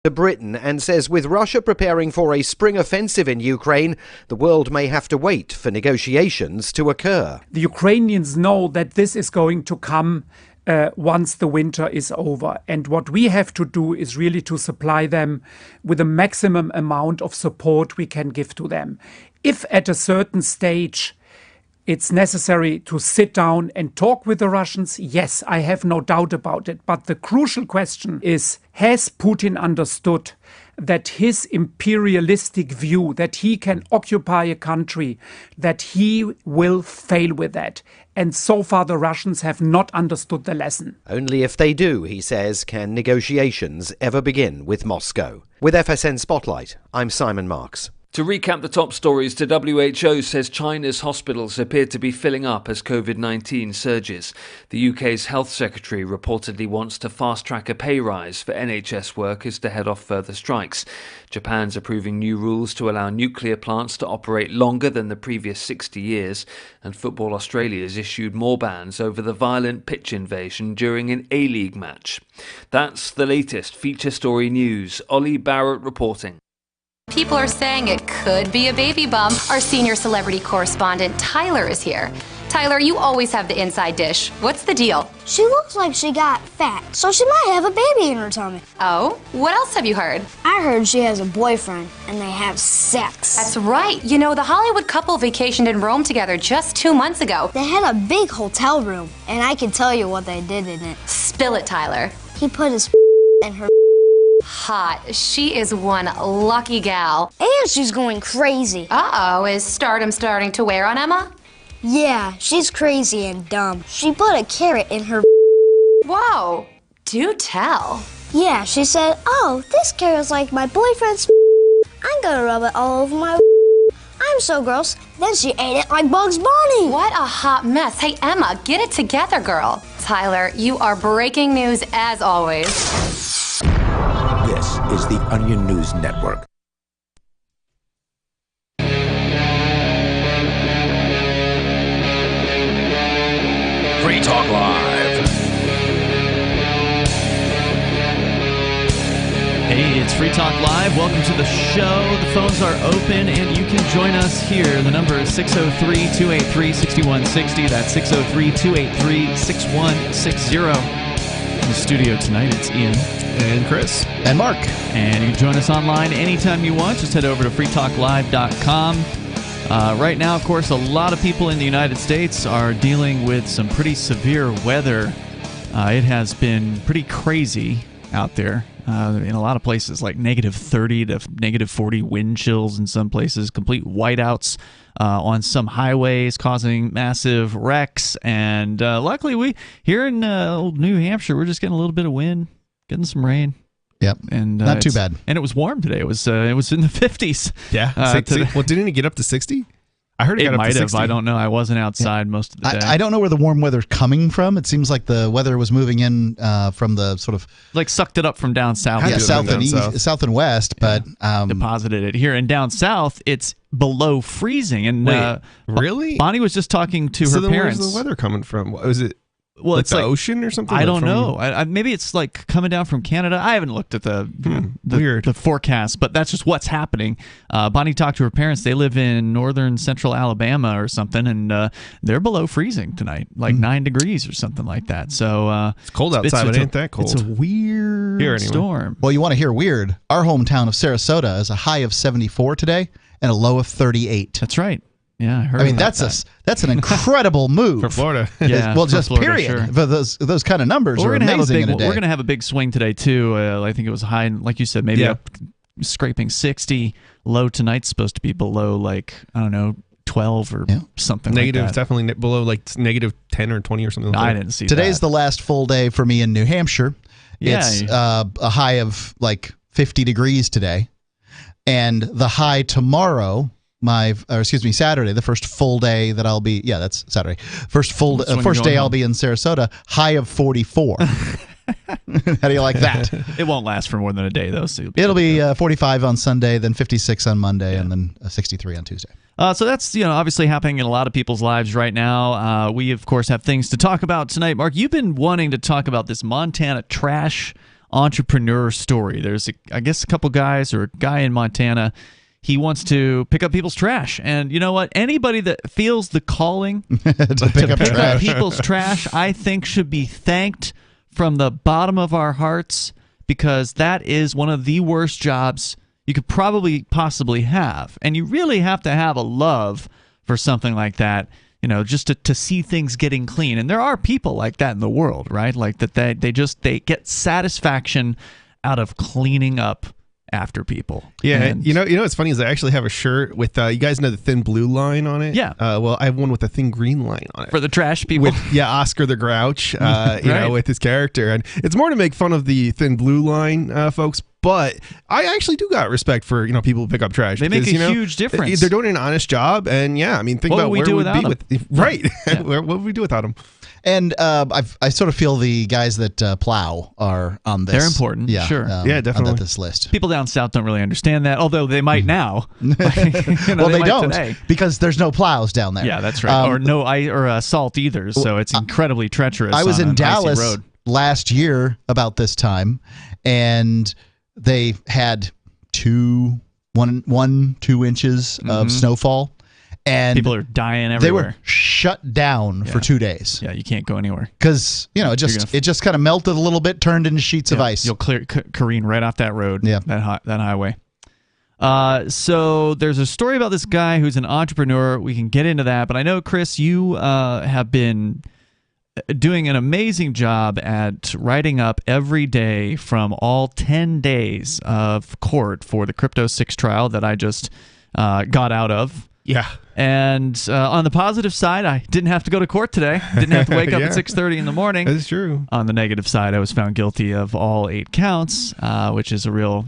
to Britain and says with Russia preparing for a spring offensive in Ukraine, the world may have to wait for negotiations to occur. The Ukrainians know that this is going to come once the winter is over. And what we have to do is really to supply them with a maximum amount of support we can give to them. If at a certain stage it's necessary to sit down and talk with the Russians, yes, I have no doubt about it. But the crucial question is, has Putin understood that his imperialistic view, that he can occupy a country, that he will fail with that? And so far the Russians have not understood the lesson. Only if they do, he says, can negotiations ever begin with Moscow. With FSN Spotlight, I'm Simon Marks. To recap the top stories, the WHO says China's hospitals appear to be filling up as COVID-19 surges. The UK's health secretary reportedly wants to fast-track a pay rise for NHS workers to head off further strikes. Japan's approving new rules to allow nuclear plants to operate longer than the previous 60 years. And Football Australia's issued more bans over the violent pitch invasion during an A-League match. That's the latest feature story news. Ollie Barrett reporting. People are saying it could be a baby bump. Our senior celebrity correspondent, Tyler, is here. Tyler, you always have the inside dish. What's the deal? She looks like she got fat, so she might have a baby in her tummy. Oh? What else have you heard? I heard she has a boyfriend, and they have sex. That's right. You know, the Hollywood couple vacationed in Rome together just 2 months ago. They had a big hotel room, and I can tell you what they did in it. Spill it, Tyler. He put his in her. Hot. She is one lucky gal. And she's going crazy. Uh-oh, is stardom starting to wear on Emma? Yeah, she's crazy and dumb. She put a carrot in her. Whoa, do tell. Yeah, she said, oh, this carrot's like my boyfriend's. I'm gonna rub it all over my. I'm so gross. Then she ate it like Bugs Bunny. What a hot mess. Hey, Emma, get it together, girl. Tyler, you are breaking news as always. This is the Onion News Network. Free Talk Live. Hey, it's Free Talk Live. Welcome to the show. The phones are open and you can join us here. The number is 603-283-6160. That's 603-283-6160. In the studio tonight, it's Ian. And Chris. And Mark. And you can join us online anytime you want. Just head over to freetalklive.com. Right now, of course, a lot of people in the United States are dealing with some pretty severe weather. It has been pretty crazy out there. In a lot of places, like negative 30 to negative 40 wind chills in some places, complete whiteouts on some highways, causing massive wrecks. And luckily, we here in New Hampshire, we're just getting a little bit of wind, getting some rain. Yep, and not too bad. And it was warm today. It was in the 50s. Yeah. Well, didn't it get up to 60? I heard it got up to 60. I don't know. I wasn't outside most of the day. I don't know where the warm weather's coming from. It seems like the weather was moving in from the sort of like sucked it up from down south. Yeah, south and west, but deposited it here. And down south, it's below freezing. And really, Bonnie was just talking to her parents. Where's the weather coming from? Was it? Well, like it's the like ocean or something. I don't know. Maybe it's like coming down from Canada. I haven't looked at the forecast, but that's just what's happening. Bonnie talked to her parents. They live in northern central Alabama or something, and they're below freezing tonight, like 9 degrees or something like that. So it's cold outside, but it ain't that cold. It's a weird storm. Well, you want to hear weird? Our hometown of Sarasota is a high of 74 today and a low of 38. That's right. Yeah, I heard. I mean, that's an incredible move for Florida. Yeah, well, just Florida, period. Sure. But those kind of numbers are amazing in a day. We're going to have a big swing today too. I think it was high, like you said, maybe up scraping 60. Low tonight's supposed to be below, like, I don't know, 12 or something. Negative, like that. Definitely below like negative 10 or 20 or something. I didn't see Today's that. the last full day for me in New Hampshire. Yeah, it's a high of like 50 degrees today, and the high tomorrow. Saturday, the first full day that I'll be. Yeah, that's Saturday. First day I'll be in Sarasota. High of 44. How do you like that? It won't last for more than a day, though. So it'll be 45 on Sunday, then 56 on Monday, and then 63 on Tuesday. So that's obviously happening in a lot of people's lives right now. We of course have things to talk about tonight. Mark, you've been wanting to talk about this Montana trash entrepreneur story. There's, I guess, a couple guys or a guy in Montana. He wants to pick up people's trash. And you know what? Anybody that feels the calling to pick up people's trash, I think should be thanked from the bottom of our hearts, because that is one of the worst jobs you could possibly have. And you really have to have a love for something like that, just to see things getting clean. And there are people like that in the world, right? Like that they get satisfaction out of cleaning up after people. Yeah, and you know what's funny is I actually have a shirt with you guys know the thin blue line on it. Yeah. Well, I have one with a thin green line on it for the trash people. With, Oscar the Grouch. With his character, and it's more to make fun of the thin blue line folks. But I actually do got respect for people who pick up trash. They make a huge difference. They're doing an honest job, and think about where we'd be with right. Yeah. What would we do without them? And I sort of feel the guys that plow are on this. They're important, sure. Definitely. On this list. People down south don't really understand that, although they might now. Well, they don't today. Because there's no plows down there. Yeah, that's right. Or salt either, so it's incredibly treacherous. I was in Dallas road. last year about this time, and they had 2 inches of snowfall. And people are dying everywhere. They were shut down for 2 days. Yeah, you can't go anywhere because it just kind of melted a little bit, turned into sheets of ice. You'll careen right off that road. Yeah, that highway. So there's a story about this guy who's an entrepreneur. We can get into that, but I know, Chris, you have been doing an amazing job at writing up every day from all 10 days of court for the Crypto 6 trial that I just got out of. Yeah. And on the positive side, I didn't have to go to court today. Didn't have to wake up at 6:30 in the morning. That's true. On the negative side, I was found guilty of all 8 counts, which is a real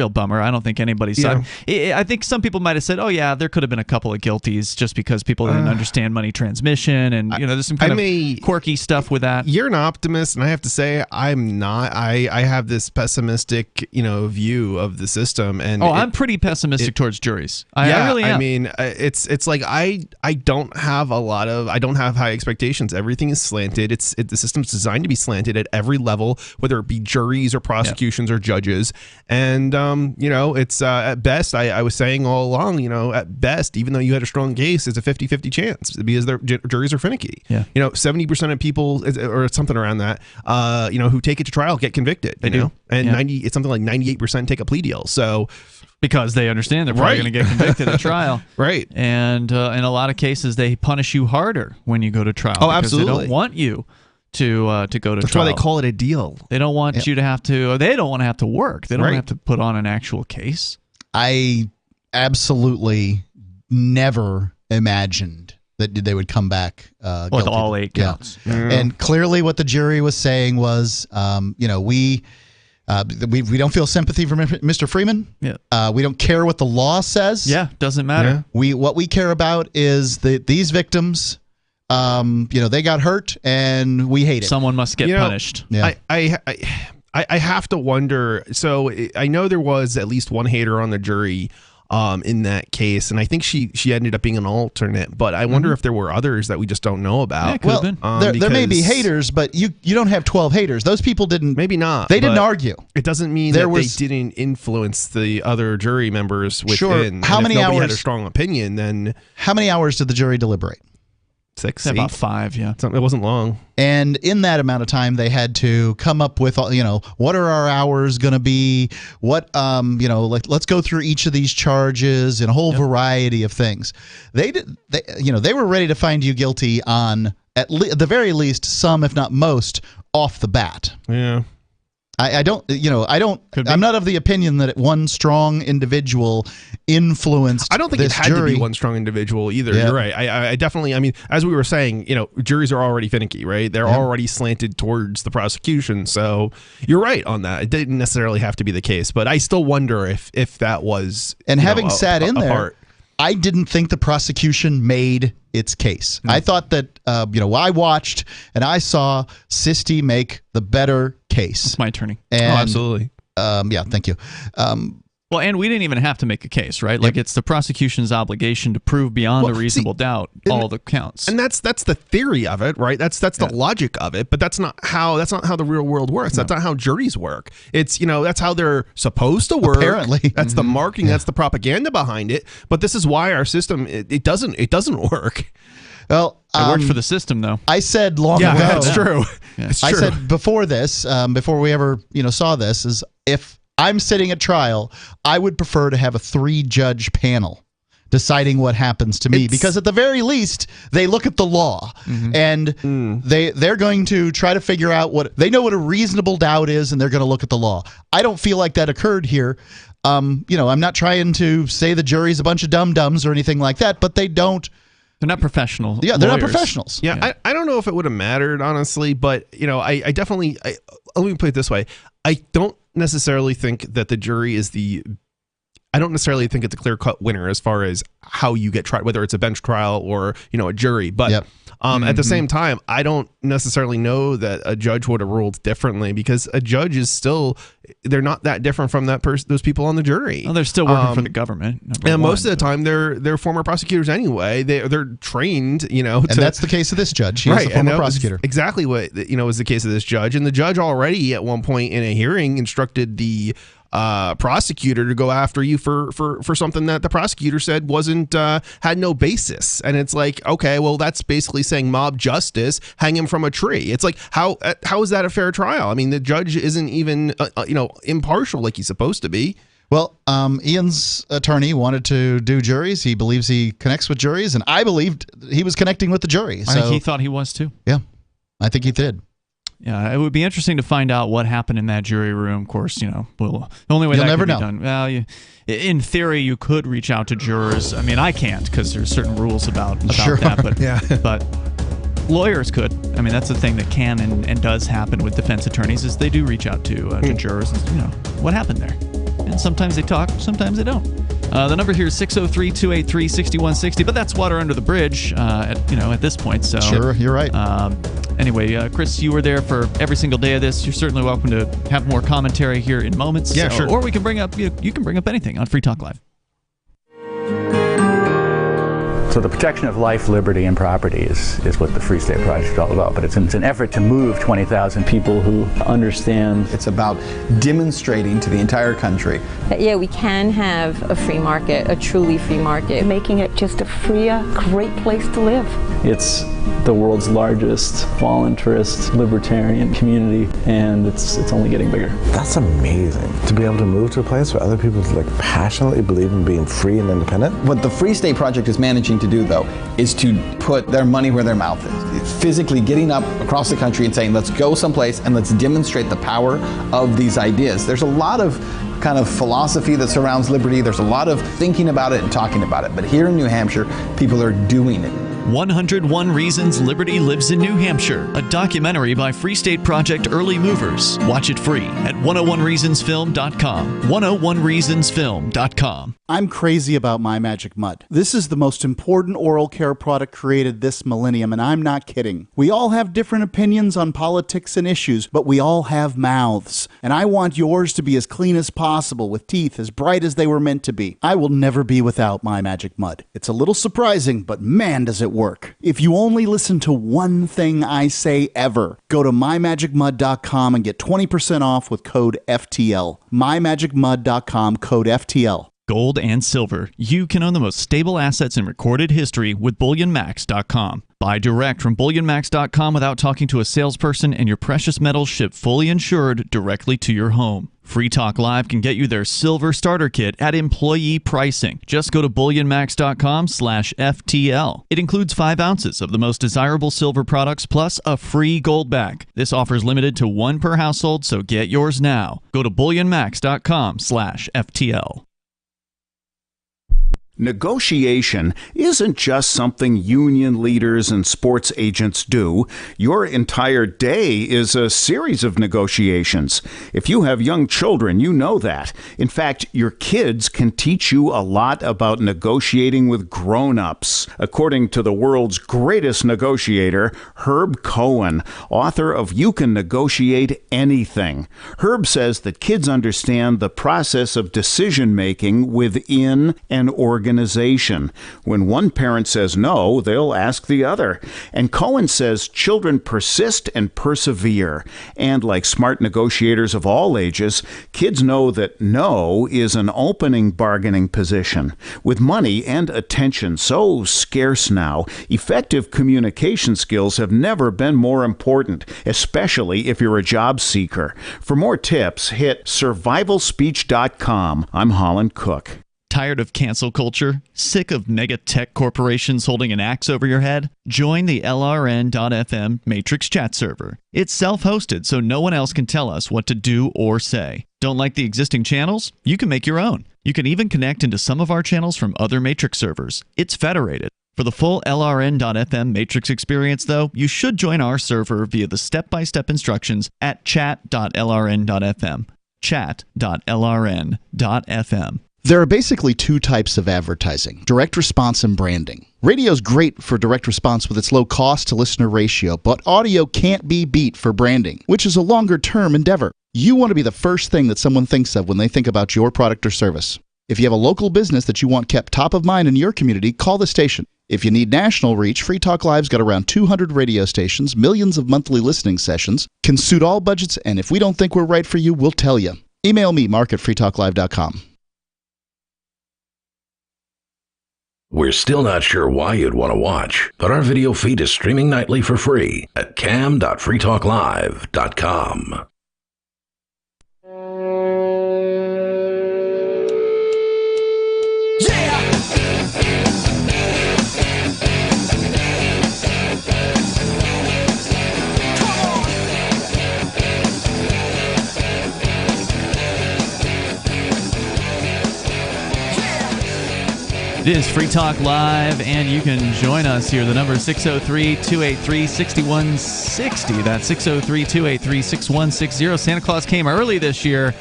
bummer. I don't think anybody's side. I think some people might have said, "Oh yeah, there could have been a couple of guilties just because people didn't understand money transmission," and there's some kind of quirky stuff with that. You're an optimist, and I have to say I'm not. I have this pessimistic, view of the system, and I'm pretty pessimistic towards juries. I really am. I mean, it's like I don't have high expectations. Everything is slanted. The system's designed to be slanted at every level, whether it be juries or prosecutions or judges. And it's at best, I was saying all along, at best, even though you had a strong case, it's a 50-50 chance because their juries are finicky. Yeah. 70% of people, or something around that, who take it to trial get convicted. They do. And it's something like 98% take a plea deal. So. Because they understand they're probably going to get convicted at trial. Right. And in a lot of cases, they punish you harder when you go to trial. Oh, because absolutely. They don't want you to go to trial. That's why they call it a deal. They don't want you to have to, or they don't want to have to work. They don't want to have to put on an actual case. I absolutely never imagined that they would come back guilty. With all 8 counts. Yeah. And clearly what the jury was saying was, we don't feel sympathy for Mr. Freeman. Yeah. We don't care what the law says. Yeah, doesn't matter. Yeah. What we care about is that these victims, they got hurt, and we hate it. Someone must get punished. Yeah. I have to wonder. So I know there was at least one hater on the jury in that case, and I think she ended up being an alternate, but I wonder if there were others that we just don't know about. Yeah, there may be haters, but you don't have 12 haters. Those people didn't. Maybe not. They didn't argue. It doesn't mean they didn't influence the other jury members within. Sure. How many hours? Had a strong opinion, then how many hours did the jury deliberate? 6, about 5. Yeah, it wasn't long. And in that amount of time, they had to come up with, what are our hours going to be? What, let's go through each of these charges and a whole variety of things. They were ready to find you guilty on at the very least some, if not most, off the bat. Yeah. I'm not of the opinion that one strong individual influenced. I don't think this it had jury. to be one strong individual either. Yeah. You're right. I definitely, as we were saying, juries are already finicky, right? They're already slanted towards the prosecution. So you're right on that. It didn't necessarily have to be the case, but I still wonder if that was. And having sat in there, part. I didn't think the prosecution made its case. I thought that, I watched and I saw Sisti make the better case. That's my attorney. And, absolutely. Yeah, thank you. Well, and we didn't even have to make a case, right? Like, it's the prosecution's obligation to prove beyond a reasonable doubt all the counts. And that's the theory of it, right? That's the logic of it, but that's not how the real world works. That's not how juries work. It's, that's how they're supposed to work. Apparently. That's the marketing, that's the propaganda behind it. But this is why our system it doesn't work. Well, it worked for the system, though. I said long ago. That's true. Yeah. I said before this, before we ever saw this, is if I'm sitting at trial, I would prefer to have a 3-judge panel deciding what happens to me, because at the very least they look at the law and they're going to try to figure out what they know what a reasonable doubt is, and they're going to look at the law. I don't feel like that occurred here. I'm not trying to say the jury's a bunch of dum-dums or anything like that, but they're not professional. Yeah, they're not professionals. Yeah. I don't know if it would have mattered, honestly, but I definitely let me put it this way. I don't necessarily think that the jury is I don't necessarily think it's a clear-cut winner as far as how you get tried, whether it's a bench trial or a jury. But at the same time, I don't necessarily know that a judge would have ruled differently, because a judge is they're not that different from those people on the jury. Well, they're still working for the government. And most of the time, they're former prosecutors anyway. They're trained, and that's the case of this judge. He was a former prosecutor. Exactly what was the case of this judge. And the judge already at one point in a hearing instructed the prosecutor to go after you for something that the prosecutor said had no basis. And it's like, okay, well, that's basically saying mob justice, hang him from a tree. It's like, how is that a fair trial? I mean, the judge isn't even impartial like he's supposed to be. Well, Ian's attorney wanted to do juries. He believes he connects with juries, and I believed he was connecting with the jury. I think he thought he was too. Yeah, I think he did. Yeah, it would be interesting to find out what happened in that jury room. Of course, the only way You'll that never could be know. done. Well, in theory, you could reach out to jurors. I mean, I can't because there's certain rules about that. But lawyers could. I mean, that's the thing that can and does happen with defense attorneys is they do reach out to jurors. And, what happened there? And sometimes they talk, sometimes they don't. The number here is 603-283-6160, but that's water under the bridge at this point. So sure, you're right. Anyway, Chris, you were there for every single day of this. You're certainly welcome to have more commentary here in moments. Yeah, sure. Or we can bring up, you can bring up anything on Free Talk Live. So the protection of life, liberty, and property is what the Free State Project is all about. But it's an effort to move 20,000 people who understand. It's about demonstrating to the entire country that, we can have a free market, a truly free market. Making it just a freer, great place to live. It's the world's largest voluntarist libertarian community, and it's only getting bigger. That's amazing, to be able to move to a place where other people passionately believe in being free and independent. What the Free State Project is managing to do, though, is to put their money where their mouth is. It's physically getting up across the country and saying, let's go someplace and let's demonstrate the power of these ideas. There's a lot of kind of philosophy that surrounds liberty. There's a lot of thinking about it and talking about it. But here in New Hampshire, people are doing it. 101 Reasons Liberty Lives in New Hampshire, a documentary by Free State Project Early Movers. Watch it free at 101reasonsfilm.com. 101reasonsfilm.com. I'm crazy about My Magic Mud. This is the most important oral care product created this millennium, and I'm not kidding. We all have different opinions on politics and issues, but we all have mouths. And I want yours to be as clean as possible, with teeth as bright as they were meant to be. I will never be without My Magic Mud. It's a little surprising, but man, does it work. If you only listen to one thing I say ever, go to mymagicmud.com and get 20% off with code FTL. mymagicmud.com, code FTL. Gold and silver. You can own the most stable assets in recorded history with bullionmax.com. Buy direct from bullionmax.com without talking to a salesperson, and your precious metals shipped fully insured directly to your home. Free Talk Live can get you their silver starter kit at employee pricing. Just go to bullionmax.com/FTL. It includes 5 ounces of the most desirable silver products plus a free gold bag. This offer is limited to 1 per household, so get yours now. Go to bullionmax.com/FTL. Negotiation isn't just something union leaders and sports agents do. Your entire day is a series of negotiations. If you have young children, you know that. In fact, your kids can teach you a lot about negotiating with grown-ups. According to the world's greatest negotiator, Herb Cohen, author of You Can Negotiate Anything. Herb says that kids understand the process of decision-making within an organization. When one parent says no, they'll ask the other. And Cohen says children persist and persevere. And like smart negotiators of all ages, kids know that no is an opening bargaining position. With money and attention so scarce now, effective communication skills have never been more important, especially if you're a job seeker. For more tips, hit survivalspeech.com. I'm Holland Cook. Tired of cancel culture? Sick of mega tech corporations holding an axe over your head? Join the LRN.FM Matrix chat server. It's self-hosted, so no one else can tell us what to do or say. Don't like the existing channels? You can make your own. You can even connect into some of our channels from other Matrix servers. It's federated. For the full LRN.FM Matrix experience, though, you should join our server via the step-by-step instructions at chat.lrn.fm. Chat.lrn.fm. There are basically two types of advertising, direct response and branding. Radio's great for direct response with its low cost to listener ratio, but audio can't be beat for branding, which is a longer-term endeavor. You want to be the first thing that someone thinks of when they think about your product or service. If you have a local business that you want kept top of mind in your community, call the station. If you need national reach, Free Talk Live's got around 200 radio stations, millions of monthly listening sessions, can suit all budgets, and if we don't think we're right for you, we'll tell you. Email me, mark@freetalklive.com. We're still not sure why you'd want to watch, but our video feed is streaming nightly for free at cam.freetalklive.com. It is Free Talk Live, and you can join us here. The number is 603-283-6160. That's 603-283-6160. Santa Claus came early this year.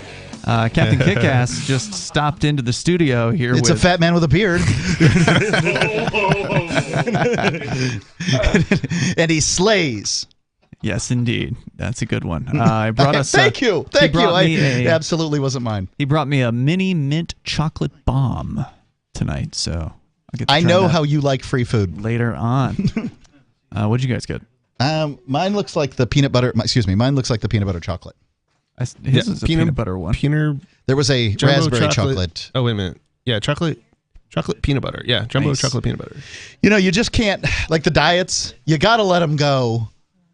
Captain Kickass just stopped into the studio here. It's a fat man with a beard. And he slays. Yes, indeed. That's a good one. I brought us. Thank you. It absolutely wasn't mine. He brought me a mini mint chocolate bomb tonight, so I'll get to I try know that how you like free food. Later on. What'd you guys get? Mine looks like the peanut butter. Mine looks like the peanut butter chocolate. His is a peanut butter one. There was a raspberry chocolate. Oh, wait a minute. Yeah, chocolate peanut butter. Yeah, jumbo chocolate peanut butter. You know, you just can't, like the diets, you got to let them go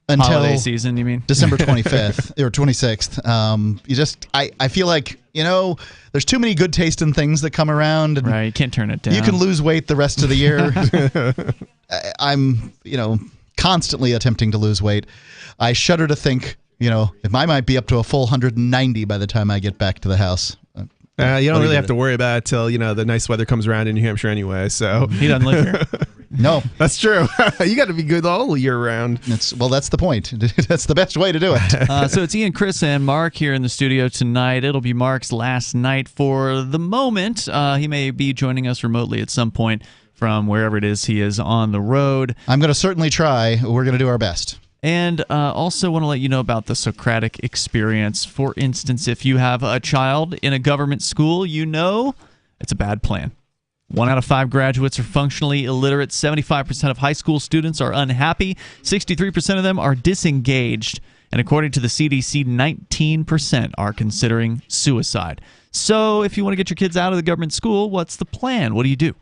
until holiday season, you mean? December 25th or 26th. I feel like, there's too many good tasting things that come around. And right, you can't turn it down. You can lose weight the rest of the year. I'm, constantly attempting to lose weight. I shudder to think, if I might be up to a full 190 by the time I get back to the house. You don't really have to worry about it till, the nice weather comes around in New Hampshire anyway. So he doesn't live here. No. That's true. You got to be good all year round. That's the point. That's the best way to do it. So it's Ian, Chris, and Mark here in the studio tonight. It'll be Mark's last night for the moment. He may be joining us remotely at some point from wherever it is he is on the road. I'm going to certainly try. We're going to do our best. And also want to let you know about the Socratic experience. For instance, if you have a child in a government school, it's a bad plan. 1 out of 5 graduates are functionally illiterate. 75% of high school students are unhappy. 63% of them are disengaged. And according to the CDC, 19% are considering suicide. So if you want to get your kids out of the government school, what's the plan? What do you do?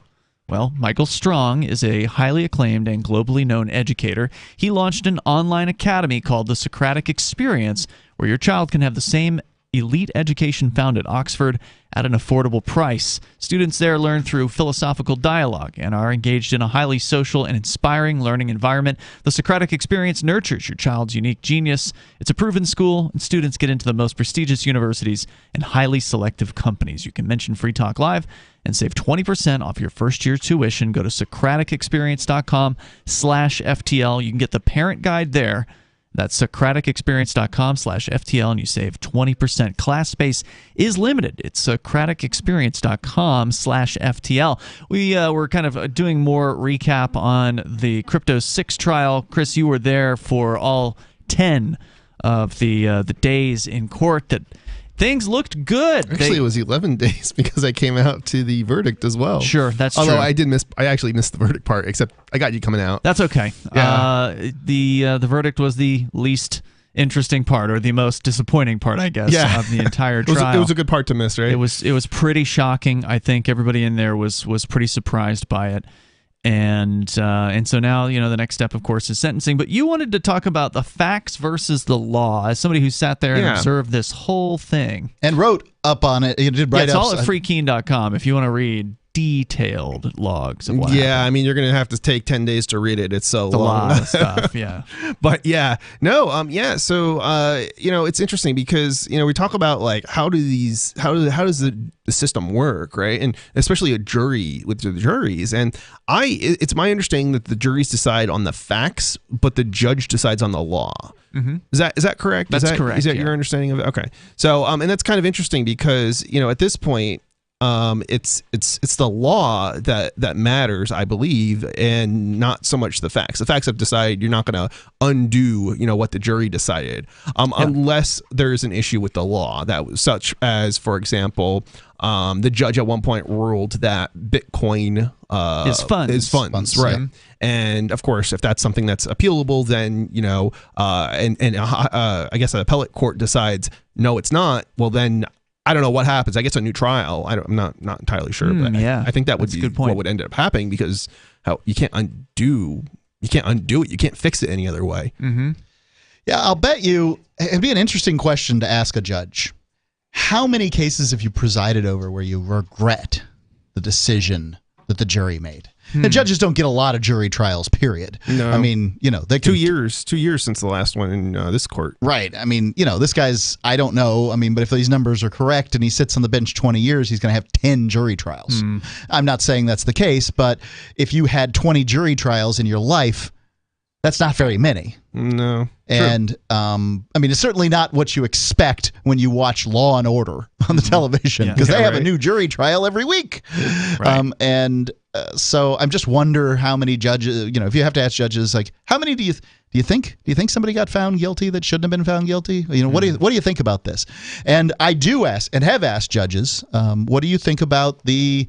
Well, Michael Strong is a highly acclaimed and globally known educator. He launched an online academy called the Socratic Experience, where your child can have the same elite education found at Oxford at an affordable price. Students there learn through philosophical dialogue and are engaged in a highly social and inspiring learning environment. The Socratic Experience nurtures your child's unique genius. It's a proven school, and students get into the most prestigious universities and highly selective companies. You can mention Free Talk Live and save 20% off your first year tuition. Go to SocraticExperience.com/FTL. You can get the parent guide there. That's SocraticExperience.com/FTL, and you save 20%. Class space is limited. It's SocraticExperience.com/FTL. We were kind of doing more recap on the Crypto 6 trial. Chris, you were there for all 10 of the days in court. That things looked good. Actually, it was 11 days because I came out to the verdict as well. Sure, that's true. Although I actually missed the verdict part, except I got you coming out. That's okay. Yeah. The verdict was the least interesting part, or the most disappointing part, I guess, of the entire trial. It was a good part to miss, right? It was pretty shocking. I think everybody in there was pretty surprised by it. And so now, the next step, of course, is sentencing. But you wanted to talk about the facts versus the law, as somebody who sat there and observed this whole thing. And wrote up on it. You did write it's all at freekeen.com if you want to read detailed logs of what happened. I mean, you're going to have to take 10 days to read it. It's so long. A lot of stuff, yeah. But so, it's interesting because, we talk about, like, how does the system work, right? And especially a jury with the juries. And it's my understanding that the juries decide on the facts, but the judge decides on the law. Mm-hmm. Is that correct? That's correct. Is that your understanding of it? Okay. So, and that's kind of interesting because, at this point, it's the law that matters, I believe, and not so much the facts. The facts have decided you're not going to undo, what the jury decided, unless there's an issue with the law that was such as, for example, the judge at one point ruled that Bitcoin is funds, right? And of course, if that's something that's appealable, then I guess an appellate court decides no, it's not. Well, then I don't know what happens. I guess a new trial. I'm not entirely sure, but I think that would be what would end up happening because you can't undo it. You can't fix it any other way. Mm-hmm. Yeah, I'll bet you it'd be an interesting question to ask a judge. How many cases have you presided over where you regret the decision that the jury made? The judges don't get a lot of jury trials, period. No. I mean, they 2 years since the last one in this court. Right. I mean, this guy's, I don't know. I mean, but if these numbers are correct and he sits on the bench 20 years, he's going to have 10 jury trials. I'm not saying that's the case, but if you had 20 jury trials in your life, that's not very many. No. And I mean, it's certainly not what you expect when you watch Law and Order on the television, because they have a new jury trial every week. Right. So I'm just wonder how many judges, if you have to ask judges, like, how many do you think somebody got found guilty that shouldn't have been found guilty? What do you think about this? And I do ask and have asked judges, what do you think about the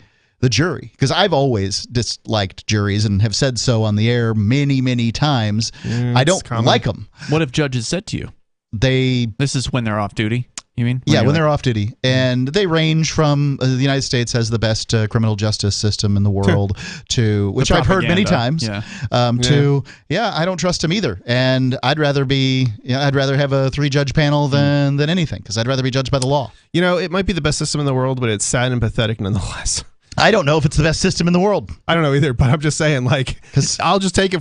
jury? Because I've always disliked juries and have said so on the air many, many times. I don't like them. What have judges said to you? This is when they're off duty, you mean? When they're off duty. And they range from the United States has the best criminal justice system in the world to, which I've heard many times, to, I don't trust him either. And I'd rather have a 3-judge panel than anything, because I'd rather be judged by the law. It might be the best system in the world, but it's sad and pathetic nonetheless. I don't know if it's the best system in the world. I don't know either, but I'm just saying, because I'll just take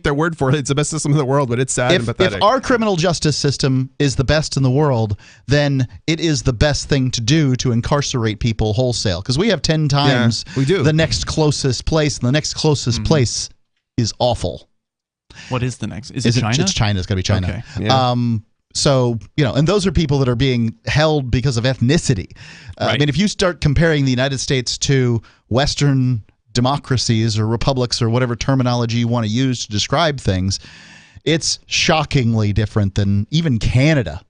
their word for it. It's the best system in the world, but it's sad and pathetic. If our criminal justice system is the best in the world, then it is the best thing to do to incarcerate people wholesale. Because we have 10 times the next closest place, and the next closest place is awful. What is the next? Is it China? It's China. It's got to be China. Okay. Yeah. So, and those are people that are being held because of ethnicity. Right. I mean, if you start comparing the United States to Western democracies or republics or whatever terminology you want to use to describe things, it's shockingly different than even Canada.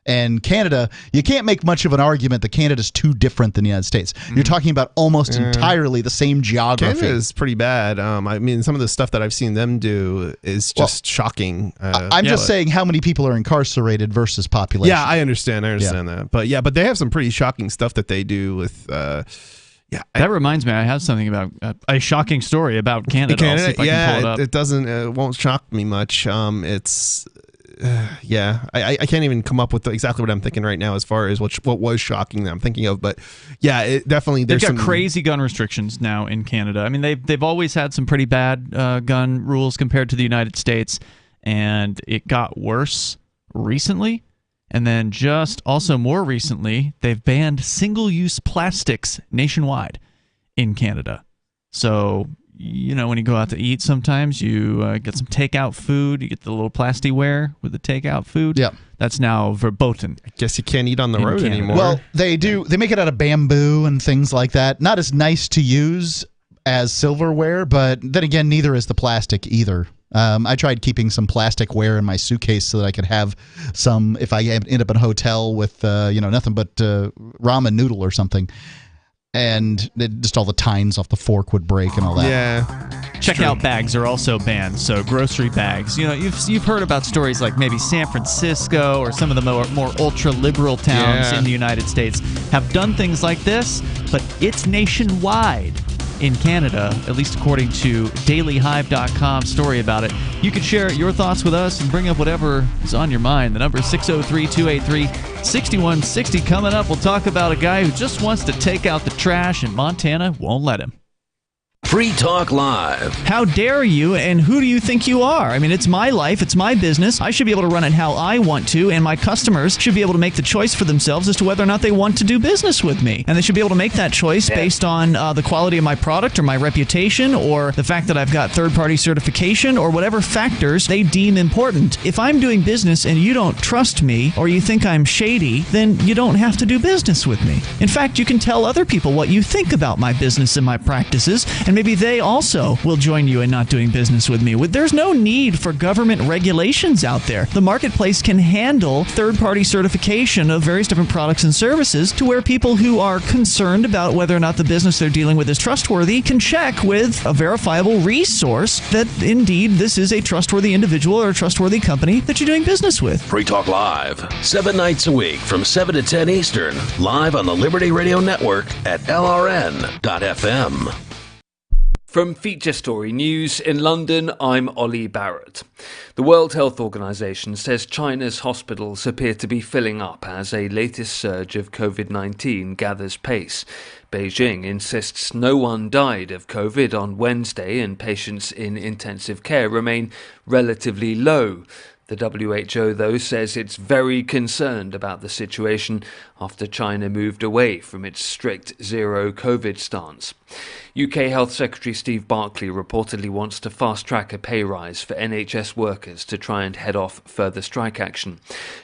And Canada, you can't make much of an argument that Canada's too different than the United States. You're talking about almost entirely the same geography. Canada is pretty bad. I mean, some of the stuff that I've seen them do is just shocking. I'm just saying how many people are incarcerated versus population. Yeah, I understand that. But they have some pretty shocking stuff that they do with... that reminds me, I have something about a shocking story about Canada. I'll see if I can pull it up. It won't shock me much. I can't even come up with exactly what I'm thinking right now as far as what was shocking that I'm thinking of. But yeah, it definitely they've got crazy gun restrictions now in Canada. I mean, they've always had some pretty bad gun rules compared to the United States, and it got worse recently. And then just also more recently, they've banned single-use plastics nationwide in Canada. So, when you go out to eat sometimes, you get some takeout food. You get the little plasticware with the takeout food. Yeah. That's now verboten. I guess you can't eat on the road anymore. Well, they do. They make it out of bamboo and things like that. Not as nice to use as silverware, but then again, neither is the plastic either. I tried keeping some plasticware in my suitcase so that I could have some if I end up in a hotel with nothing but ramen noodle or something. And just all the tines off the fork would break and all that. Yeah. Checkout bags are also banned, so grocery bags. You've heard about stories like maybe San Francisco or some of the more ultra-liberal towns in the United States have done things like this, but it's nationwide in Canada, at least according to dailyhive.com's story about it. You can share your thoughts with us and bring up whatever is on your mind. The number is 603-283-6160. Coming up, we'll talk about a guy who just wants to take out the trash and Montana won't let him. Free Talk Live. How dare you, and who do you think you are? I mean, it's my life, it's my business. I should be able to run it how I want to, and my customers should be able to make the choice for themselves as to whether or not they want to do business with me. And they should be able to make that choice based on the quality of my product or my reputation or the fact that I've got third-party certification or whatever factors they deem important. If I'm doing business and you don't trust me or you think I'm shady, then you don't have to do business with me. In fact, you can tell other people what you think about my business and my practices, and maybe they also will join you in not doing business with me. There's no need for government regulations out there. The marketplace can handle third-party certification of various different products and services to where people who are concerned about whether or not the business they're dealing with is trustworthy can check with a verifiable resource that indeed this is a trustworthy individual or a trustworthy company that you're doing business with. Free Talk Live, 7 nights a week from 7 to 10 Eastern, live on the Liberty Radio Network at LRN.FM. From Feature Story News in London, I'm Ollie Barrett. The World Health Organization says China's hospitals appear to be filling up as a latest surge of COVID-19 gathers pace. Beijing insists no one died of COVID on Wednesday and patients in intensive care remain relatively low. The WHO, though, says it's very concerned about the situation after China moved away from its strict zero COVID stance. UK Health Secretary Steve Barclay reportedly wants to fast-track a pay rise for NHS workers to try and head off further strike action.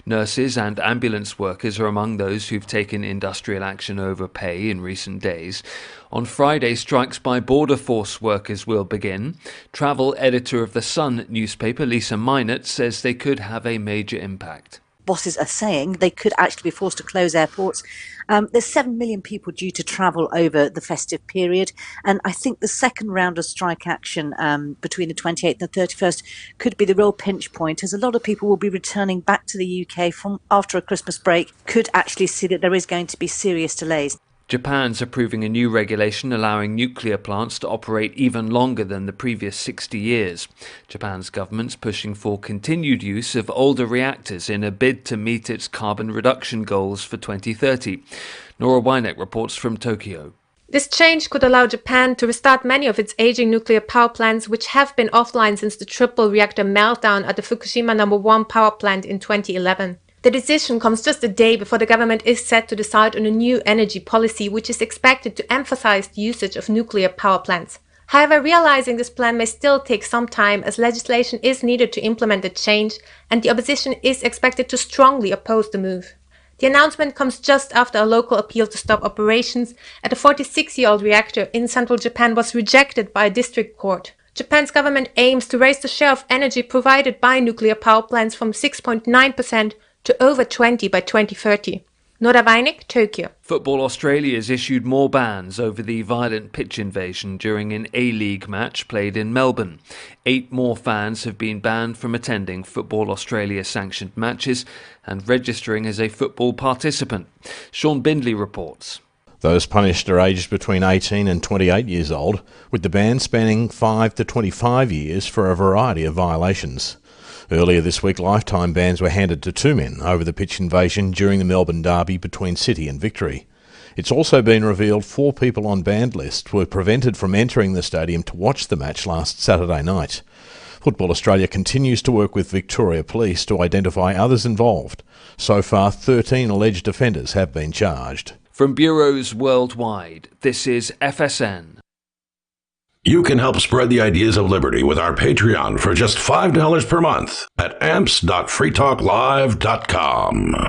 Nurses and ambulance workers are among those who've taken industrial action over pay in recent days. On Friday, strikes by Border Force workers will begin. Travel editor of The Sun newspaper, Lisa Minot, says they could have a major impact. Bosses are saying they could actually be forced to close airports. There's 7 million people due to travel over the festive period, and I think the second round of strike action between the 28th and the 31st could be the real pinch point, as a lot of people will be returning back to the UK from after a Christmas break, could actually see that there is going to be serious delays. Japan's approving a new regulation allowing nuclear plants to operate even longer than the previous 60 years. Japan's government's pushing for continued use of older reactors in a bid to meet its carbon reduction goals for 2030. Nora Weineck reports from Tokyo. This change could allow Japan to restart many of its aging nuclear power plants, which have been offline since the triple reactor meltdown at the Fukushima No. 1 power plant in 2011. The decision comes just a day before the government is set to decide on a new energy policy, which is expected to emphasize the usage of nuclear power plants. However, realizing this plan may still take some time, as legislation is needed to implement the change, and the opposition is expected to strongly oppose the move. The announcement comes just after a local appeal to stop operations at a 46-year-old reactor in central Japan was rejected by a district court. Japan's government aims to raise the share of energy provided by nuclear power plants from 6.9% to over 20 by 2030. Nora Weineck, Tokyo. Football Australia has issued more bans over the violent pitch invasion during an A-League match played in Melbourne. 8 more fans have been banned from attending Football Australia sanctioned matches and registering as a football participant. Sean Bindley reports. Those punished are aged between 18 and 28 years old, with the ban spanning 5 to 25 years for a variety of violations. Earlier this week, lifetime bans were handed to 2 men over the pitch invasion during the Melbourne derby between City and Victory. It's also been revealed 4 people on banned lists were prevented from entering the stadium to watch the match last Saturday night. Football Australia continues to work with Victoria Police to identify others involved. So far, 13 alleged offenders have been charged. From bureaus worldwide, this is FSN. You can help spread the ideas of liberty with our Patreon for just $5 per month at amps.freetalklive.com.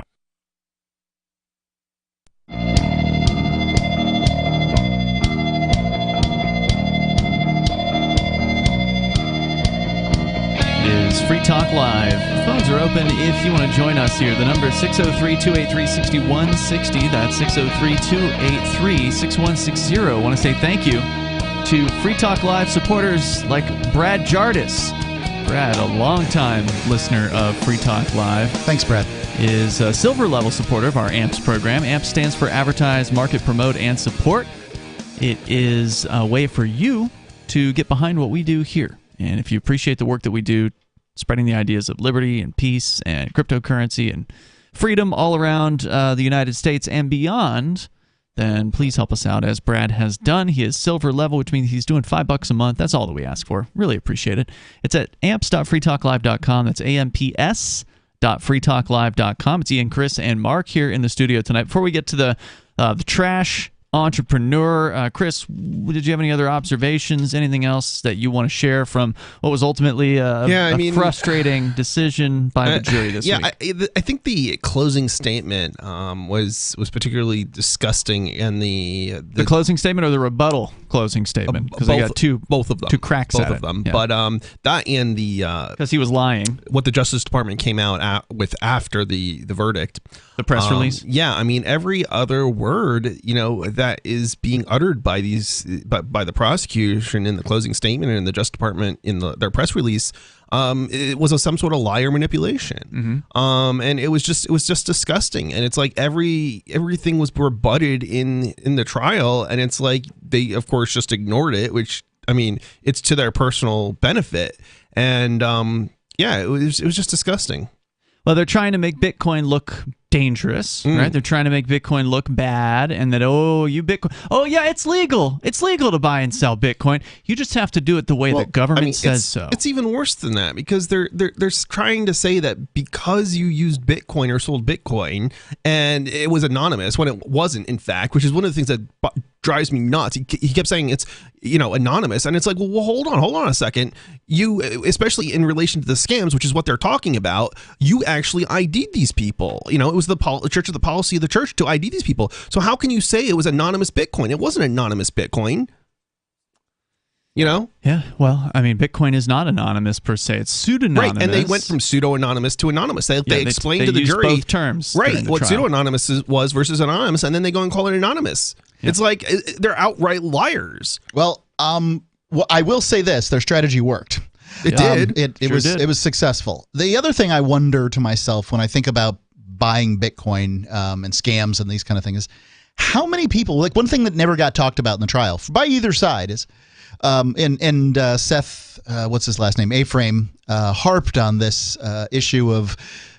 Is Free Talk Live. The phones are open if you want to join us here. The number is 603-283-6160. That's 603-283-6160. I want to say thank you to Free Talk Live supporters like Brad Jardis. Brad, a longtime listener of Free Talk Live. Thanks, Brad. Is a silver level supporter of our AMPS program. AMPS stands for Advertise, Market, Promote, and Support. It is a way for you to get behind what we do here. And if you appreciate the work that we do, spreading the ideas of liberty and peace and cryptocurrency and freedom all around the United States and beyond, then please help us out as Brad has done. He is silver level, which means he's doing $5 a month. That's all that we ask for. Really appreciate it. It's at amps.freetalklive.com. That's amps.freetalklive.com. It's Ian, Chris, and Mark here in the studio tonight. Before we get to the trash entrepreneur, Chris, did you have any other observations, anything else that you want to share from what was ultimately a frustrating decision by the jury this week? I think the closing statement was particularly disgusting, and the closing statement or the rebuttal closing statement, because they got both of them, two cracks both at of it. them. Yeah. But that and the because he was lying, what the Justice Department came out with after the verdict, the press release. Yeah, I mean every other word that is being uttered by by the prosecution in the closing statement and in the Justice Department in their press release, it was some sort of lie or manipulation. And it was just disgusting. And it's like everything was rebutted in the trial, and it's like they of course just ignored it, which I mean it's to their personal benefit. And it was just disgusting. Well, they're trying to make Bitcoin look dangerous, right? They're trying to make Bitcoin look bad, and that, it's legal. It's legal to buy and sell Bitcoin. You just have to do it the way the government says so. It's even worse than that, because they're trying to say that because you used Bitcoin or sold Bitcoin and it was anonymous when it wasn't, in fact, which is one of the things that drives me nuts. He kept saying it's anonymous, and it's like, well, hold on a second. You, especially in relation to the scams, which is what they're talking about, you actually ID'd these people. It was the church of the policy of the church to ID these people. So how can you say it was anonymous Bitcoin? It wasn't anonymous Bitcoin. Yeah, well, I mean, Bitcoin is not anonymous per se. It's pseudonymous. Right, and they went from pseudo-anonymous to anonymous. They explained to the jury both terms, right, what pseudo-anonymous was versus anonymous, and then they go and call it anonymous. Yeah. It's like they're outright liars. Well, I will say this: their strategy worked. It did. It was successful. The other thing I wonder to myself when I think about buying Bitcoin and scams and these kind of things is how many people, like one thing that never got talked about in the trial by either side is, and Seth, what's his last name? A-Frame harped on this issue of,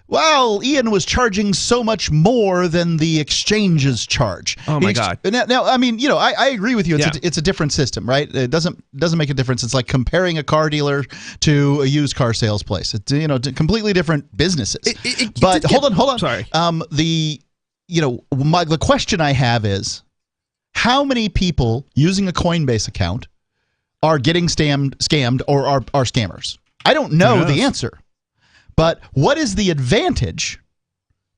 well, Ian was charging so much more than the exchanges charge. Oh my God! Now, I mean, I agree with you. It's a different system, right? It doesn't make a difference. It's like comparing a car dealer to a used car sales place. It's completely different businesses. But hold on. Sorry. The question I have is, how many people using a Coinbase account are getting scammed or are scammers? I don't know the answer. But what is the advantage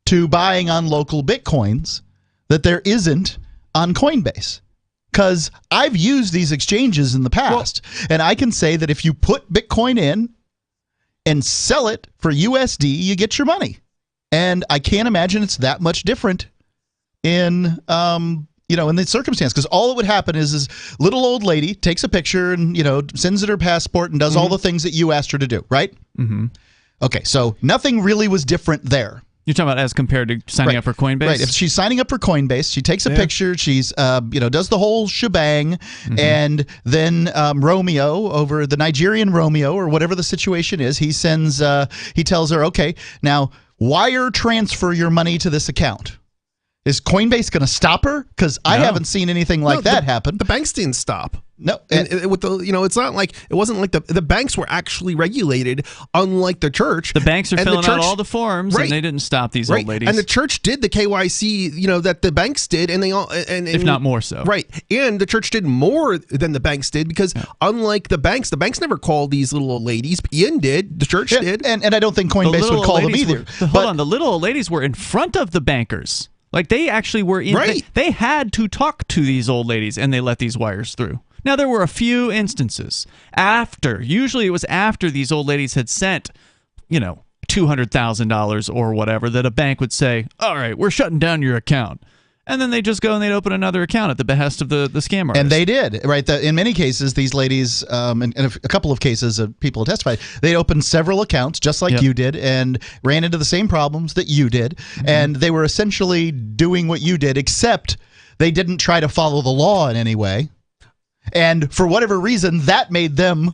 to buying on local Bitcoins that there isn't on Coinbase? Because I've used these exchanges in the past, and I can say that if you put Bitcoin in and sell it for USD, you get your money. And I can't imagine it's that much different in in the circumstance, because all that would happen is this little old lady takes a picture and sends it her passport and does all the things that you asked her to do, right? Mm-hmm. Okay, so nothing really was different there. You're talking about as compared to signing up for Coinbase? Right. If she's signing up for Coinbase, she takes a picture, she's does the whole shebang, and then Romeo, over the Nigerian Romeo or whatever the situation is, he tells her, okay, now wire transfer your money to this account. Is Coinbase going to stop her? Because I haven't seen anything like that happen. The banks didn't stop. No, and with the it's not like it wasn't like the banks were actually regulated, unlike the church. The banks are filling out all the forms, and they didn't stop these old ladies. And the church did the KYC, that the banks did, and they all, if not more so, right. And the church did more than the banks did because unlike the banks never called these little old ladies. Ian did, the church did, and I don't think Coinbase would call them either. Hold on, the little old ladies were in front of the bankers. Like they actually were in. Right. They had to talk to these old ladies, and they let these wires through. Now, there were a few instances usually it was after these old ladies had sent, $200,000 or whatever, that a bank would say, all right, we're shutting down your account. And then they just go and they'd open another account at the behest of the scam artist. And they did, right? In many cases, these ladies, in a couple of cases of people who testified, they opened several accounts just like you did and ran into the same problems that you did. And they were essentially doing what you did, except they didn't try to follow the law in any way. And for whatever reason, that made them,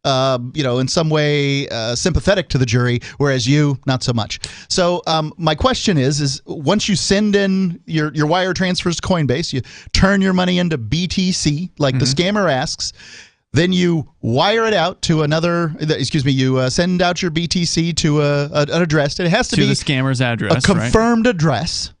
in some way sympathetic to the jury, whereas you, not so much. So my question is once you send in your wire transfers to Coinbase, you turn your money into BTC, like the scammer asks, then you wire it out to you send out your BTC to an address. It has to be the scammer's address, a confirmed address,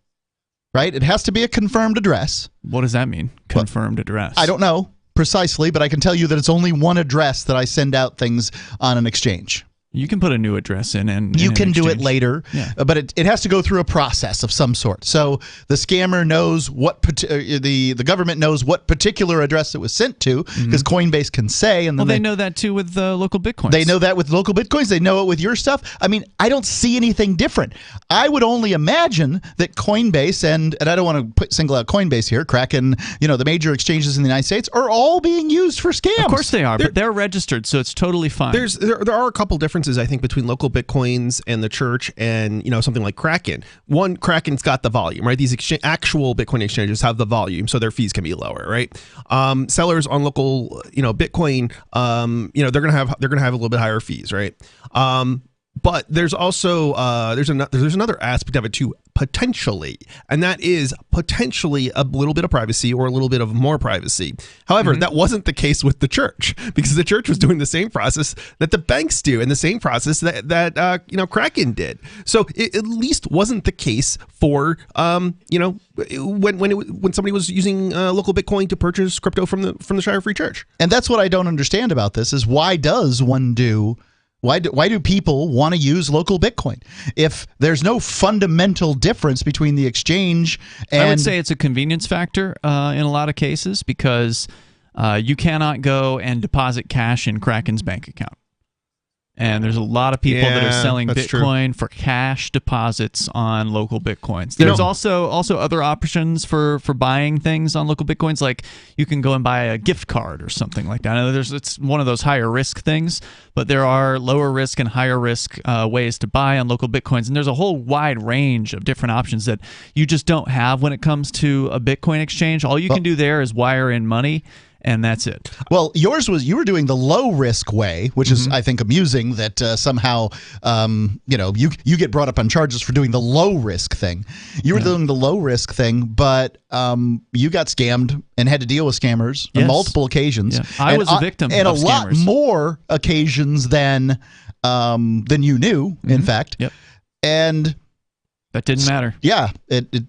right? It has to be a confirmed address. What does that mean, confirmed address? I don't know precisely, but I can tell you that it's only one address that I send out things on an exchange. You can put a new address in, and you can do it later, but it has to go through a process of some sort. So the scammer knows the government knows what particular address it was sent to, because Coinbase can say, and then they know that too with local bitcoins. They know that with local bitcoins. They know it with your stuff. I mean, I don't see anything different. I would only imagine that Coinbase and I don't want to single out Coinbase here, Kraken, the major exchanges in the United States are all being used for scams. Of course they are, but they're registered, so it's totally fine. There are a couple differences, I think, between local bitcoins and the church and something like Kraken. One, Kraken's got the volume, right? These actual Bitcoin exchanges have the volume, so their fees can be lower, right? Sellers on local Bitcoin, they're gonna have a little bit higher fees, right? But there's also there's another aspect of it too, potentially, and that is potentially a little bit of privacy or a little bit of more privacy. However, that wasn't the case with the church, because the church was doing the same process that the banks do and the same process that Kraken did. So it at least wasn't the case for when somebody was using local Bitcoin to purchase crypto from the Shire Free Church. And that's what I don't understand about this is why do people want to use local Bitcoin if there's no fundamental difference between the exchange and... I would say it's a convenience factor in a lot of cases, because you cannot go and deposit cash in Kraken's bank account. And there's a lot of people that are selling Bitcoin for cash deposits on local Bitcoins. There's also other options for buying things on local Bitcoins, like you can go and buy a gift card or something like that. I know it's one of those higher risk things, but there are lower risk and higher risk ways to buy on local Bitcoins. And there's a whole wide range of different options that you just don't have when it comes to a Bitcoin exchange. All you can do there is wire in money, and that's it. Well, you were doing the low risk way, which is, I think, amusing that somehow, you get brought up on charges for doing the low risk thing. You were doing the low risk thing, but you got scammed and had to deal with scammers on multiple occasions. Yeah. I was a victim and of a lot more occasions than you knew, in fact. Yep. And that didn't matter. Yeah,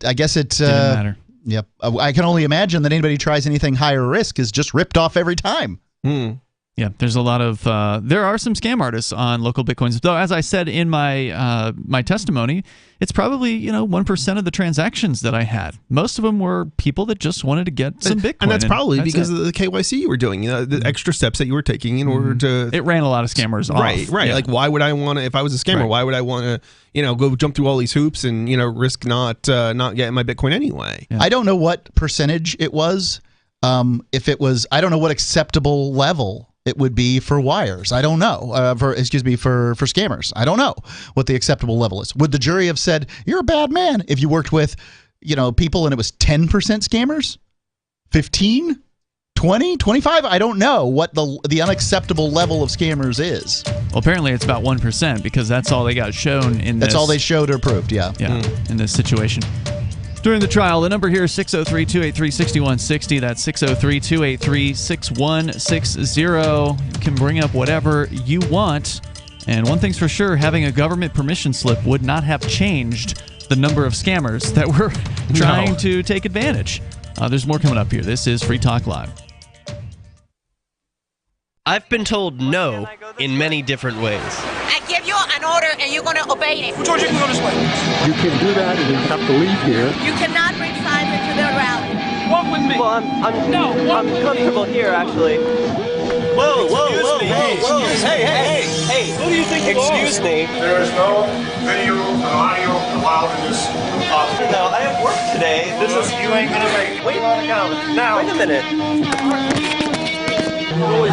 I guess it didn't matter. Yep. I can only imagine that anybody who tries anything higher risk is just ripped off every time. Yeah, there's a lot of there are some scam artists on local Bitcoins. Though, as I said in my my testimony, it's probably 1% of the transactions that I had. Most of them were people that just wanted to get some Bitcoin, and that's probably because of the KYC you were doing, the extra steps that you were taking in order to. It ran a lot of scammers off. Right. Yeah. Like, why would I want to? If I was a scammer, why would I want to? Go jump through all these hoops and risk not getting my Bitcoin anyway. I don't know what percentage it was. If it was, I don't know what acceptable level it would be for wires. I don't know. For scammers. I don't know what the acceptable level is. Would the jury have said, you're a bad man if you worked with, people and it was 10% scammers? 15? 20? 25? I don't know what the unacceptable level of scammers is. Well, apparently it's about 1% because that's all they got shown in this. That's all they showed or proved, yeah. Yeah, in this situation. During the trial, the number here is 603-283-6160. That's 603-283-6160. You can bring up whatever you want. And one thing's for sure, having a government permission slip would not have changed the number of scammers that were trying to take advantage. There's more coming up here. This is Free Talk Live. I've been told no in many different ways. I give you an order and you're going to obey it. George, you can go this way. You can do that and you have to leave here. You cannot bring signs into the rally. Walk with me. Well, I'm comfortable here, actually. Whoa. Hey. Who do you think you are? Excuse me. There is no video and audio allowed in this office. No, I have work today. You ain't going to make it. Wait on the calendar. Now. Wait a minute. Whoa.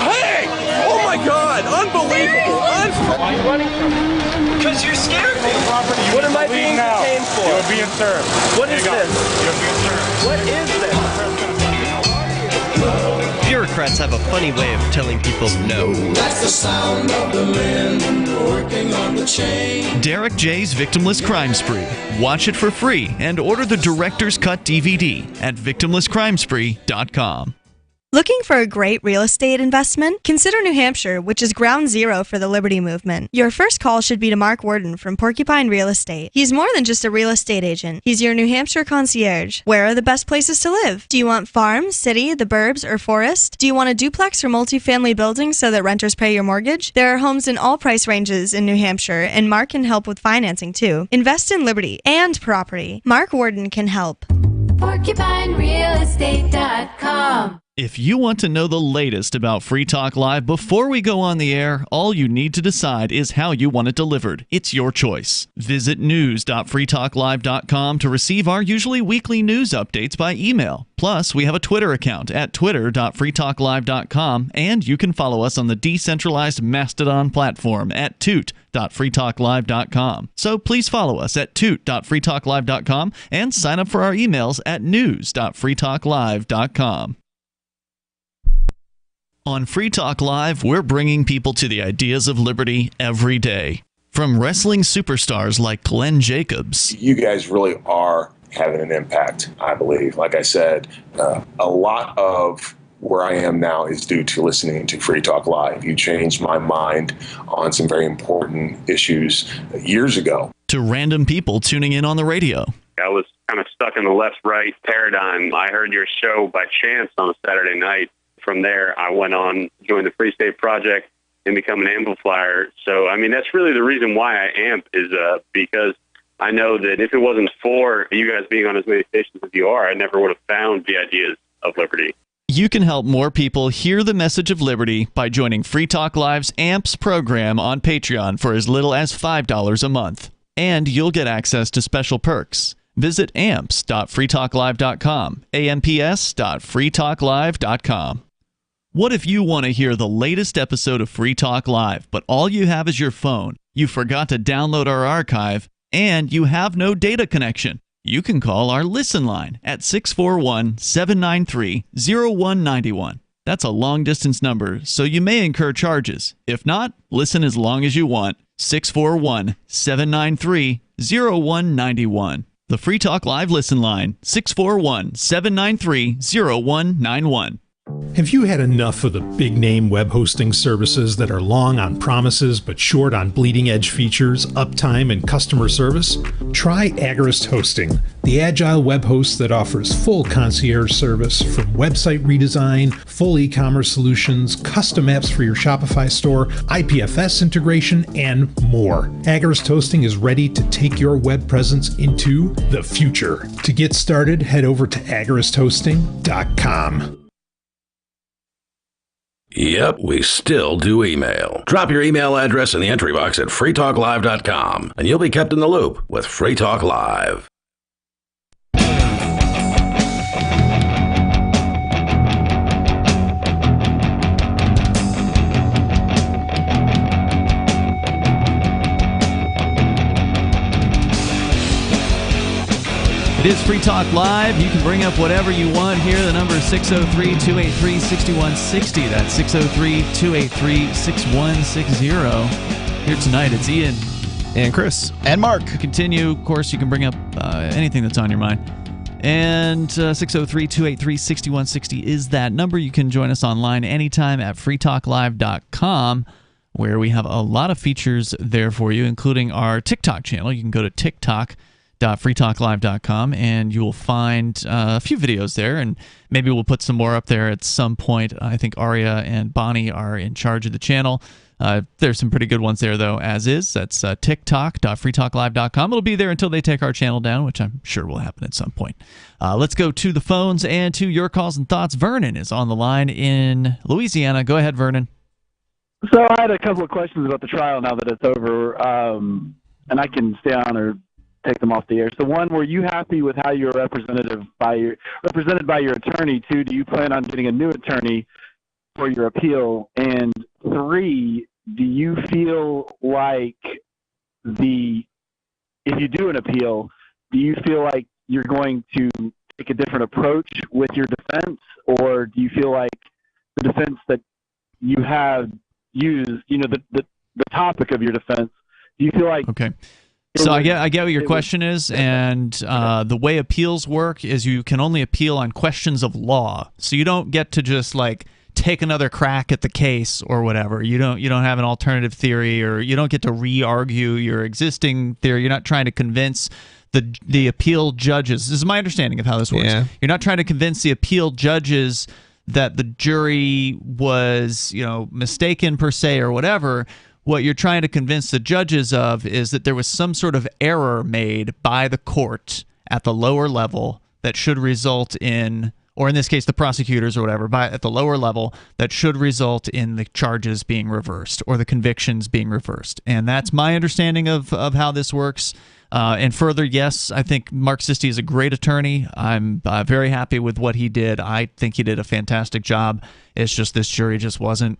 Hey! Oh my God! Unbelievable! Why are you running from me? Because you're scared me. What am I being detained for? You're being served. What is this? You're being served. What is this? Bureaucrats have a funny way of telling people no. That's the sound of the men working on the chain. Derek J's Victimless Crime Spree. Watch it for free and order the Director's Cut DVD at victimlesscrimespree.com. Looking for a great real estate investment? Consider New Hampshire, which is ground zero for the Liberty Movement. Your first call should be to Mark Worden from Porcupine Real Estate. He's more than just a real estate agent. He's your New Hampshire concierge. Where are the best places to live? Do you want farm, city, the burbs, or forest? Do you want a duplex or multifamily building so that renters pay your mortgage? There are homes in all price ranges in New Hampshire, and Mark can help with financing too. Invest in Liberty and property. Mark Worden can help. PorcupineRealEstate.com. If you want to know the latest about Free Talk Live before we go on the air, all you need to decide is how you want it delivered. It's your choice. Visit news.freetalklive.com to receive our usually weekly news updates by email. Plus, we have a Twitter account at twitter.freetalklive.com, and you can follow us on the decentralized Mastodon platform at toot.freetalklive.com. So please follow us at toot.freetalklive.com and sign up for our emails at news.freetalklive.com. On Free Talk Live, we're bringing people to the ideas of liberty every day. From wrestling superstars like Glenn Jacobs. You guys really are having an impact, I believe. Like I said, a lot of where I am now is due to listening to Free Talk Live. You changed my mind on some very important issues years ago. To random people tuning in on the radio. I was kind of stuck in the left-right paradigm. I heard your show by chance on a Saturday night. From there, I went on, joined the Free State Project, and become an amplifier. So, I mean, that's really the reason why I amp is because I know that if it wasn't for you guys being on as many stations as you are, I never would have found the ideas of liberty. You can help more people hear the message of liberty by joining Free Talk Live's AMPS program on Patreon for as little as $5 a month. And you'll get access to special perks. Visit amps.freetalklive.com, amps.freetalklive.com. What if you want to hear the latest episode of Free Talk Live, but all you have is your phone, you forgot to download our archive, and you have no data connection? You can call our Listen line at 641-793-0191. That's a long-distance number, so you may incur charges. If not, listen as long as you want. 641-793-0191. The Free Talk Live Listen line, 641-793-0191. Have you had enough of the big-name web hosting services that are long on promises but short on bleeding-edge features, uptime, and customer service? Try Agorist Hosting, the agile web host that offers full concierge service from website redesign, full e-commerce solutions, custom apps for your Shopify store, IPFS integration, and more. Agorist Hosting is ready to take your web presence into the future. To get started, head over to agoristhosting.com. Yep, we still do email. Drop your email address in the entry box at freetalklive.com, and you'll be kept in the loop with Free Talk Live. It is Free Talk Live. You can bring up whatever you want here. The number is 603-283-6160. That's 603-283-6160. Here tonight, it's Ian. And Chris. And Mark. To continue, of course, you can bring up anything that's on your mind. And 603-283-6160 is that number. You can join us online anytime at freetalklive.com, where we have a lot of features there for you, including our TikTok channel. You can go to TikTok.freetalklive.com, and you will find a few videos there, and maybe we'll put some more up there at some point. I think Aria and Bonnie are in charge of the channel. There's some pretty good ones there, though, as is. That's TikTok.freetalklive.com. It'll be there until they take our channel down, which I'm sure will happen at some point. Let's go to the phones and to your calls and thoughts. Vernon is on the line in Louisiana. Go ahead, Vernon. So I had a couple of questions about the trial now that it's over, and I can stay on or take them off the air. So one, were you happy with how you were represented by your attorney? Two, do you plan on getting a new attorney for your appeal? And three, do you feel like if you do an appeal, do you feel like you're going to take a different approach with your defense, or do you feel like the defense that you have used, the topic of your defense, do you feel like... Okay. So I get what your question is, and the way appeals work is you can only appeal on questions of law. So you don't get to just take another crack at the case or whatever. You don't have an alternative theory, or you don't get to re-argue your existing theory. You're not trying to convince the appeal judges. This is my understanding of how this works. Yeah. You're not trying to convince the appeal judges that the jury was, mistaken per se or whatever. What you're trying to convince the judges of is that there was some sort of error made by the court at the lower level that should result in, or in this case the prosecutors or whatever, at the lower level, that should result in the charges being reversed or the convictions being reversed. And that's my understanding of how this works. And further, yes, I think Mark Sisti is a great attorney. I'm very happy with what he did. I think he did a fantastic job. It's just this jury just wasn't.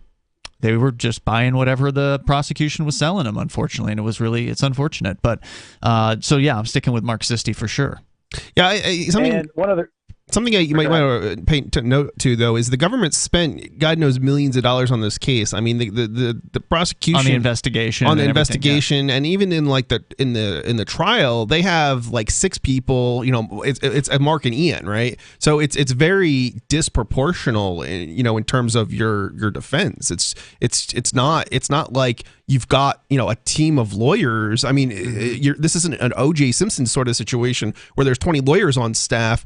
They were just buying whatever the prosecution was selling them, unfortunately, and it's unfortunate. But so yeah, I'm sticking with Mark Sisti for sure. Yeah, something you might want to pay note to, though, is the government spent God knows millions of dollars on this case. I mean, the prosecution on the investigation, and even in the trial, they have 6 people. It's Mark and Ian, right? So it's very disproportional, in terms of your defense. It's not like you've got a team of lawyers. I mean, this isn't an O.J. Simpson sort of situation where there's 20 lawyers on staff,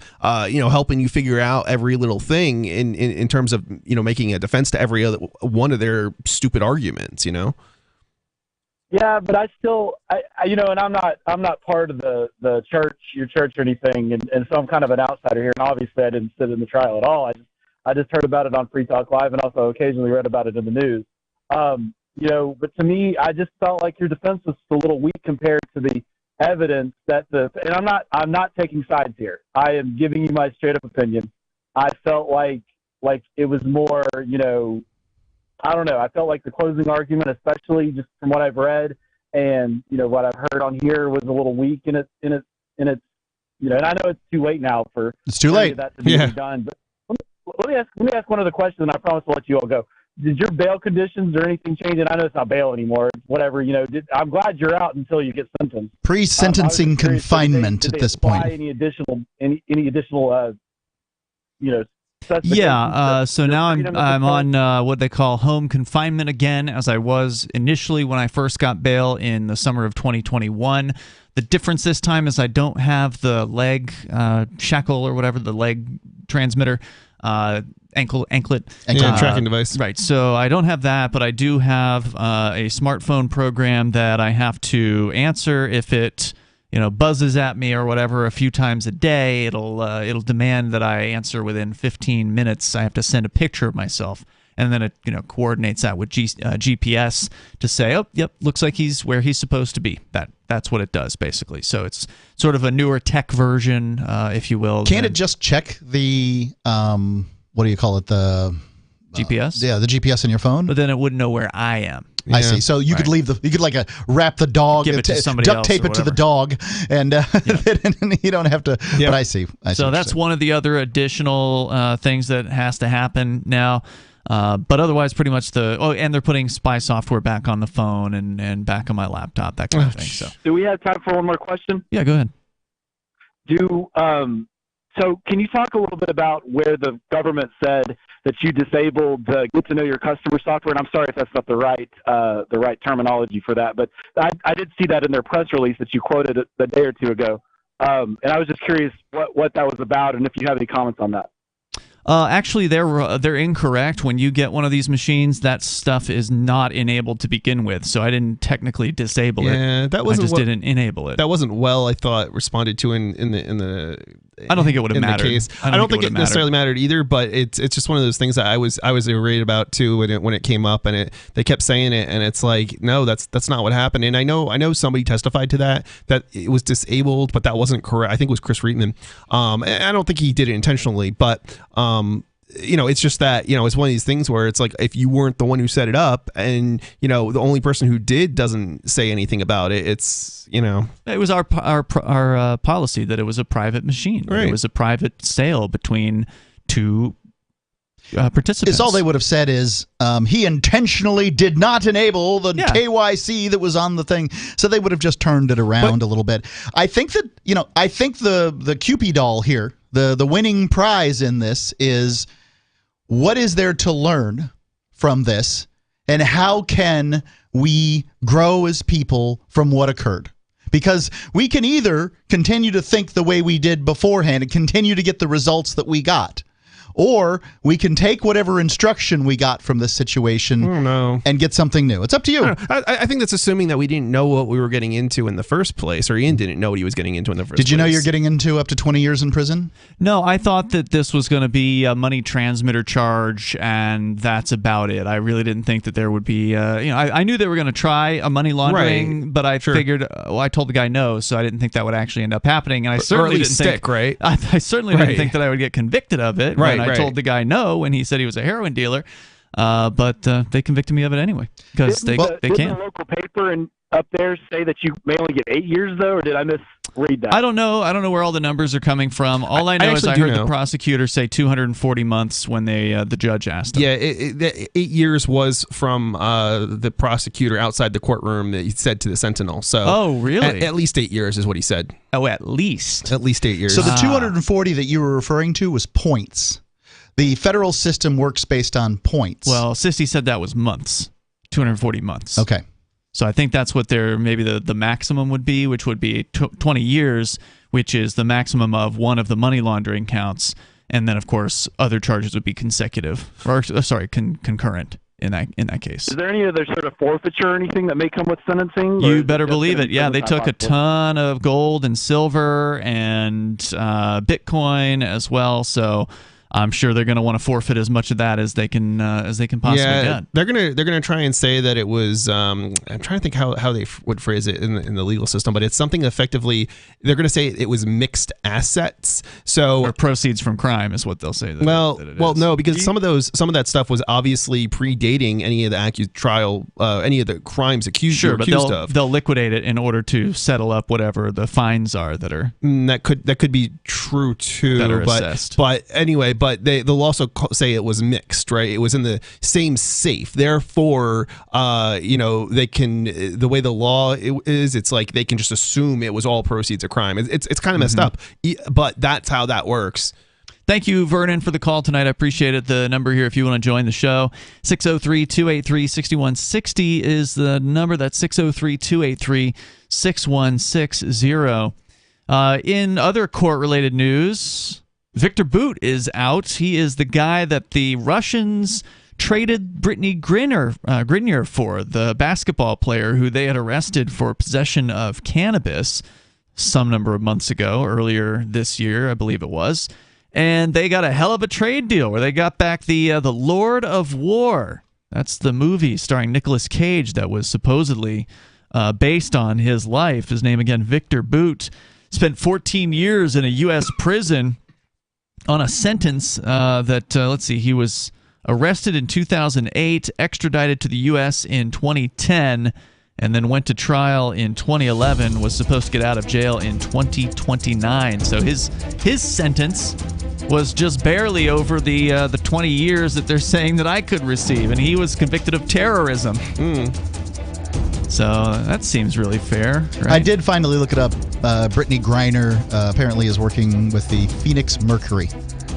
helping you figure out every little thing in terms of making a defense to every other one of their stupid arguments. Yeah, but I still, and I'm not part of the church, your church or anything, and so I'm kind of an outsider here. And obviously, I didn't sit in the trial at all. I just heard about it on Free Talk Live, and also occasionally read about it in the news. But to me, I just felt like your defense was a little weak compared to the evidence that and I'm not taking sides here. I am giving you my straight up opinion. I felt like it was more, I don't know. I felt like the closing argument, especially just from what I've read and what I've heard on here, was a little weak in its. And I know it's too late now for that to be done. But let me ask one other question, and I promise I'll let you all go. Did your bail conditions or anything change? And I know it's not bail anymore. It's whatever, I'm glad you're out until you get sentenced. Pre-sentencing confinement did they at this point. Any additional, so now I'm on what they call home confinement again, as I was initially when I first got bail in the summer of 2021. The difference this time is I don't have the leg shackle or whatever, the leg transmitter. Anklet tracking device. Right. So I don't have that, but I do have a smartphone program that I have to answer if it buzzes at me or whatever a few times a day. It'll demand that I answer within 15 minutes. I have to send a picture of myself, and then it coordinates that with GPS to say, oh, yep, looks like he's where he's supposed to be. That's what it does, basically. So it's sort of a newer tech version, if you will. Can't it just check the what do you call it? The GPS? Yeah, the GPS in your phone. But then it wouldn't know where I am. I see. So you could leave wrap the dog, give it to somebody duct else tape or it to the whatever. dog, and you don't have to. But I see. So that's one of the other additional things that has to happen now. But otherwise, pretty much and they're putting spy software back on the phone and back on my laptop, that kind of thing. So, do we have time for one more question? Yeah, go ahead. So can you talk a little bit about where the government said that you disabled get to know your customer software? And I'm sorry if that's not the right terminology for that, but I did see that in their press release that you quoted a day or two ago. And I was just curious what that was about and if you have any comments on that. Actually, they're incorrect. When you get one of these machines, that stuff is not enabled to begin with. So I didn't technically disable it. Yeah, that wasn't. I just didn't enable it. That wasn't I thought responded to in the. I don't think it would have mattered. Case. I don't think it necessarily mattered either. But it's just one of those things that I was irate about too when it came up, and they kept saying it, and it's like, no, that's not what happened. And I know somebody testified to that it was disabled, but that wasn't correct. I think it was Chris Reitman. I don't think he did it intentionally, but it's just that, it's one of these things where it's like, if you weren't the one who set it up and, the only person who did doesn't say anything about it, it's, It was our policy that it was a private machine. Right. It was a private sale between two participants. It's all they would have said is he intentionally did not enable the KYC that was on the thing, so they would have just turned it around a little bit. I think that the Cupid doll here, the winning prize in this is, what is there to learn from this, and how can we grow as people from what occurred? Because we can either continue to think the way we did beforehand and continue to get the results that we got, or we can take whatever instruction we got from this situation and get something new. It's up to you. I think that's assuming that we didn't know what we were getting into in the first place, or Ian didn't know what he was getting into in the first place. Did you know you're getting into up to 20 years in prison? No, I thought that this was going to be a money transmitter charge, and that's about it. I really didn't think that there would be, I knew they were going to try a money laundering, but I figured, I told the guy no, so I didn't think that would actually end up happening. And I certainly didn't think, right? I certainly didn't think that I would get convicted of it. Right. I told the guy no when he said he was a heroin dealer, but they convicted me of it anyway because they can. Did the local paper and up there say that you may only get 8 years though, or did I misread that? I don't know where all the numbers are coming from. All I know is I heard the prosecutor say 240 months when the judge asked him. Yeah, 8 years was from the prosecutor outside the courtroom that he said to the Sentinel. So, oh, really? At least 8 years is what he said. Oh, at least 8 years. So the 240 that you were referring to was points. The federal system works based on points. Well, Sissy said that was months, 240 months. Okay. So I think that's what maybe the maximum would be, which would be 20 years, which is the maximum of one of the money laundering counts. And then, of course, other charges would be consecutive, concurrent in that case. Is there any other sort of forfeiture or anything that may come with sentencing? You better believe it. Yeah, they took a ton of gold and silver and Bitcoin as well. So I'm sure they're going to want to forfeit as much of that as they can possibly get. They're gonna try and say that it was. I'm trying to think how they would phrase it in the legal system, but it's something effectively. They're going to say it was mixed assets. So or proceeds from crime is what they'll say. No, because some of that stuff was obviously predating any of the any of the crimes accused of. They'll liquidate it in order to settle up whatever the fines are that are. That could be true too. That are assessed. But anyway. But they'll also say it was mixed, right? It was in the same safe. Therefore, they can. The way the law is, it's like they can just assume it was all proceeds of crime. It's kind of messed up, but that's how that works. Thank you, Vernon, for the call tonight. I appreciate it. The number here, if you want to join the show, 603-283-6160 is the number. That's 603-283-6160. In other court-related news, Victor Bout is out. He is the guy that the Russians traded Brittany Griner for, the basketball player who they had arrested for possession of cannabis some number of months ago, earlier this year, I believe it was. And they got a hell of a trade deal where they got back the Lord of War. That's the movie starring Nicolas Cage that was supposedly based on his life. His name again, Victor Bout. Spent 14 years in a U.S. prison on a sentence that, let's see, he was arrested in 2008, extradited to the U.S. in 2010, and then went to trial in 2011, was supposed to get out of jail in 2029. So his sentence was just barely over the 20 years that they're saying that I could receive, and he was convicted of terrorism. So that seems really fair, right? I did finally look it up. Brittany Griner apparently is working with the Phoenix Mercury.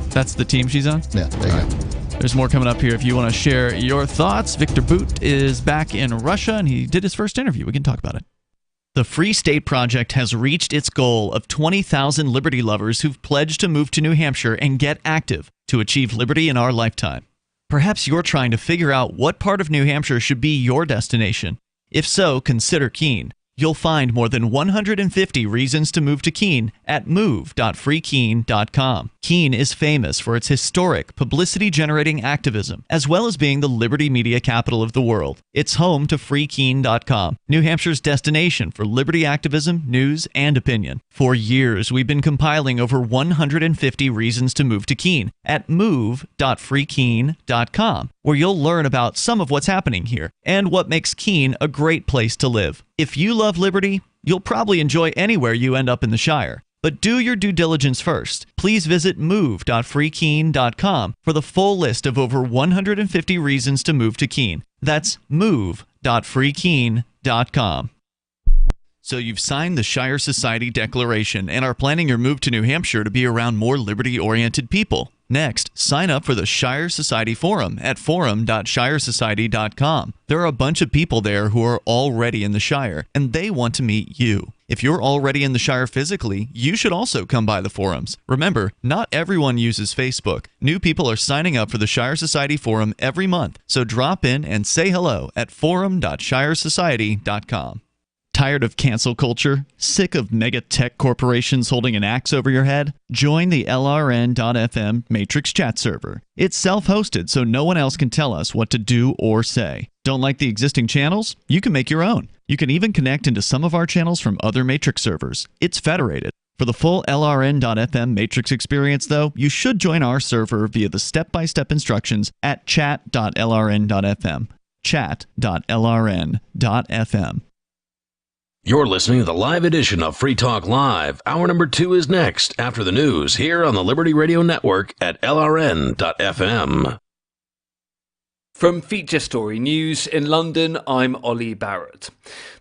That's the team she's on? Yeah, there you go. There's more coming up here if you want to share your thoughts. Victor Boot is back in Russia, and he did his first interview. We can talk about it. The Free State Project has reached its goal of 20,000 liberty lovers who've pledged to move to New Hampshire and get active to achieve liberty in our lifetime. Perhaps you're trying to figure out what part of New Hampshire should be your destination. If so, consider Keene. You'll find more than 150 reasons to move to Keene at move.freekeene.com. Keene is famous for its historic, publicity-generating activism, as well as being the liberty media capital of the world. It's home to freekeene.com, New Hampshire's destination for liberty activism, news, and opinion. For years, we've been compiling over 150 reasons to move to Keene at move.freekeene.com, where you'll learn about some of what's happening here and what makes Keene a great place to live. If you love liberty, you'll probably enjoy anywhere you end up in the Shire. But do your due diligence first. Please visit move.freekeene.com for the full list of over 150 reasons to move to Keene. That's move.freekeene.com. So you've signed the Shire Society Declaration and are planning your move to New Hampshire to be around more liberty-oriented people. Next, sign up for the Shire Society Forum at forum.shiresociety.com. There are a bunch of people there who are already in the Shire, and they want to meet you. If you're already in the Shire physically, you should also come by the forums. Remember, not everyone uses Facebook. New people are signing up for the Shire Society Forum every month, so drop in and say hello at forum.shiresociety.com. Tired of cancel culture? Sick of mega tech corporations holding an axe over your head? Join the LRN.FM Matrix chat server. It's self-hosted, so no one else can tell us what to do or say. Don't like the existing channels? You can make your own. You can even connect into some of our channels from other Matrix servers. It's federated. For the full LRN.FM Matrix experience, though, you should join our server via the step-by-step instructions at chat.lrn.fm. Chat.lrn.fm. You're listening to the live edition of Free Talk Live. Hour number 2 is next, after the news, here on the Liberty Radio Network at LRN.FM. From Feature Story News in London, I'm Ollie Barrett.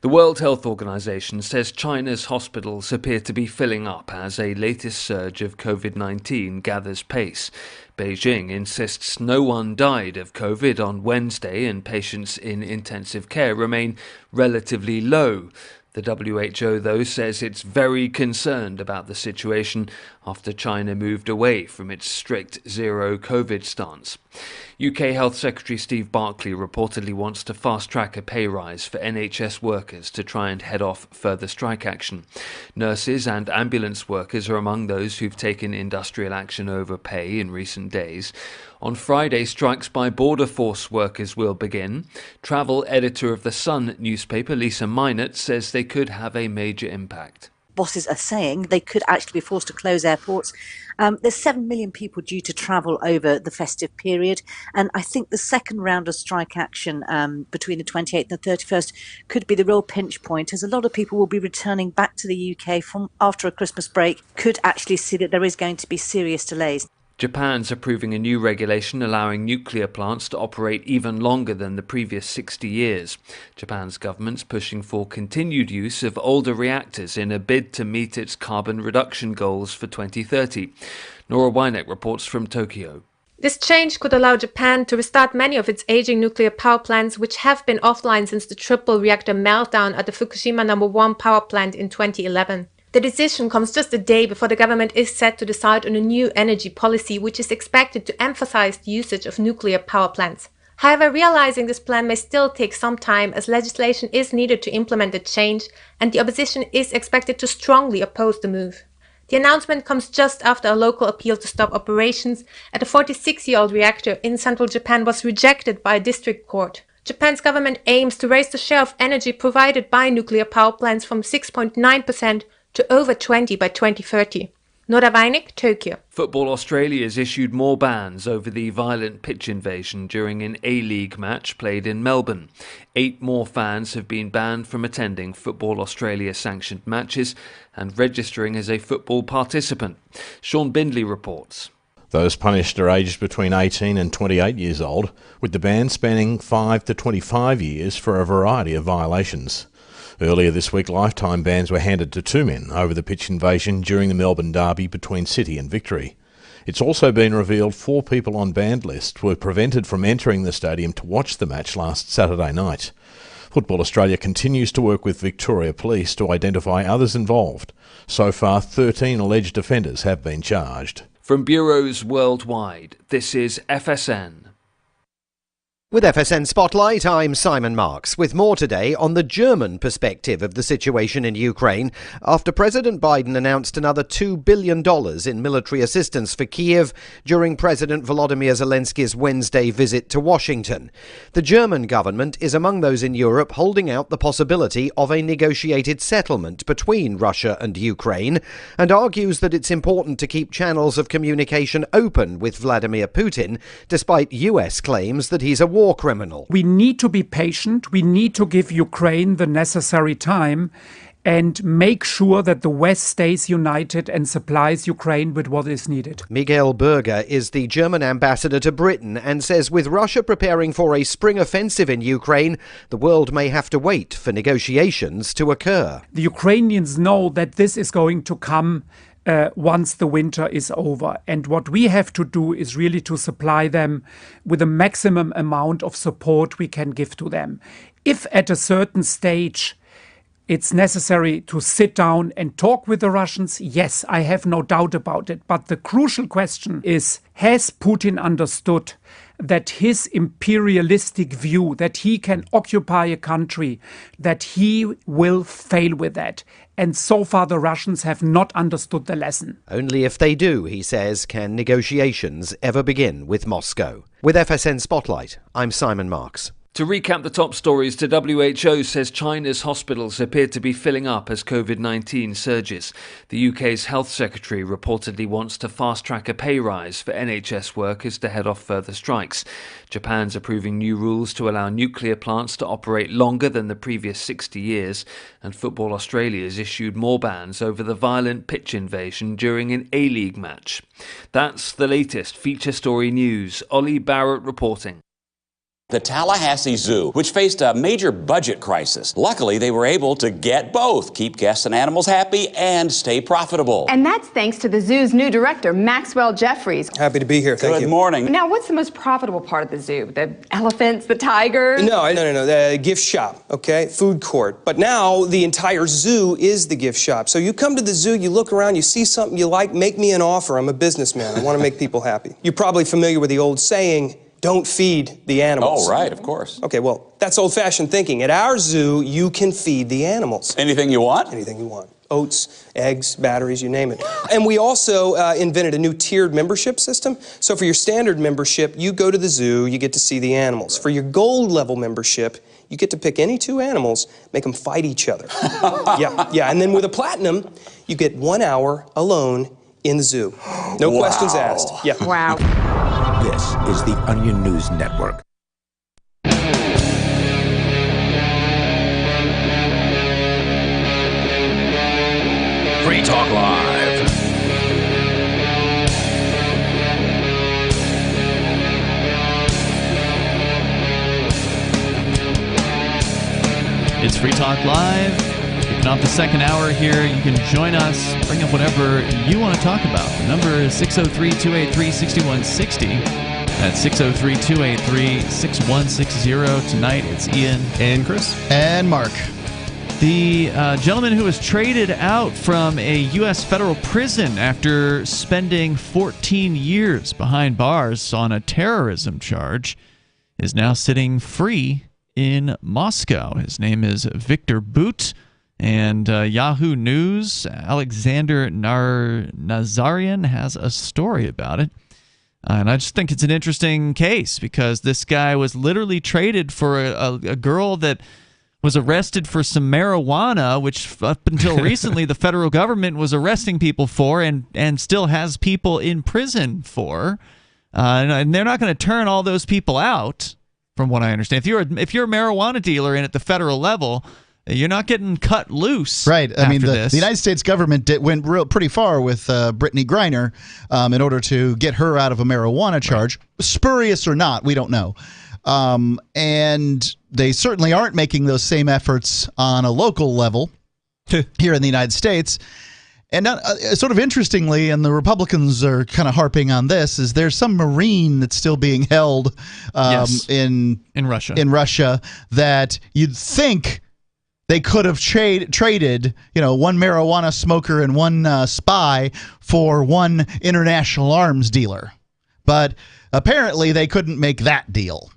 The World Health Organization says China's hospitals appear to be filling up as a latest surge of COVID-19 gathers pace. Beijing insists no one died of COVID on Wednesday, and patients in intensive care remain relatively low. The WHO, though, says it's very concerned about the situation after China moved away from its strict zero COVID stance. UK Health Secretary Steve Barclay reportedly wants to fast-track a pay rise for NHS workers to try and head off further strike action. Nurses and ambulance workers are among those who've taken industrial action over pay in recent days. On Friday, strikes by Border Force workers will begin. Travel editor of The Sun newspaper, Lisa Minot, says they could have a major impact. Bosses are saying they could actually be forced to close airports. There's 7 million people due to travel over the festive period, and I think the second round of strike action between the 28th and the 31st could be the real pinch point, as a lot of people will be returning back to the UK from after a Christmas break, could actually see that there is going to be serious delays. Japan's approving a new regulation allowing nuclear plants to operate even longer than the previous 60 years. Japan's government's pushing for continued use of older reactors in a bid to meet its carbon reduction goals for 2030. Nora Weineck reports from Tokyo. This change could allow Japan to restart many of its aging nuclear power plants, which have been offline since the triple reactor meltdown at the Fukushima No. 1 power plant in 2011. The decision comes just a day before the government is set to decide on a new energy policy, which is expected to emphasize the usage of nuclear power plants. However, realizing this plan may still take some time, as legislation is needed to implement the change, and the opposition is expected to strongly oppose the move. The announcement comes just after a local appeal to stop operations at a 46-year-old reactor in central Japan was rejected by a district court. Japan's government aims to raise the share of energy provided by nuclear power plants from 6.9% to over 20% by 2030. Nora Weinig, Tokyo. Football Australia has issued more bans over the violent pitch invasion during an A-League match played in Melbourne. 8 more fans have been banned from attending Football Australia sanctioned matches and registering as a football participant. Sean Bindley reports. Those punished are aged between 18 and 28 years old, with the ban spanning 5 to 25 years for a variety of violations. Earlier this week, lifetime bans were handed to 2 men over the pitch invasion during the Melbourne derby between City and Victory. It's also been revealed 4 people on banned list were prevented from entering the stadium to watch the match last Saturday night. Football Australia continues to work with Victoria Police to identify others involved. So far, 13 alleged offenders have been charged. From bureaus worldwide, this is FSN. With FSN Spotlight, I'm Simon Marks, with more today on the German perspective of the situation in Ukraine after President Biden announced another $2 billion in military assistance for Kiev during President Volodymyr Zelensky's Wednesday visit to Washington. The German government is among those in Europe holding out the possibility of a negotiated settlement between Russia and Ukraine and argues that it's important to keep channels of communication open with Vladimir Putin, despite US claims that he's a war criminal. We need to be patient. We need to give Ukraine the necessary time and make sure that the West stays united and supplies Ukraine with what is needed. Miguel Berger is the German ambassador to Britain and says with Russia preparing for a spring offensive in Ukraine, the world may have to wait for negotiations to occur. The Ukrainians know that this is going to come once the winter is over. And what we have to do is really to supply them with the maximum amount of support we can give to them. If at a certain stage it's necessary to sit down and talk with the Russians, yes, I have no doubt about it. But the crucial question is, has Putin understood that his imperialistic view, that he can occupy a country, that he will fail with that? And so far the Russians have not understood the lesson. Only if they do, he says, can negotiations ever begin with Moscow. With FSN Spotlight, I'm Simon Marks. To recap the top stories, the WHO says China's hospitals appear to be filling up as COVID-19 surges. The UK's Health Secretary reportedly wants to fast-track a pay rise for NHS workers to head off further strikes. Japan's approving new rules to allow nuclear plants to operate longer than the previous 60 years. And Football Australia's issued more bans over the violent pitch invasion during an A-League match. That's the latest feature story news. Ollie Barrett reporting. The Tallahassee Zoo, which faced a major budget crisis. Luckily, they were able to get both, keep guests and animals happy and stay profitable. And that's thanks to the zoo's new director, Maxwell Jeffries. Happy to be here, thank you. Good morning. Now, what's the most profitable part of the zoo? The elephants, the tigers? No, the gift shop, okay? Food court. But now the entire zoo is the gift shop. So you come to the zoo, you look around, you see something you like, make me an offer. I'm a businessman. I want to make people happy. You're probably familiar with the old saying, don't feed the animals. Oh, right, of course. Okay, well, that's old-fashioned thinking. At our zoo, you can feed the animals. Anything you want? Anything you want. Oats, eggs, batteries, you name it. And we also invented a new tiered membership system. So for your standard membership, you go to the zoo, you get to see the animals. For your gold level membership, you get to pick any 2 animals, make them fight each other. Yeah. And then with a platinum, you get 1 hour alone in the zoo. No questions asked. Yeah. Wow. This is the Onion News Network. Free Talk Live. It's Free Talk Live. Kicking off the second hour here. You can join us. Bring up whatever you want to talk about. The number is 603-283-6160. That's 603-283-6160. Tonight it's Ian and Chris and Mark. The gentleman who was traded out from a U.S. federal prison after spending 14 years behind bars on a terrorism charge is now sitting free in Moscow. His name is Victor Bout. And Yahoo News, Alexander Nazarian has a story about it. And I just think it's an interesting case because this guy was literally traded for a girl that was arrested for some marijuana, which up until recently the federal government was arresting people for and still has people in prison for. And they're not going to turn all those people out, from what I understand. If you're a marijuana dealer and at the federal level, you're not getting cut loose. Right. I mean, the United States government went pretty far with Brittany Griner in order to get her out of a marijuana charge. Right. Spurious or not, we don't know. And they certainly aren't making those same efforts on a local level here in the United States. And sort of interestingly, and the Republicans are kind of harping on this, is there's some Marine that's still being held in Russia. In Russia that you'd think they could have traded, one marijuana smoker and one spy for one international arms dealer. But apparently they couldn't make that deal.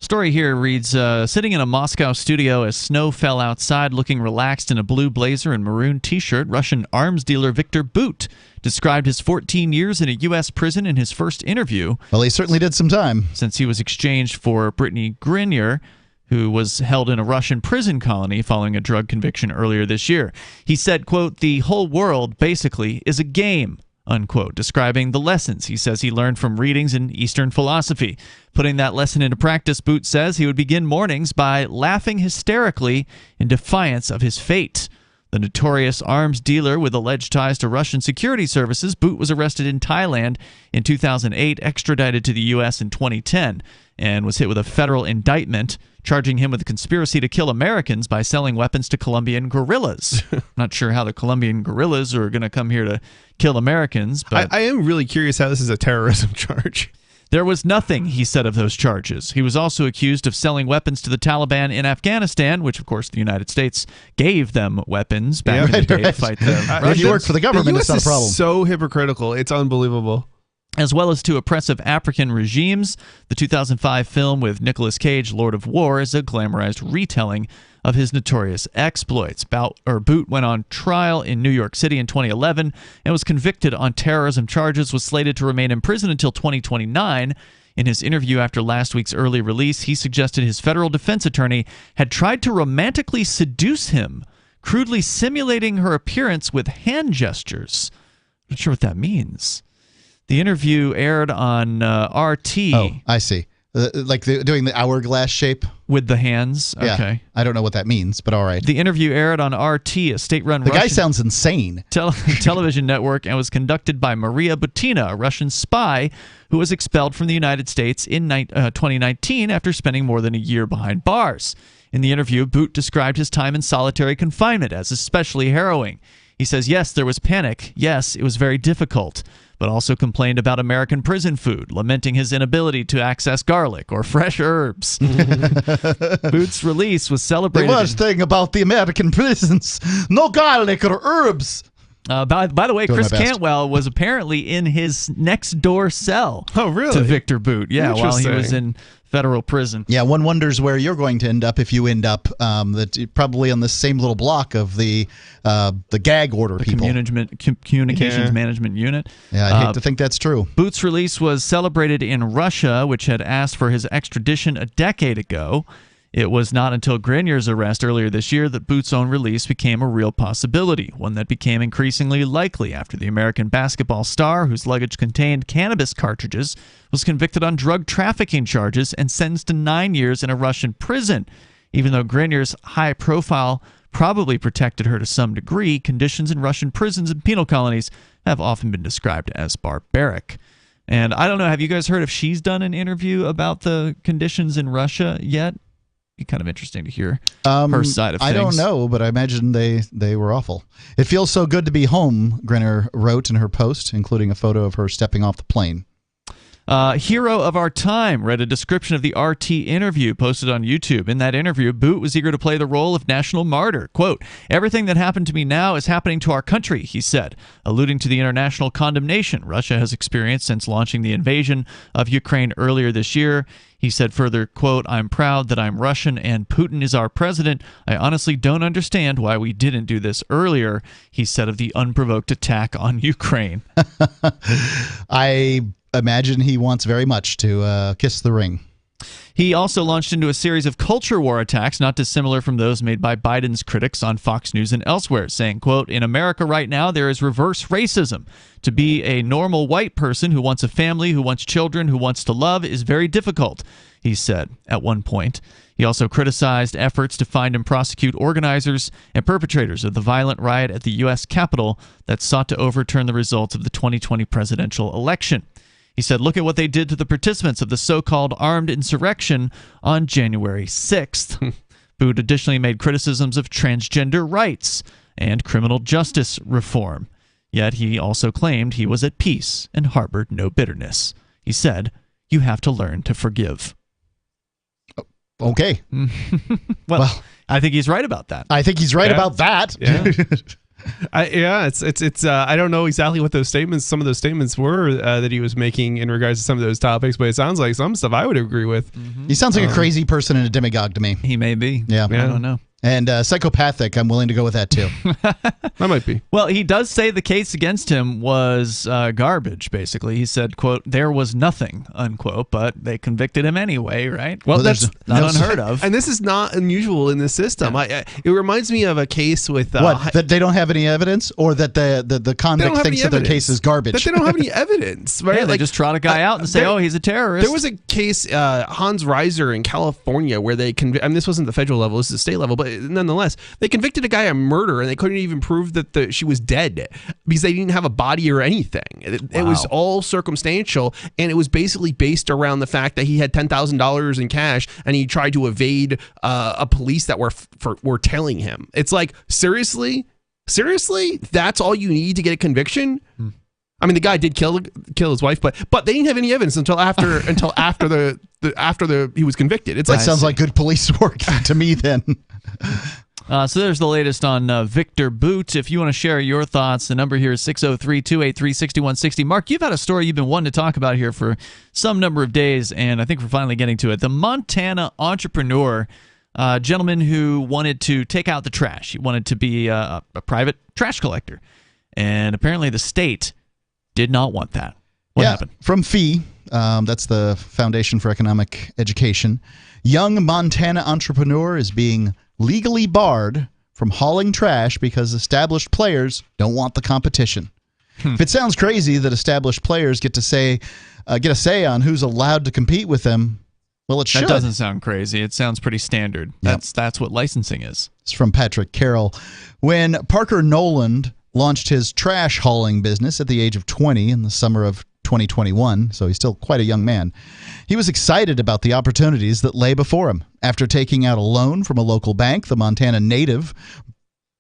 Story here reads, sitting in a Moscow studio as snow fell outside, looking relaxed in a blue blazer and maroon T-shirt, Russian arms dealer Viktor Bout described his 14 years in a U.S. prison in his first interview. Well, he certainly did some time. Since he was exchanged for Brittany Griner, who was held in a Russian prison colony following a drug conviction earlier this year. He said, quote, "The whole world, basically, is a game," unquote, describing the lessons he says he learned from readings in Eastern philosophy. Putting that lesson into practice, Bout says he would begin mornings by laughing hysterically in defiance of his fate. The notorious arms dealer with alleged ties to Russian security services, Bout was arrested in Thailand in 2008, extradited to the U.S. in 2010, and was hit with a federal indictment charging him with a conspiracy to kill Americans by selling weapons to Colombian guerrillas. Not sure how the Colombian guerrillas are going to come here to kill Americans. But I am really curious how this is a terrorism charge. There was nothing, he said, of those charges. He was also accused of selling weapons to the Taliban in Afghanistan, which, of course, the United States gave them weapons back in the day to fight the Russians. If you work for the government, it's not a problem. Is so hypocritical. It's unbelievable. As well as to oppressive African regimes. The 2005 film with Nicolas Cage, Lord of War, is a glamorized retelling of his notorious exploits. Bout went on trial in New York City in 2011 and was convicted on terrorism charges, was slated to remain in prison until 2029. In his interview after last week's early release, he suggested his federal defense attorney had tried to romantically seduce him, crudely simulating her appearance with hand gestures. Not sure what that means. The interview aired on RT. Oh, I see. Doing the hourglass shape? With the hands? Yeah. Okay. I don't know what that means, but all right. The interview aired on RT, a state-run The Russian guy sounds insane. television network, and was conducted by Maria Butina, a Russian spy who was expelled from the United States in 2019 after spending more than a year behind bars. In the interview, Bout described his time in solitary confinement as especially harrowing. He says, yes, there was panic. Yes, it was very difficult. But also complained about American prison food, lamenting his inability to access garlic or fresh herbs. Bout's release was celebrated. The worst thing about the American prisons, no garlic or herbs. By the way, Chris Cantwell was apparently in his next door cell. Oh, really? To Viktor Bout. Yeah, while he was in federal prison. Yeah, one wonders where you're going to end up if you end up probably on the same little block of the gag order people. Communications Management Unit. Yeah, I'd hate to think that's true. Bout's release was celebrated in Russia, which had asked for his extradition a decade ago. It was not until Griner's arrest earlier this year that Bout's own release became a real possibility, one that became increasingly likely after the American basketball star, whose luggage contained cannabis cartridges, was convicted on drug trafficking charges and sentenced to 9 years in a Russian prison. Even though Griner's high profile probably protected her to some degree, conditions in Russian prisons and penal colonies have often been described as barbaric. And I don't know, have you guys heard if she's done an interview about the conditions in Russia yet? Be kind of interesting to hear her side of things. I don't know, but I imagine they were awful. It feels so good to be home, Griner wrote in her post, including a photo of her stepping off the plane. Hero of our time read a description of the RT interview posted on YouTube. In that interview, Bout was eager to play the role of national martyr. Quote, "Everything that happened to me now is happening to our country," he said, alluding to the international condemnation Russia has experienced since launching the invasion of Ukraine earlier this year. He said further, quote, "I'm proud that I'm Russian and Putin is our president. I honestly don't understand why we didn't do this earlier," he said of the unprovoked attack on Ukraine. I imagine he wants very much to kiss the ring. He also launched into a series of culture war attacks, not dissimilar from those made by Biden's critics on Fox News and elsewhere, saying, quote, "In America right now, there is reverse racism. To be a normal white person who wants a family, who wants children, who wants to love is very difficult," he said at one point. He also criticized efforts to find and prosecute organizers and perpetrators of the violent riot at the U.S. Capitol that sought to overturn the results of the 2020 presidential election. He said, "Look at what they did to the participants of the so-called armed insurrection on January 6th. Boot additionally made criticisms of transgender rights and criminal justice reform. Yet he also claimed he was at peace and harbored no bitterness. He said, "You have to learn to forgive." Okay. well, I think he's right about that. I think he's right about that. Yeah. It's I don't know exactly what some of those statements were that he was making in regards to some of those topics, but it sounds like some stuff I would agree with. He sounds like a crazy person and a demagogue to me. He may be. Yeah. I don't know. And psychopathic, I'm willing to go with that too. That might be. Well, he does say the case against him was garbage, basically. He said, quote, "There was nothing," unquote, but they convicted him anyway, right? Well, that's not unheard of. And this is not unusual in the system. It reminds me of a case with... what, that they don't have any evidence? Or that the convict thinks that their case is garbage? That they don't have any evidence, right? Yeah, they just trot a guy out and say, he's a terrorist. There was a case, Hans Reiser in California, where they this wasn't the federal level, this is the state level, but nonetheless, they convicted a guy of murder, and they couldn't even prove that she was dead because they didn't have a body or anything. It was all circumstantial, and it was basically based around the fact that he had $10,000 in cash, and he tried to evade a police that were tailing him. It's like, seriously, that's all you need to get a conviction? I mean, the guy did kill his wife, but they didn't have any evidence until after he was convicted. It's that sounds like good police work to me then. So there's the latest on Victor Boot. If you want to share your thoughts, the number here is 603-283-6160. Mark, you've had a story you've been wanting to talk about here for some number of days, and I think we're finally getting to it. The Montana entrepreneur, gentleman who wanted to take out the trash. He wanted to be a private trash collector, and apparently the state did not want that. What happened? From FEE, that's the Foundation for Economic Education, young Montana entrepreneur is being legally barred from hauling trash because established players don't want the competition. If it sounds crazy that established players get a say on who's allowed to compete with them, well, it should. That doesn't sound crazy. It sounds pretty standard. Yep. That's what licensing is. It's from Patrick Carroll. When Parker Noland launched his trash hauling business at the age of 20 in the summer of 2021, so he's still quite a young man, he was excited about the opportunities that lay before him. After taking out a loan from a local bank, the Montana native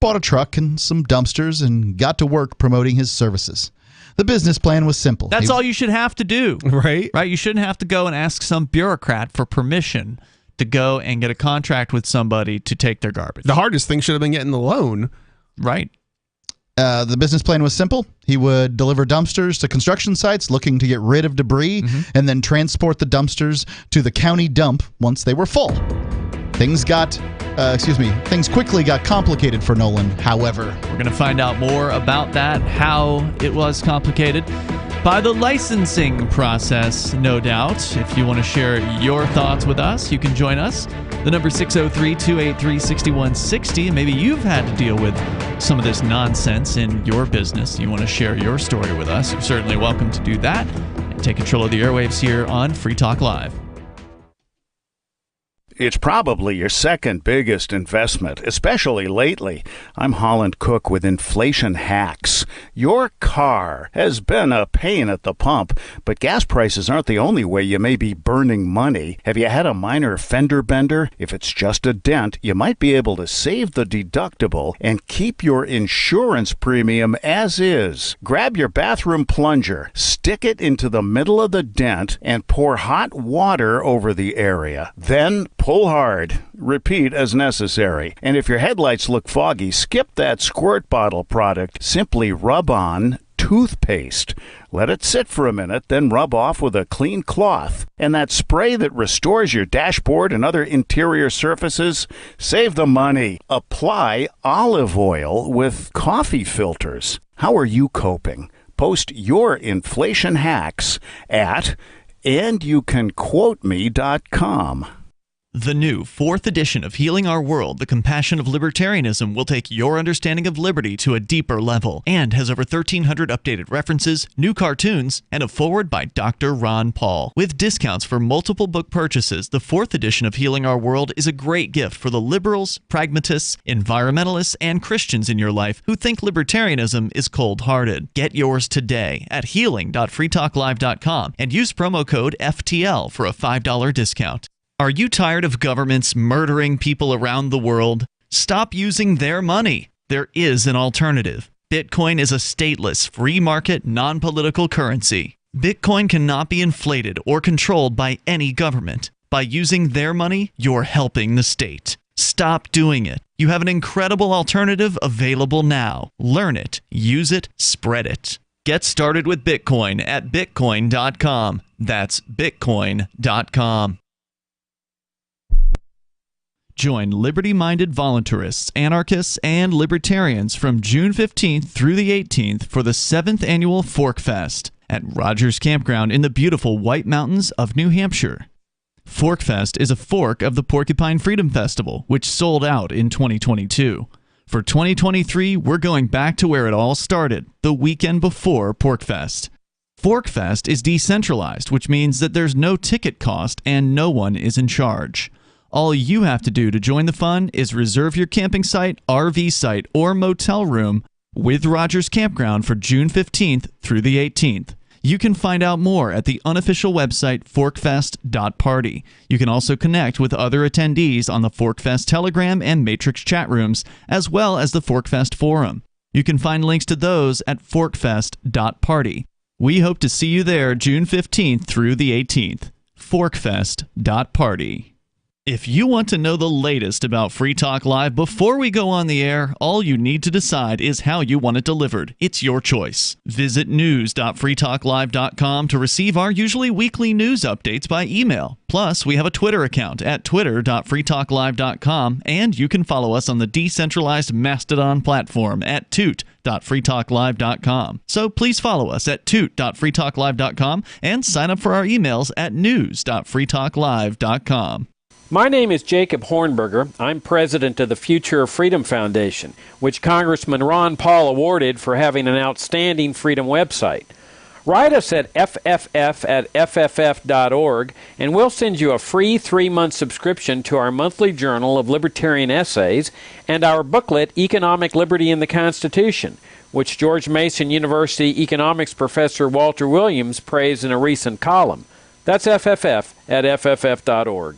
bought a truck and some dumpsters and got to work promoting his services. The business plan was simple. That's all you should have to do. Right? Right? You shouldn't have to go and ask some bureaucrat for permission to go and get a contract with somebody to take their garbage. The hardest thing should have been getting the loan. Right. The business plan was simple. He would deliver dumpsters to construction sites looking to get rid of debris and then transport the dumpsters to the county dump once they were full. Things quickly got complicated for Nolan, however. We're going to find out more about that, how it was complicated, by the licensing process, no doubt. If you want to share your thoughts with us, you can join us. The number 603-283-6160. Maybe you've had to deal with some of this nonsense in your business. You want to share your story with us. You're certainly welcome to do that. And take control of the airwaves here on Free Talk Live. It's probably your second biggest investment, especially lately. I'm Holland Cook with Inflation Hacks. Your car has been a pain at the pump, but gas prices aren't the only way you may be burning money. Have you had a minor fender bender? If it's just a dent, you might be able to save the deductible and keep your insurance premium as is. Grab your bathroom plunger, stick it into the middle of the dent, and pour hot water over the area. Then pull hard. Repeat as necessary. And if your headlights look foggy, skip that squirt bottle product. Simply rub on toothpaste. Let it sit for a minute, then rub off with a clean cloth. And that spray that restores your dashboard and other interior surfaces, save the money. Apply olive oil with coffee filters. How are you coping? Post your inflation hacks at and you can quote.me.com. The new 4th edition of Healing Our World, The Compassion of Libertarianism, will take your understanding of liberty to a deeper level and has over 1,300 updated references, new cartoons, and a foreword by Dr. Ron Paul. With discounts for multiple book purchases, the 4th edition of Healing Our World is a great gift for the liberals, pragmatists, environmentalists, and Christians in your life who think libertarianism is cold-hearted. Get yours today at healing.freetalklive.com and use promo code FTL for a $5 discount. Are you tired of governments murdering people around the world? Stop using their money. There is an alternative. Bitcoin is a stateless, free market, non-political currency. Bitcoin cannot be inflated or controlled by any government. By using their money, you're helping the state. Stop doing it. You have an incredible alternative available now. Learn it, use it, spread it. Get started with Bitcoin at bitcoin.com. That's bitcoin.com. Join liberty-minded voluntarists, anarchists, and libertarians from June 15th through the 18th for the 7th annual Fork Fest at Rogers Campground in the beautiful White Mountains of New Hampshire. Fork Fest is a fork of the Porcupine Freedom Festival, which sold out in 2022. For 2023, we're going back to where it all started, the weekend before PorcFest. ForkFest is decentralized, which means that there's no ticket cost and no one is in charge. All you have to do to join the fun is reserve your camping site, RV site, or motel room with Rogers Campground for June 15th through the 18th. You can find out more at the unofficial website forkfest.party. You can also connect with other attendees on the ForkFest Telegram and Matrix chat rooms, as well as the ForkFest forum. You can find links to those at forkfest.party. We hope to see you there June 15th through the 18th. forkfest.party. If you want to know the latest about Free Talk Live before we go on the air, all you need to decide is how you want it delivered. It's your choice. Visit news.freetalklive.com to receive our usually weekly news updates by email. Plus, we have a Twitter account at twitter.freetalklive.com, and you can follow us on the decentralized Mastodon platform at toot.freetalklive.com. So please follow us at toot.freetalklive.com and sign up for our emails at news.freetalklive.com. My name is Jacob Hornberger. I'm president of the Future of Freedom Foundation, which Congressman Ron Paul awarded for having an outstanding freedom website. Write us at fff@fff.org, and we'll send you a free 3-month subscription to our monthly journal of libertarian essays and our booklet, Economic Liberty in the Constitution, which George Mason University economics professor Walter Williams praised in a recent column. That's fff@fff.org.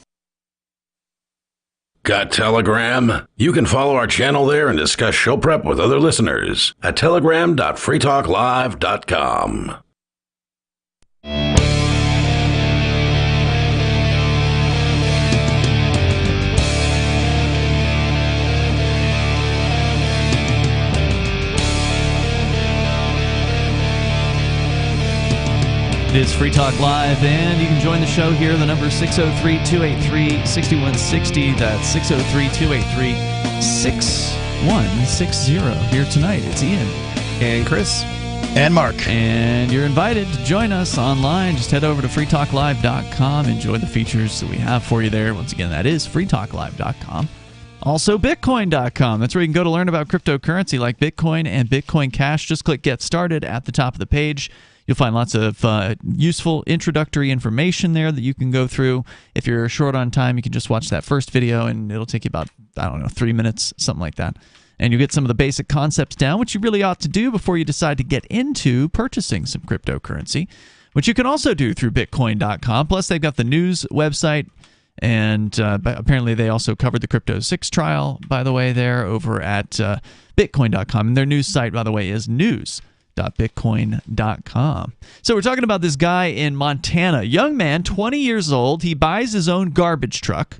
Got Telegram? You can follow our channel there and discuss show prep with other listeners at telegram.freetalklive.com. It is Free Talk Live, and you can join the show here. The number is 603-283-6160. That's 603-283-6160. Here tonight, it's Ian. And Chris. And Mark. And you're invited to join us online. Just head over to freetalklive.com. Enjoy the features that we have for you there. Once again, that is freetalklive.com. Also, Bitcoin.com. That's where you can go to learn about cryptocurrency like Bitcoin and Bitcoin Cash. Just click Get Started at the top of the page. You'll find lots of useful introductory information there that you can go through. If you're short on time, you can just watch that first video, and it'll take you about, 3 minutes, something like that. And you get some of the basic concepts down, which you really ought to do before you decide to get into purchasing some cryptocurrency, which you can also do through Bitcoin.com. Plus, they've got the news website, and apparently they also covered the Crypto 6 trial, by the way, there over at Bitcoin.com. And their news site, by the way, is news.bitcoin.com. So we're talking about this guy in Montana, young man, 20 years old. He buys his own garbage truck,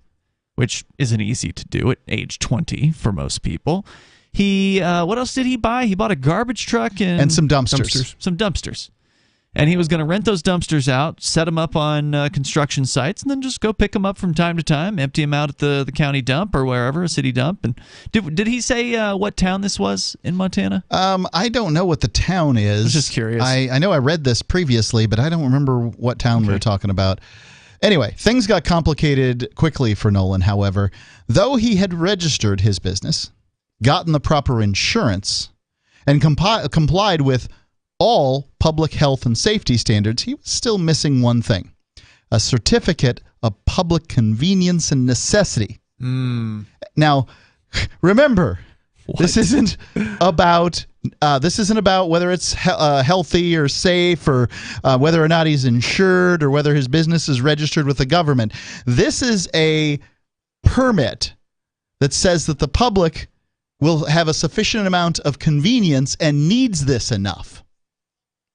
which isn't easy to do at age 20 for most people. He what else did he buy? He bought a garbage truck and some dumpsters. Some dumpsters. And he was going to rent those dumpsters out, set them up on construction sites, and then just go pick them up from time to time, empty them out at the county dump or wherever, a city dump. And did he say what town this was in Montana? I don't know what the town is. I was just curious. I know I read this previously, but I don't remember what town we were talking about. Anyway, things got complicated quickly for Nolan, however. Though he had registered his business, gotten the proper insurance, and complied with all public health and safety standards, he was still missing one thing: a certificate of public convenience and necessity. Now, remember, this isn't about whether it's healthy or safe, or whether or not he's insured, or whether his business is registered with the government. This is a permit that says that the public will have a sufficient amount of convenience and needs this enough.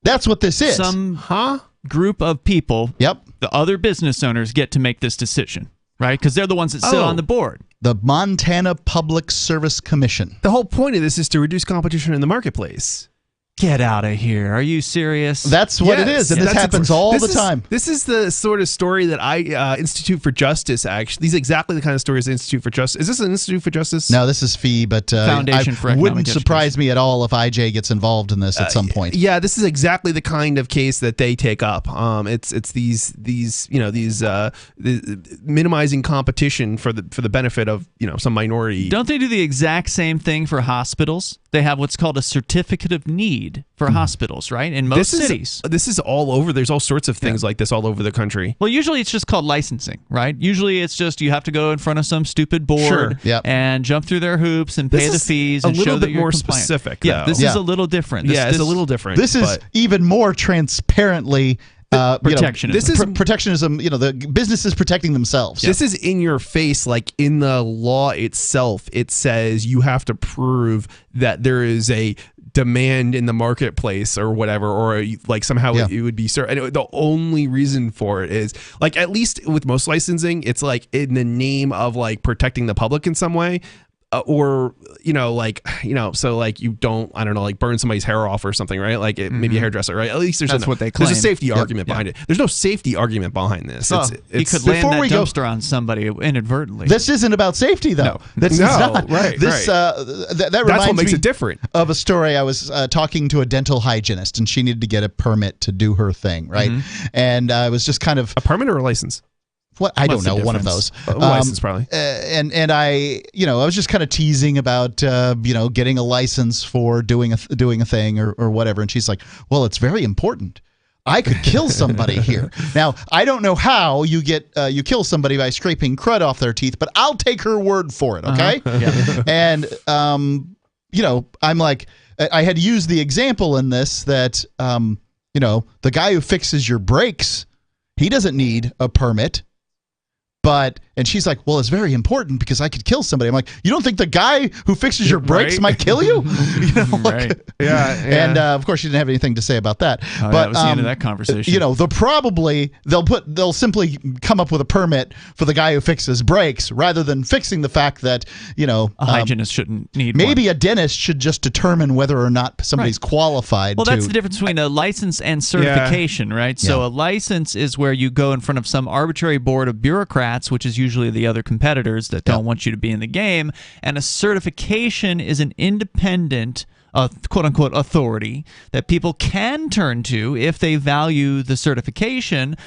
That's what this is. Some group of people, the other business owners, get to make this decision, right? Because they're the ones that sit on the board. The Montana Public Service Commission. The whole point of this is to reduce competition in the marketplace. Get out of here. Are you serious? That's what it is, and this happens all the time. This is the sort of story that Institute for Justice, actually. These are exactly the kind of stories Institute for Justice. Is this an Institute for Justice? No, this is FEE, but Foundation for Economic wouldn't surprise me at all if IJ gets involved in this at some point. Yeah, this is exactly the kind of case that they take up. It's these minimizing competition for the benefit of some minority. Don't they do the exact same thing for hospitals? They have what's called a certificate of need for hospitals, right? In most cities. This is all over. There's all sorts of things like this all over the country. Well, usually it's just called licensing, right? Usually it's just you have to go in front of some stupid board and jump through their hoops and pay the fees and show that you're more compliant. Specific. Yeah, this is a little different. It's a little different. This is even more transparently protectionism. This is protectionism. The business is protecting themselves. This is in your face, like in the law itself. It says you have to prove that there is a demand in the marketplace or whatever, or like somehow it would be certain. And the only reason for it is, like, at least with most licensing, it's like in the name of like protecting the public in some way. Or so like you don't, I don't know, like burn somebody's hair off or something, right? Like maybe a hairdresser, right? At least that's what they claim. There's a safety argument behind it. There's no safety argument behind this. You could land that dumpster on somebody inadvertently. This isn't about safety, though. That's not. Right. This that reminds that's what makes me it different. Of a story. I was talking to a dental hygienist, and she needed to get a permit to do her thing, right? And I was just kind of a permit or a license. What I don't know, one of those. License probably. And I was just kind of teasing about getting a license for doing a thing or whatever. And she's like, "Well, it's very important. I could kill somebody here." Now, I don't know how you kill somebody by scraping crud off their teeth, but I'll take her word for it. Okay. And I'm like, I had used the example in this that the guy who fixes your brakes, he doesn't need a permit. And she's like, "Well, it's very important because I could kill somebody." I'm like, "You don't think the guy who fixes your brakes might kill you?" Right. And of course, she didn't have anything to say about that. But that was the end of that conversation. They'll simply come up with a permit for the guy who fixes brakes rather than fixing the fact that a hygienist shouldn't need maybe one. A dentist should just determine whether or not somebody's qualified. Well, that's the difference between a license and certification, right? So a license is where you go in front of some arbitrary board of bureaucrats, which is usually the other competitors that don't want you to be in the game, and a certification is an independent quote-unquote authority that people can turn to if they value the certification,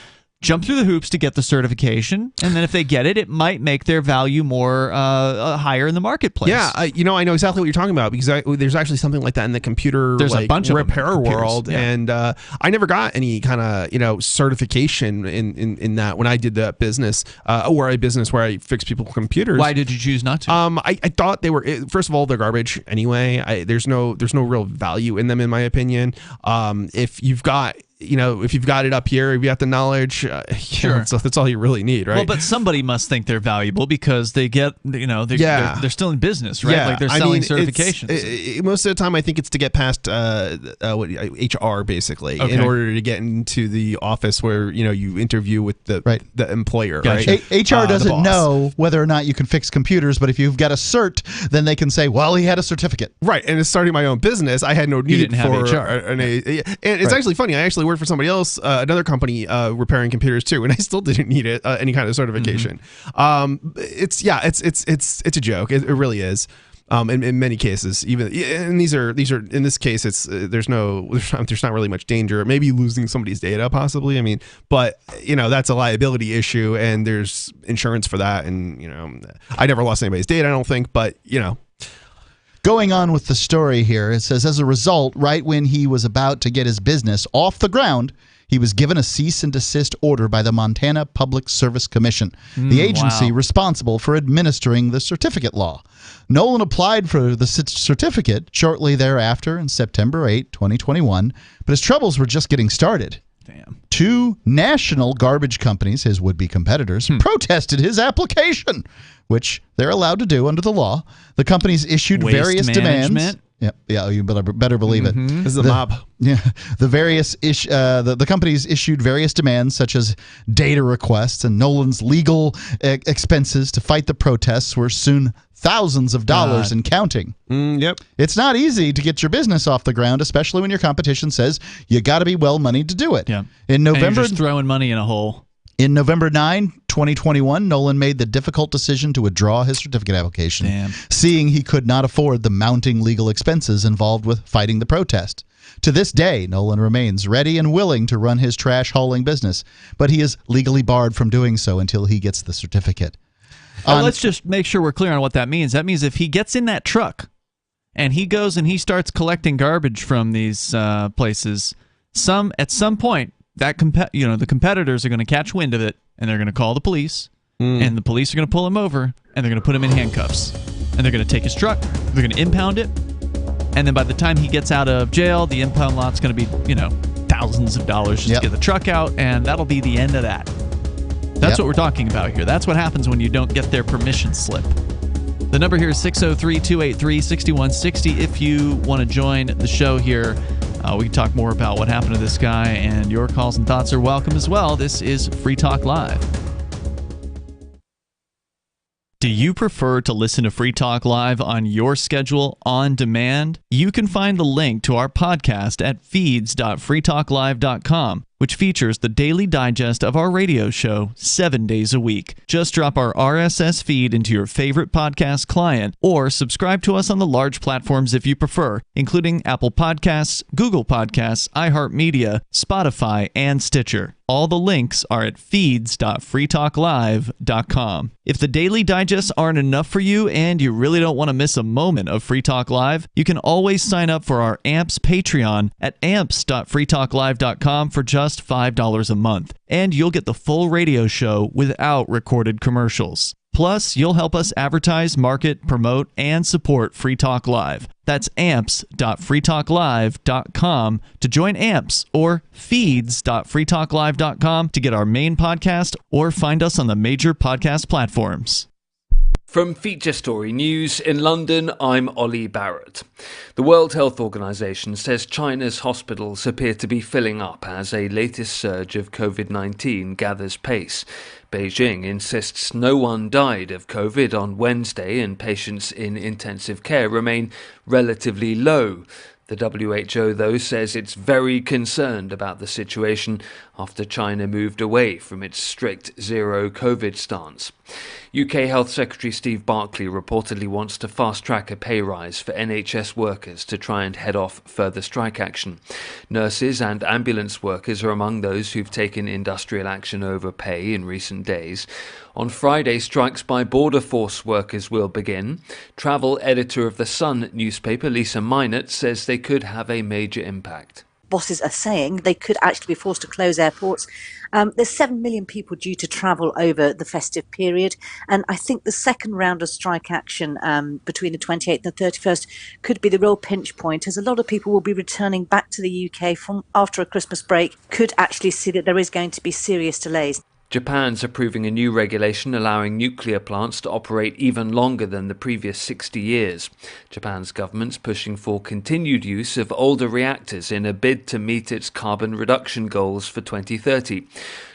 jump through the hoops to get the certification, and then if they get it, it might make their value more higher in the marketplace. Yeah, I know exactly what you're talking about because there's actually something like that in the computer a bunch of repair world, and I never got any kind of certification in that when I did that business or a business where I fix people's computers. Why did you choose not to? I thought they were, first of all, they're garbage anyway. There's no real value in them in my opinion. If you've got it up here, if you have the knowledge, that's all you really need, right? Well, but somebody must think they're valuable because they get, they're still in business, right? Yeah. Like they're selling certifications. Most of the time, I think it's to get past HR, basically, in order to get into the office where, you interview with the employer, gotcha. right? HR doesn't know whether or not you can fix computers, but if you've got a cert, then they can say, well, he had a certificate. Right, and it's starting my own business. I had no need for HR. And it's actually funny. I actually worked worked for somebody else, another company repairing computers too, and I still didn't need it any kind of certification. It's a joke. It really is. In many cases, even, and these are in this case, it's there's not really much danger. Maybe losing somebody's data, possibly. I mean, but that's a liability issue, and there's insurance for that. And I never lost anybody's data, I don't think, but Going on with the story here, it says, as a result, right when he was about to get his business off the ground, he was given a cease and desist order by the Montana Public Service Commission, the agency responsible for administering the certificate law. Nolan applied for the certificate shortly thereafter in September 8, 2021, but his troubles were just getting started. Damn. 2 national garbage companies, his would-be competitors, protested his application, which they're allowed to do under the law. The companies issued various demands. Yeah, you better believe it. This is a mob. Yeah, the companies issued various demands such as data requests, and Nolan's legal expenses to fight the protests were soon thousands of dollars and counting. Yep. It's not easy to get your business off the ground, especially when your competition says you got to be well-moneyed to do it. Yeah. In November, and you're just throwing money in a hole. In November 9, 2021, Nolan made the difficult decision to withdraw his certificate application, seeing he could not afford the mounting legal expenses involved with fighting the protest. To this day, Nolan remains ready and willing to run his trash hauling business, but he is legally barred from doing so until he gets the certificate. Let's just make sure we're clear on what that means. That means if he gets in that truck and he goes and he starts collecting garbage from these places, at some point, that the competitors are going to catch wind of it, and they're going to call the police, and the police are going to pull him over, and they're going to put him in handcuffs, and they're going to take his truck, they're going to impound it, and then by the time he gets out of jail, the impound lot's going to be thousands of dollars just to get the truck out, and that'll be the end of that. That's what we're talking about here. That's what happens when you don't get their permission slip. The number here is 603-283-6160. If you want to join the show here, we can talk more about what happened to this guy, and your calls and thoughts are welcome as well. This is Free Talk Live. Do you prefer to listen to Free Talk Live on your schedule on demand? You can find the link to our podcast at feeds.freetalklive.com, which features the daily digest of our radio show 7 days a week. Just drop our RSS feed into your favorite podcast client or subscribe to us on the large platforms if you prefer, including Apple Podcasts, Google Podcasts, iHeartMedia, Spotify, and Stitcher. All the links are at feeds.freetalklive.com. If the daily digests aren't enough for you and you really don't want to miss a moment of Free Talk Live, you can always sign up for our AMPS Patreon at amps.freetalklive.com for just $5 a month, and you'll get the full radio show without recorded commercials. Plus, you'll help us advertise, market, promote, and support Free Talk Live. That's amps.freetalklive.com to join AMPS, or feeds.freetalklive.com to get our main podcast, or find us on the major podcast platforms. From Feature Story News in London, I'm Ollie Barrett. The World Health Organization says China's hospitals appear to be filling up as a latest surge of COVID-19 gathers pace. Beijing insists no one died of COVID on Wednesday, and patients in intensive care remain relatively low. The WHO, though, says it's very concerned about the situation after China moved away from its strict zero COVID stance. UK Health Secretary Steve Barclay reportedly wants to fast-track a pay rise for NHS workers to try and head off further strike action. Nurses and ambulance workers are among those who've taken industrial action over pay in recent days. On Friday, strikes by border force workers will begin. Travel editor of The Sun newspaper, Lisa Minot, says they could have a major impact. Bosses are saying they could actually be forced to close airports. There's 7 million people due to travel over the festive period, and I think the second round of strike action between the 28th and the 31st could be the real pinch point, as a lot of people will be returning back to the UK from after a Christmas break, could actually see that there is going to be serious delays. Japan's approving a new regulation allowing nuclear plants to operate even longer than the previous 60 years. Japan's government's pushing for continued use of older reactors in a bid to meet its carbon reduction goals for 2030.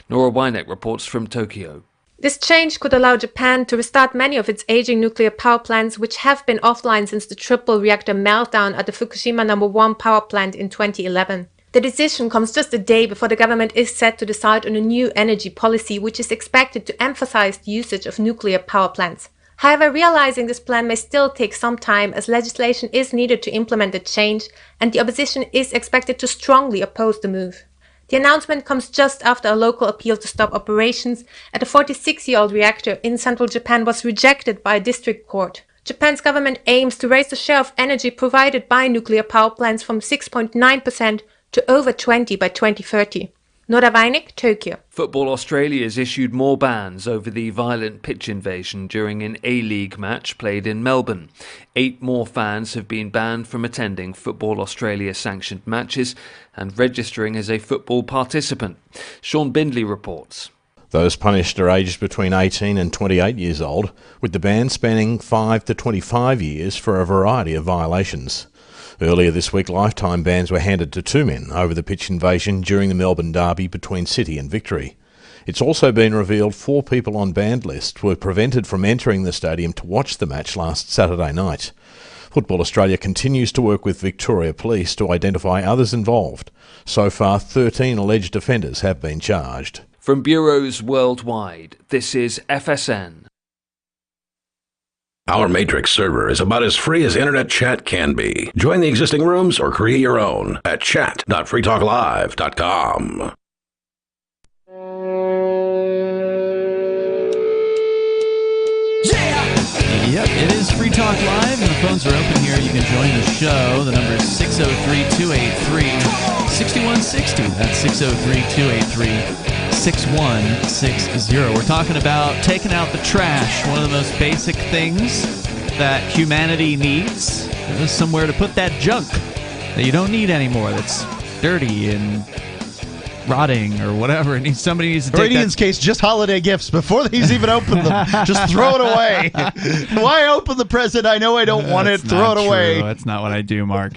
Nora Weineck reports from Tokyo. This change could allow Japan to restart many of its aging nuclear power plants, which have been offline since the triple reactor meltdown at the Fukushima No. 1 power plant in 2011. The decision comes just a day before the government is set to decide on a new energy policy, which is expected to emphasize the usage of nuclear power plants. However, realizing this plan may still take some time as legislation is needed to implement the change, and the opposition is expected to strongly oppose the move. The announcement comes just after a local appeal to stop operations at a 46-year-old reactor in central Japan was rejected by a district court. Japan's government aims to raise the share of energy provided by nuclear power plants from 6.9% to over 20% by 2030. Nora Weinig, Tokyo. Football Australia has issued more bans over the violent pitch invasion during an A-League match played in Melbourne. 8 more fans have been banned from attending Football Australia sanctioned matches and registering as a football participant. Sean Bindley reports. Those punished are aged between 18 and 28 years old, with the ban spanning 5 to 25 years for a variety of violations. Earlier this week, lifetime bans were handed to 2 men over the pitch invasion during the Melbourne derby between City and Victory. It's also been revealed 4 people on banned list were prevented from entering the stadium to watch the match last Saturday night. Football Australia continues to work with Victoria Police to identify others involved. So far, 13 alleged offenders have been charged. From bureaus worldwide, this is FSN. Our Matrix server is about as free as internet chat can be. Join the existing rooms or create your own at chat.freetalklive.com. Yep, it is Free Talk Live, and the phones are open here. You can join the show. The number is 603-283-6160. That's 603-283-6160. We're talking about taking out the trash, one of the most basic things that humanity needs. There's somewhere to put that junk that you don't need anymore, that's dirty and rotting or whatever. And somebody needs to take Ian's case, just holiday gifts before he's even opened them. Just throw it away. Why open the present? I know I don't want it. Throw it away. That's not what I do, Mark.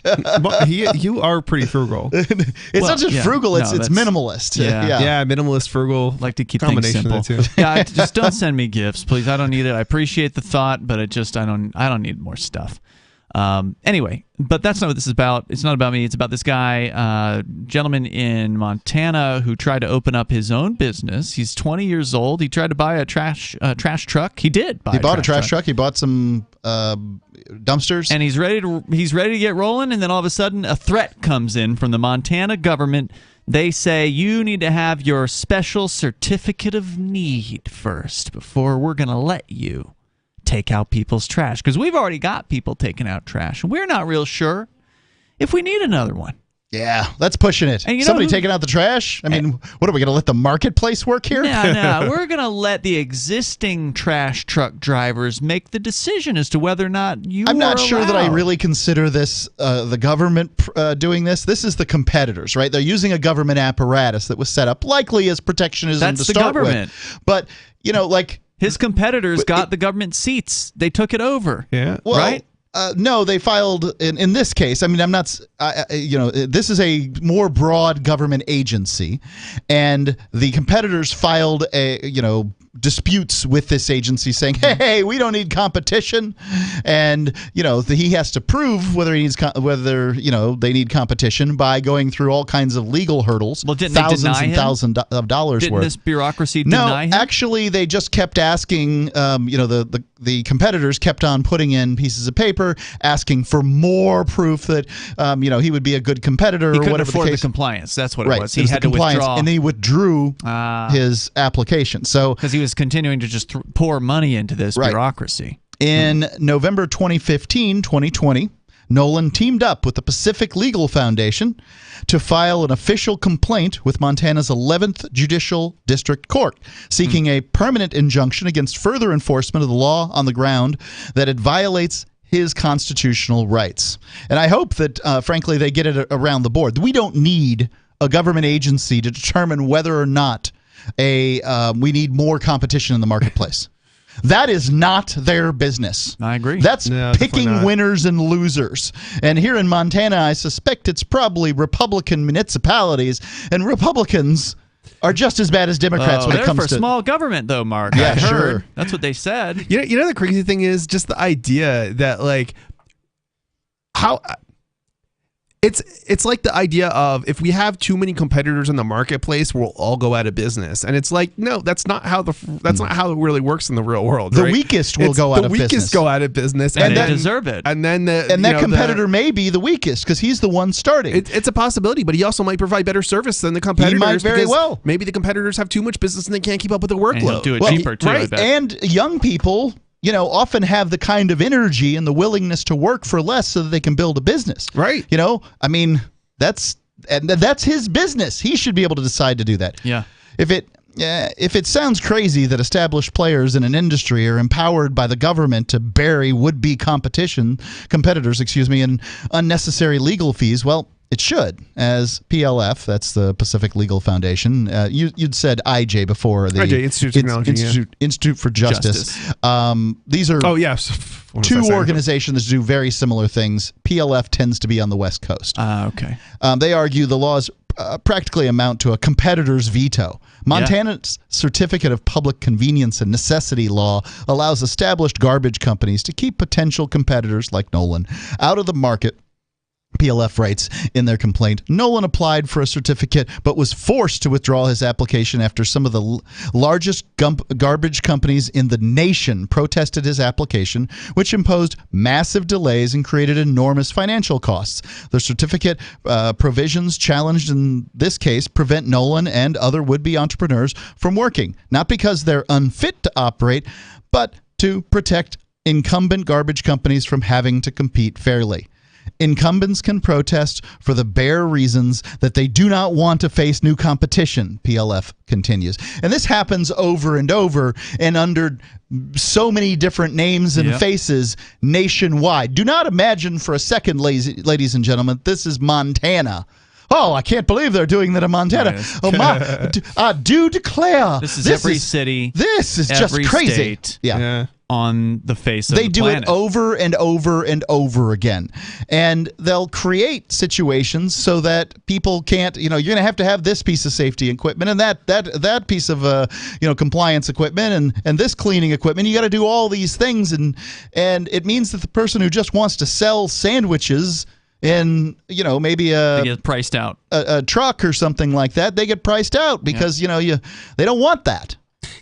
You are pretty frugal. It's not just frugal. It's minimalist. Yeah, minimalist, frugal. Like to keep things simple. Yeah, just don't send me gifts, please. I don't need it. I appreciate the thought, but I don't need more stuff. Anyway, but that's not what this is about. It's not about me. It's about this guy, gentleman in Montana who tried to open up his own business. He's 20 years old. He tried to buy a trash truck. He did. He bought a trash truck. He bought some dumpsters, and he's ready to get rolling. And then all of a sudden, a threat comes in from the Montana government. They say you need to have your special certificate of need first before we're going to let you take out people's trash, because we've already got people taking out trash. We're not real sure if we need another one. Yeah, that's pushing it. And somebody taking out the trash? I mean, what are we going to let the marketplace work here? No. We're going to let the existing trash truck drivers make the decision as to whether or not I'm not sure that I really consider this the government doing this. This is the competitors, right? They're using a government apparatus that was set up likely as protectionism to start with. But, his competitors got the government seats. They took it over. Yeah. Well, right? No, they filed in this case. I mean, I'm not. This is a more broad government agency, and the competitors filed disputes with this agency saying, "Hey, we don't need competition," and he has to prove whether he needs they need competition by going through all kinds of legal hurdles. Well, didn't thousands and thousands of dollars didn't worth. This bureaucracy deny him? No, actually, they just kept asking. The competitors kept on putting in pieces of paper asking for more proof that he would be a good competitor. He or couldn't whatever afford the case. the compliance. That's what right. it was. He had to withdraw, and he withdrew his application. So because he was continuing to just pour money into this bureaucracy. In November 2020, Nolan teamed up with the Pacific Legal Foundation to file an official complaint with Montana's 11th Judicial District Court, seeking a permanent injunction against further enforcement of the law on the ground that it violates his constitutional rights. And I hope that, frankly, they get it around the board. We don't need a government agency to determine whether or not we need more competition in the marketplace. That is not their business. I agree. That's picking winners and losers. And here in Montana, I suspect it's probably Republican municipalities, and Republicans are just as bad as Democrats when it comes to small government, though, Mark. Yeah, I heard. Sure. That's what they said. You know the crazy thing is just the idea that It's like the idea of if we have too many competitors in the marketplace, we'll all go out of business. And it's like, no, that's not how it really works in the real world. The right? weakest will go out of business. The weakest go out of business, and they deserve it. And then that competitor may be the weakest because he's the one starting. It's a possibility, but he also might provide better service than the competitors. He might very well. Maybe the competitors have too much business and they can't keep up with the workload. And he'll do it cheaper too. Right, I bet. and young people, often have the kind of energy and the willingness to work for less so that they can build a business. Right. That's his business. He should be able to decide to do that. Yeah. If it sounds crazy that established players in an industry are empowered by the government to bury would-be competitors, in unnecessary legal fees, well, it should, as PLF, that's the Pacific Legal Foundation. You'd said IJ before. The IJ, Institute of Technology. Institute for Justice. These are two organizations that do very similar things. PLF tends to be on the West Coast. Okay. They argue the laws practically amount to a competitor's veto. Montana's Certificate of Public Convenience and Necessity law allows established garbage companies to keep potential competitors like Nolan out of the market. PLF writes in their complaint, Nolan applied for a certificate but was forced to withdraw his application after some of the largest garbage companies in the nation protested his application, which imposed massive delays and created enormous financial costs. The certificate provisions challenged in this case prevent Nolan and other would-be entrepreneurs from working, not because they're unfit to operate, but to protect incumbent garbage companies from having to compete fairly. Incumbents can protest for the bare reasons that they do not want to face new competition, PLF continues. And this happens over and over and under so many different names and faces nationwide. Do not imagine for a second, ladies and gentlemen, this is Montana. Oh, I can't believe they're doing that in Montana. Right. Oh, my, do declare. This is every city. This is just crazy. State, on the face of the planet. They do it over and over and over again. And they'll create situations so that people can't, you're going to have this piece of safety equipment and that piece of, compliance equipment and this cleaning equipment. You got to do all these things. And it means that the person who just wants to sell sandwiches in, maybe they get priced out. A truck or something like that, they get priced out because, they don't want that.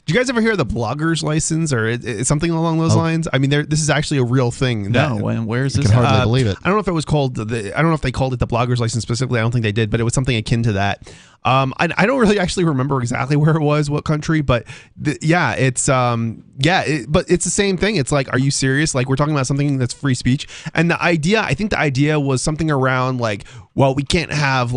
Do you guys ever hear of the blogger's license or something along those lines? I mean, this is actually a real thing. Where is this? I can hardly believe it. I don't know if it was called I don't know if they called it the blogger's license specifically. I don't think they did, but it was something akin to that. I don't really actually remember exactly where it was, what country, but but it's the same thing. It's like, are you serious? Like, we're talking about something that's free speech, and I think the idea was something around like, well, we can't have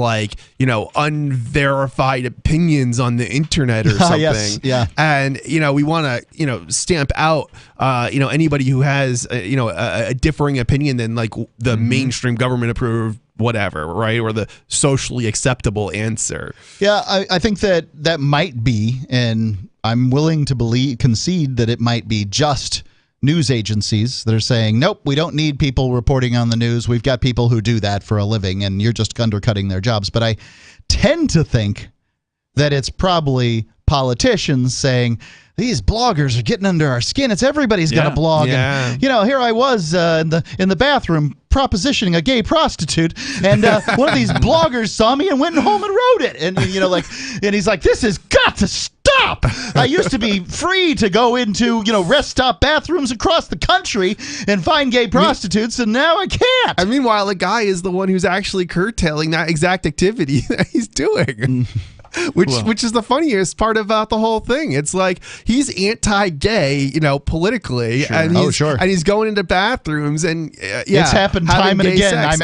unverified opinions on the internet or something. Yes, yeah. And we want to stamp out anybody who has a differing opinion than like the mainstream government approved whatever, right? Or the socially acceptable answer. Yeah, I think that might be, and I'm willing to concede that it might be just news agencies that are saying, nope, we don't need people reporting on the news. We've got people who do that for a living, and you're just undercutting their jobs. But I tend to think that it's probably politicians saying, these bloggers are getting under our skin. It's everybody's got a blog. Yeah. And, here I was in the bathroom propositioning a gay prostitute, and one of these bloggers saw me and went home and wrote it. And and he's like, this has got to stop. I used to be free to go into rest stop bathrooms across the country and find gay prostitutes, and now I can't. And meanwhile, the guy is the one who's actually curtailing that exact activity that he's doing. Which is the funniest part about the whole thing. It's like he's anti-gay, politically, sure. and he's going into bathrooms and it's happened time and again. I'm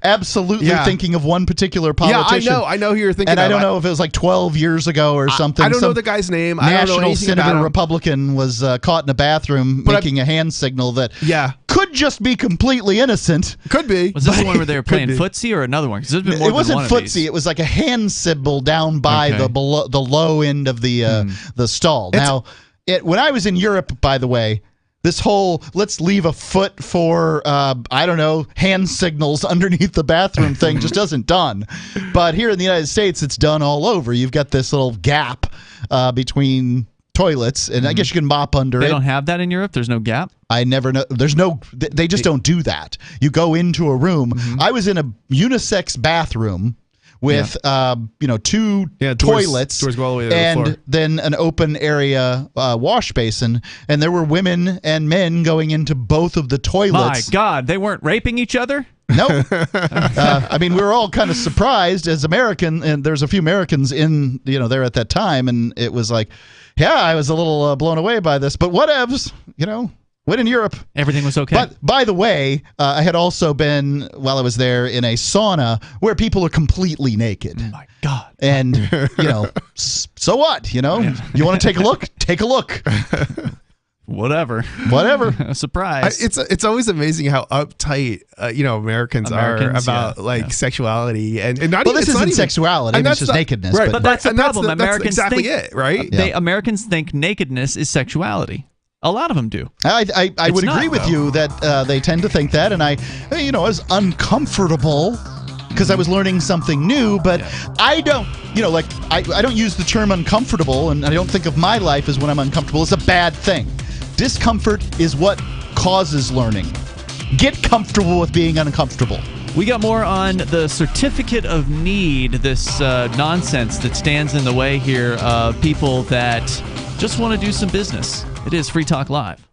absolutely thinking of one particular politician. Yeah, I know who you're thinking. And I don't know if it was like 12 years ago or something. I don't know the guy's name. I don't know National anything Senator about him. Republican was caught in a bathroom making a hand signal that could just be completely innocent. Could be. Was this the one where they were playing footsie or another one? It wasn't footsie. It was like a hand symbol down by the low end of the stall. Now, when I was in Europe, by the way, this whole let's leave a foot for hand signals underneath the bathroom thing just isn't done. But here in the United States, it's done all over. You've got this little gap between toilets, and I guess you can mop under it. They don't have that in Europe? There's no gap? I never know. There's no. They just don't do that. You go into a room. I was in a unisex bathroom with two toilets doors go all the way to the and floor. then an open area wash basin, and there were women and men going into both of the toilets. My God, they weren't raping each other? No. I mean, we were all kind of surprised as American, and there's a few Americans in there at that time, and it was like, yeah, I was a little blown away by this, but whatevs, when in Europe, everything was okay. But by the way, I had also been, while I was there, in a sauna where people are completely naked. Oh my God. And, so what? You want to take a look? Take a look. Whatever. Surprise. It's always amazing how uptight Americans are about sexuality and not well, even. This isn't sexuality. It's just nakedness. Right, but that's the problem. That's Americans exactly think, it, right? Americans think nakedness is sexuality. A lot of them do. I would agree with you that they tend to think that, and I was uncomfortable because I was learning something new, but I don't, I don't use the term uncomfortable, and I don't think of my life as when I'm uncomfortable. It's a bad thing. Discomfort is what causes learning. Get comfortable with being uncomfortable. We got more on the certificate of need, this nonsense that stands in the way here of people that just want to do some business. It is Free Talk Live.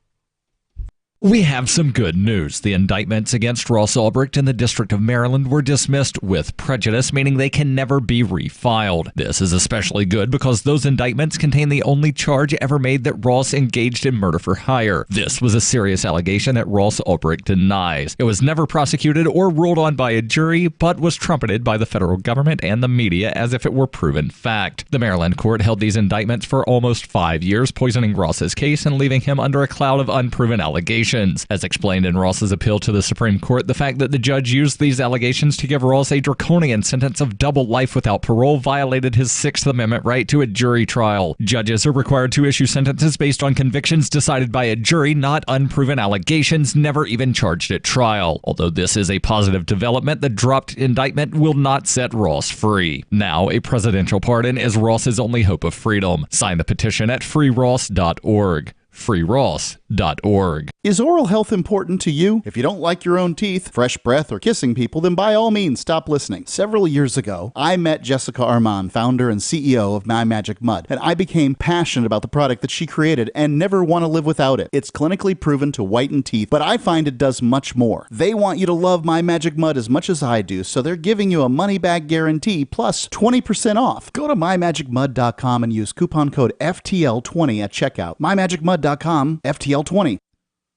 We have some good news. The indictments against Ross Ulbricht in the District of Maryland were dismissed with prejudice, meaning they can never be refiled. This is especially good because those indictments contain the only charge ever made that Ross engaged in murder for hire. This was a serious allegation that Ross Ulbricht denies. It was never prosecuted or ruled on by a jury, but was trumpeted by the federal government and the media as if it were proven fact. The Maryland court held these indictments for almost 5 years, poisoning Ross's case and leaving him under a cloud of unproven allegations. As explained in Ross's appeal to the Supreme Court, the fact that the judge used these allegations to give Ross a draconian sentence of double life without parole violated his Sixth Amendment right to a jury trial. Judges are required to issue sentences based on convictions decided by a jury, not unproven allegations never even charged at trial. Although this is a positive development, the dropped indictment will not set Ross free. Now, a presidential pardon is Ross's only hope of freedom. Sign the petition at freeross.org. freeross.org. Is oral health important to you? If you don't like your own teeth, fresh breath, or kissing people, then by all means stop listening. Several years ago, I met Jessica Armand, founder and CEO of My Magic Mud, and I became passionate about the product that she created and never want to live without it. It's clinically proven to whiten teeth, but I find it does much more. They want you to love My Magic Mud as much as I do, so they're giving you a money-back guarantee plus 20% off. Go to mymagicmud.com and use coupon code FTL20 at checkout. mymagicmud.com, FTL20.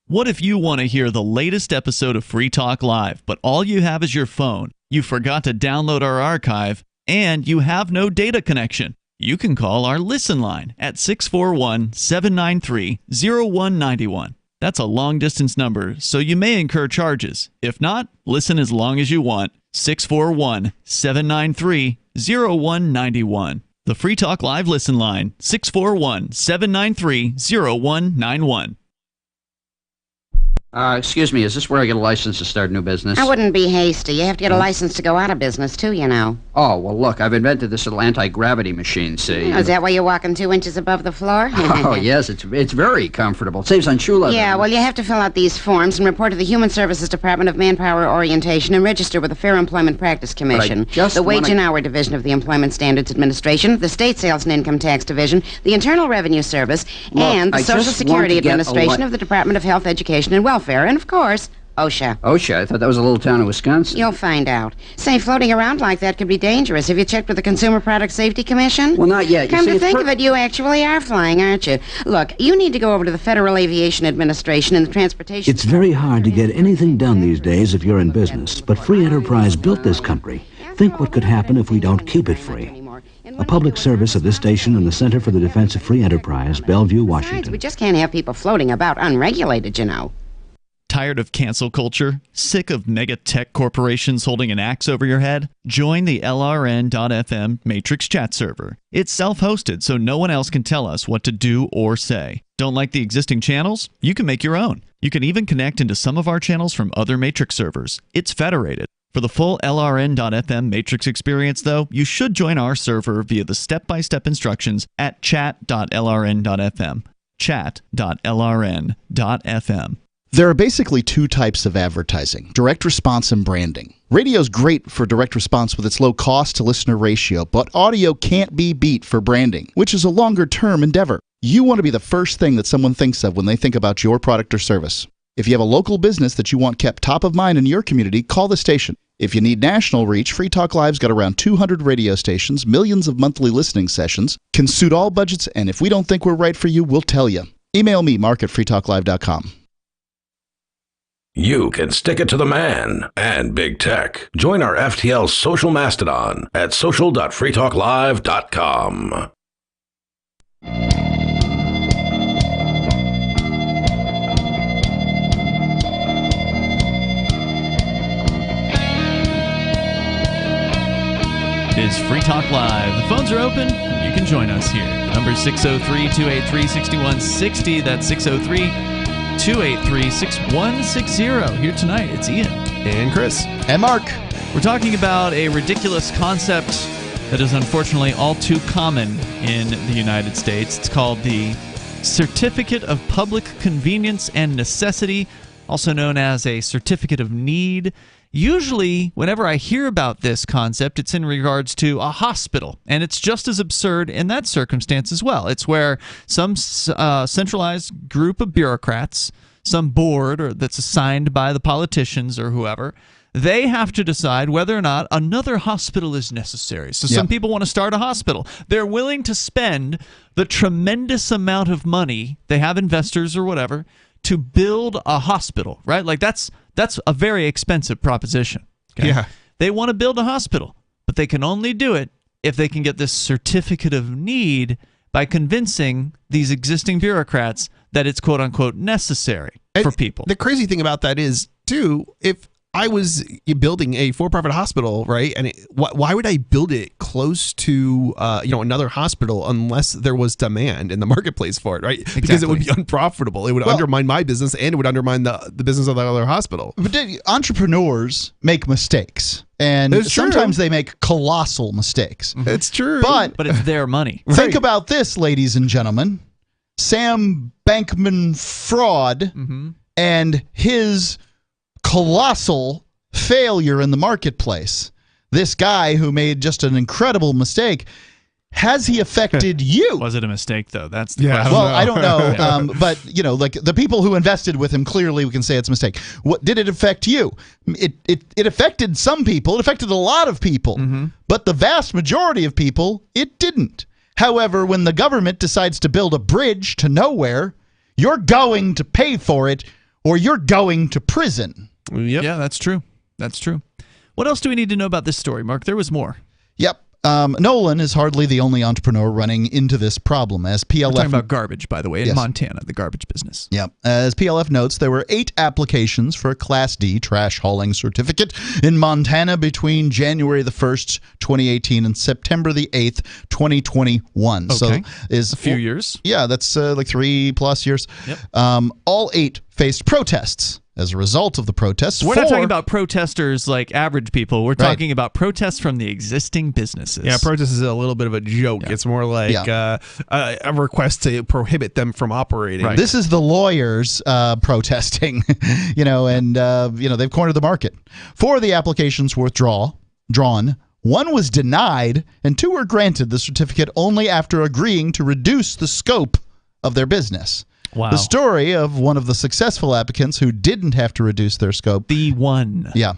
What if you want to hear the latest episode of Free Talk Live, but all you have is your phone, you forgot to download our archive, and you have no data connection? You can call our Listen line at 641-793-0191. That's a long-distance number, so you may incur charges. If not, listen as long as you want. 641-793-0191. The Free Talk Live Listen line, 641-793-0191. Excuse me, is this where I get a license to start a new business? I wouldn't be hasty. You have to get a license to go out of business, too, you know. Oh, well, look, I've invented this little anti-gravity machine, see? Oh, is that why you're walking 2 inches above the floor? Oh, yes, it's very comfortable. It saves on shoe leather. Yeah, well, you have to fill out these forms and report to the Human Services Department of Manpower Orientation and register with the Fair Employment Practice Commission, the Wage and Hour Division of the Employment Standards Administration, the State Sales and Income Tax Division, the Internal Revenue Service, and the Social Security Administration of the Department of Health, Education, and Welfare, and, of course, OSHA. OSHA? I thought that was a little town in Wisconsin. You'll find out. Say, floating around like that could be dangerous. Have you checked with the Consumer Product Safety Commission? Well, not yet. Come to think of it, you actually are flying, aren't you? Look, you need to go over to the Federal Aviation Administration and the Transportation... It's very hard to get anything done these days if you're in business, but free enterprise built this country. Think what could happen if we don't keep it free. A public service of this station and the Center for the Defense of Free Enterprise, Bellevue, Washington. Besides, we just can't have people floating about unregulated, you know. Tired of cancel culture? Sick of mega tech corporations holding an axe over your head? Join the LRN.FM Matrix chat server. It's self-hosted, so no one else can tell us what to do or say. Don't like the existing channels? You can make your own. You can even connect into some of our channels from other Matrix servers. It's federated. For the full LRN.FM Matrix experience, though, you should join our server via the step-by-step instructions at chat.lrn.fm. Chat.lrn.fm. There are basically two types of advertising, direct response and branding. Radio's great for direct response with its low cost to listener ratio, but audio can't be beat for branding, which is a longer-term endeavor. You want to be the first thing that someone thinks of when they think about your product or service. If you have a local business that you want kept top of mind in your community, call the station. If you need national reach, Free Talk Live's got around 200 radio stations, millions of monthly listening sessions, can suit all budgets, and if we don't think we're right for you, we'll tell you. Email me, mark@freetalklive.com. You can stick it to the man and big tech. Join our FTL social mastodon at social.freetalklive.com. It's Free Talk Live. The phones are open. You can join us here. The number is 603-283-6160. That's 603-283-6160. Here tonight, it's Ian. And Chris. And Mark. We're talking about a ridiculous concept that is unfortunately all too common in the United States. It's called the Certificate of Public Convenience and Necessity, also known as a Certificate of Need. Usually, whenever I hear about this concept, it's in regards to a hospital, and it's just as absurd in that circumstance as well. It's where some centralized group of bureaucrats, some board or that's assigned by the politicians or whoever, they have to decide whether or not another hospital is necessary. So some people want to start a hospital. They're willing to spend the tremendous amount of money, they have investors or whatever, to build a hospital, right? Like that's a very expensive proposition. Okay? Yeah. They want to build a hospital, but they can only do it if they can get this certificate of need by convincing these existing bureaucrats that it's quote unquote necessary for people. The crazy thing about that is, too, if I was building a for-profit hospital, right? And why would I build it close to another hospital unless there was demand in the marketplace for it, right? Exactly. Because it would be unprofitable. It would undermine my business, and it would undermine the business of the other hospital. But entrepreneurs make mistakes, and sometimes they make colossal mistakes. It's true, but it's their money. Think about this, ladies and gentlemen. Sam Bankman-Fraud and his colossal failure in the marketplace. This guy who made just an incredible mistake, has he affected you? Was it a mistake, though? That's the question. Well, I don't know. But, like the people who invested with him, clearly we can say it's a mistake. What did it affect you? It affected some people. It affected a lot of people. But the vast majority of people, it didn't. However, when the government decides to build a bridge to nowhere, you're going to pay for it, or you're going to prison. Yep. Yeah, that's true. That's true. What else do we need to know about this story, Mark? There was more. Yep. Nolan is hardly the only entrepreneur running into this problem, as PLF... We're talking about garbage, by the way, in Montana, the garbage business. Yep. As PLF notes, there were 8 applications for a Class D trash hauling certificate in Montana between January the 1st, 2018 and September the 8th, 2021. Okay. So is a few years. Yeah, that's like 3+ years. Yep. All 8 faced protests. As a result of the protests, we're not talking about protesters like average people. We're talking about protests from the existing businesses. Yeah, protest is a little bit of a joke. Yeah. It's more like a request to prohibit them from operating. Right. This is the lawyers protesting, and they've cornered the market. 4 of the applications were drawn. 1 was denied, and 2 were granted the certificate only after agreeing to reduce the scope of their business. Wow. The story of one of the successful applicants who didn't have to reduce their scope. The one. Yeah.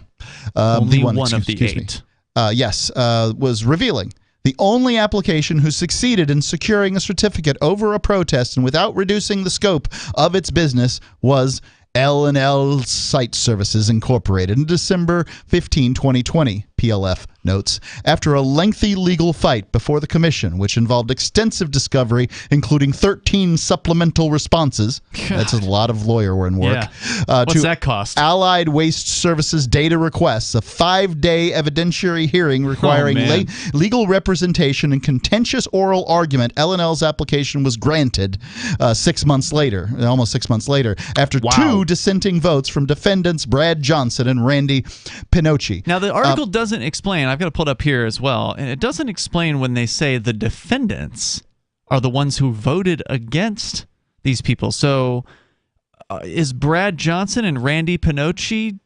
Only one of the 8. Was revealing. The only application who succeeded in securing a certificate over a protest and without reducing the scope of its business was L&L Site Services Incorporated in December 15, 2020, PLF notes, after a lengthy legal fight before the commission, which involved extensive discovery, including 13 supplemental responses. That's a lot of lawyer work. Yeah. What's that cost? Allied Waste Services data requests, a 5-day evidentiary hearing requiring legal representation and contentious oral argument. L&L's application was granted 6 months later, almost 6 months later, after two dissenting votes from defendants Brad Johnson and Randy Pinocci. Now, the article doesn't explain, I've got to pull it up here as well, and it doesn't explain when they say the defendants are the ones who voted against these people. So is Brad Johnson and Randy Pinocci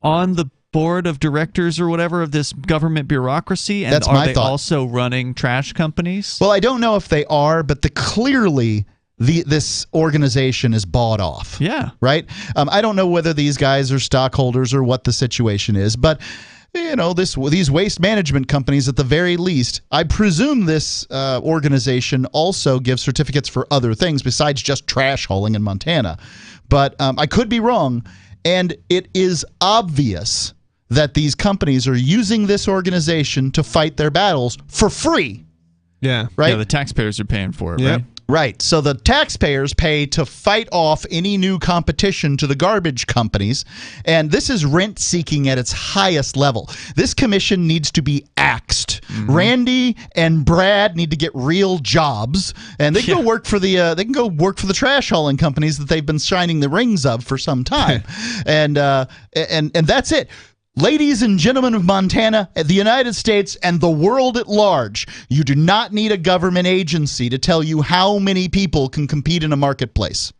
on the board of directors or whatever of this government bureaucracy? And That's are my they thought. also running trash companies? Well, I don't know if they are, but clearly this organization is bought off. Yeah. Right? I don't know whether these guys are stockholders or what the situation is, but you know, these waste management companies, at the very least, I presume this organization also gives certificates for other things besides just trash hauling in Montana. But I could be wrong, and it is obvious that these companies are using this organization to fight their battles for free. Yeah. Right? Yeah, the taxpayers are paying for it, Yep. right? Right. So the taxpayers pay to fight off any new competition to the garbage companies. And this is rent seeking at its highest level. This commission needs to be axed. Randy and Brad need to get real jobs, and they can go work for the trash hauling companies that they've been shining the rings of for some time. and that's it. Ladies and gentlemen of Montana, the United States, and the world at large, you do not need a government agency to tell you how many people can compete in a marketplace.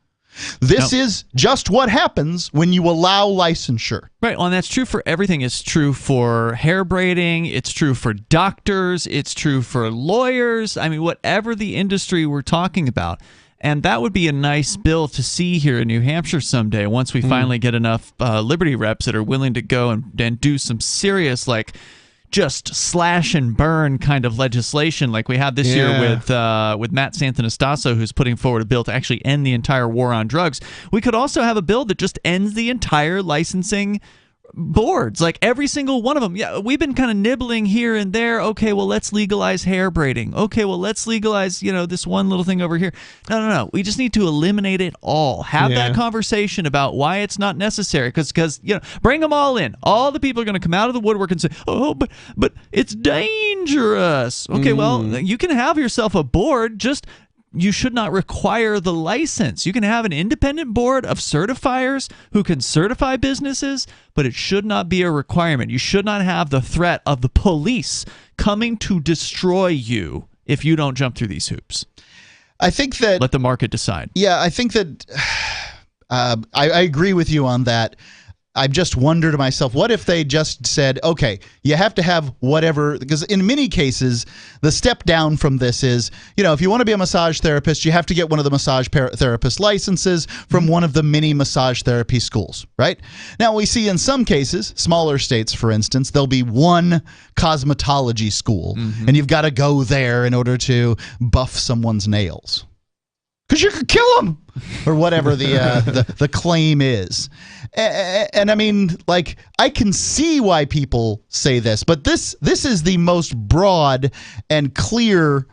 This is just what happens when you allow licensure. Right, well, and that's true for everything. It's true for hair braiding. It's true for doctors. It's true for lawyers. I mean, whatever the industry we're talking about. And that would be a nice bill to see here in New Hampshire someday once we finally get enough Liberty reps that are willing to go and do some serious, like, just slash and burn kind of legislation like we had this year with Matt Santanastasso, who's putting forward a bill to actually end the entire war on drugs. We could also have a bill that just ends the entire licensing boards, like every single one of them. Yeah, we've been kind of nibbling here and there. Okay, well, let's legalize hair braiding. Okay, well, let's legalize, this one little thing over here. No. We just need to eliminate it all. Have that conversation about why it's not necessary. Because bring them all in. All the people are going to come out of the woodwork and say, oh, but it's dangerous. Okay, well, you can have yourself a board. Just you should not require the license. You can have an independent board of certifiers who can certify businesses, but it should not be a requirement. You should not have the threat of the police coming to destroy you if you don't jump through these hoops. I think that... Let the market decide. Yeah, I think that... I agree with you on that. I've just wondered to myself, what if they just said, okay, you have to have whatever, because in many cases, the step down from this is, if you want to be a massage therapist, you have to get one of the massage therapist licenses from one of the many massage therapy schools, right? Now, we see in some cases, smaller states, for instance, there'll be one cosmetology school, and you've got to go there in order to buff someone's nails. Because you could kill them, or whatever the claim is. And I mean, like, I can see why people say this, but this is the most broad and clear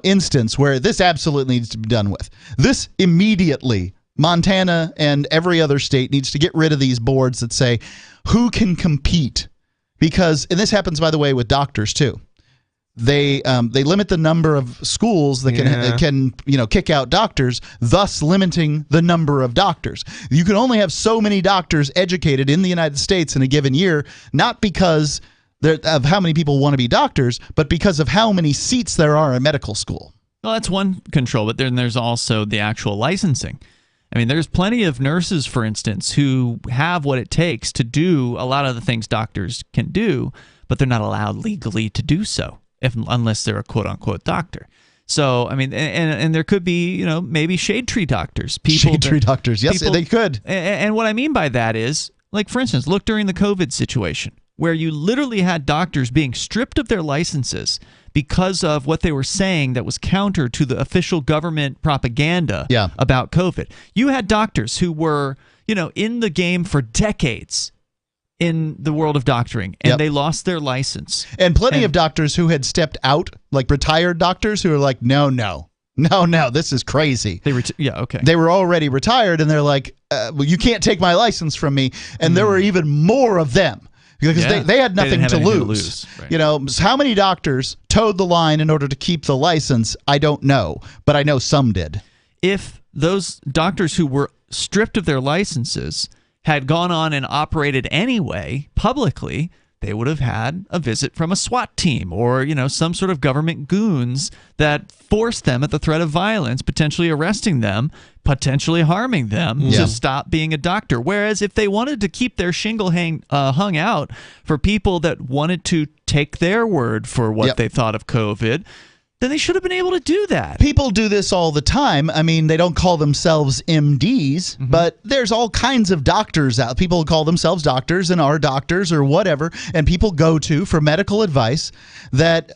instance where this absolutely needs to be done with. This immediately, Montana and every other state needs to get rid of these boards that say who can compete. Because, and this happens, by the way, with doctors too. They limit the number of schools that can kick out doctors, thus limiting the number of doctors. You can only have so many doctors educated in the United States in a given year, not because of how many people want to be doctors, but because of how many seats there are in medical school. Well, that's one control, but then there's also the actual licensing. I mean, there's plenty of nurses, for instance, who have what it takes to do a lot of the things doctors can do, but they're not allowed legally to do so. Unless they're a quote-unquote doctor. So, I mean, and there could be, maybe shade tree doctors. Shade tree doctors, yes, they could. And what I mean by that is, like, for instance, look during the COVID situation, where you literally had doctors being stripped of their licenses because of what they were saying that was counter to the official government propaganda about COVID. You had doctors who were, in the game for decades, in the world of doctoring, and they lost their license. And plenty of doctors who had stepped out, like retired doctors who are like, no, this is crazy. They were already retired, and they're like, well, you can't take my license from me. And there were even more of them because they had nothing to lose. Right. You know, how many doctors towed the line in order to keep the license? I don't know, but I know some did. If those doctors who were stripped of their licenses had gone on and operated anyway publicly, they would have had a visit from a SWAT team or, you know, some sort of government goons that forced them at the threat of violence, potentially arresting them, potentially harming them to stop being a doctor. Whereas if they wanted to keep their shingle hung out for people that wanted to take their word for what they thought of COVID, then they should have been able to do that. People do this all the time. I mean, they don't call themselves MDs, but there's all kinds of doctors out. People call themselves doctors and are doctors or whatever, and people go to for medical advice that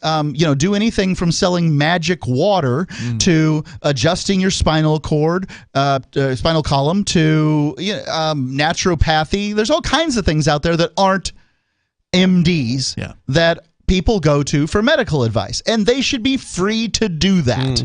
do anything from selling magic water to adjusting your spinal cord, spinal column to naturopathy. There's all kinds of things out there that aren't MDs that people go to for medical advice, and they should be free to do that.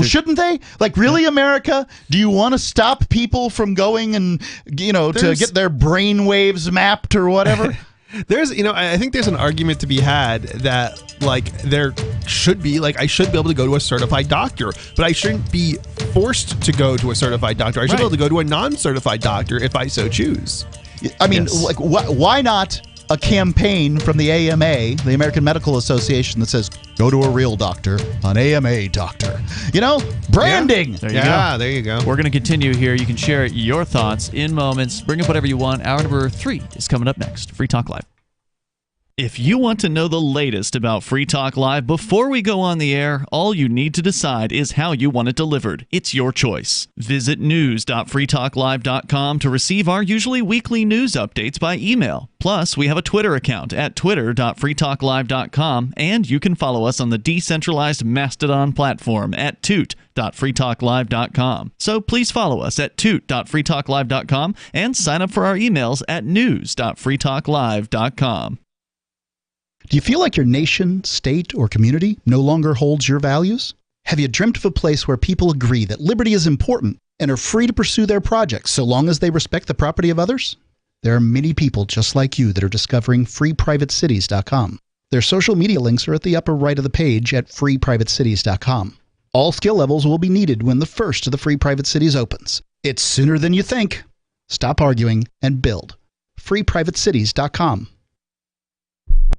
Shouldn't they? Like, really, America? Do you want to stop people from going and to get their brain waves mapped or whatever? I think there's an argument to be had that, like, there should be, like, I should be able to go to a certified doctor, but I shouldn't be forced to go to a certified doctor. I should be able to go to a non-certified doctor if I so choose. I mean, like, why not a campaign from the AMA, the American Medical Association, that says, go to a real doctor, an AMA doctor. Branding. There you go. We're going to continue here. You can share your thoughts in moments. Bring up whatever you want. Hour number 3 is coming up next. Free Talk Live. If you want to know the latest about Free Talk Live before we go on the air, all you need to decide is how you want it delivered. It's your choice. Visit news.freetalklive.com to receive our usually weekly news updates by email. Plus, we have a Twitter account at twitter.freetalklive.com, and you can follow us on the decentralized Mastodon platform at toot.freetalklive.com. So please follow us at toot.freetalklive.com and sign up for our emails at news.freetalklive.com. Do you feel like your nation, state, or community no longer holds your values? Have you dreamt of a place where people agree that liberty is important and are free to pursue their projects so long as they respect the property of others? There are many people just like you that are discovering freeprivatecities.com. Their social media links are at the upper right of the page at freeprivatecities.com. All skill levels will be needed when the first of the Free Private Cities opens. It's sooner than you think. Stop arguing and build. freeprivatecities.com.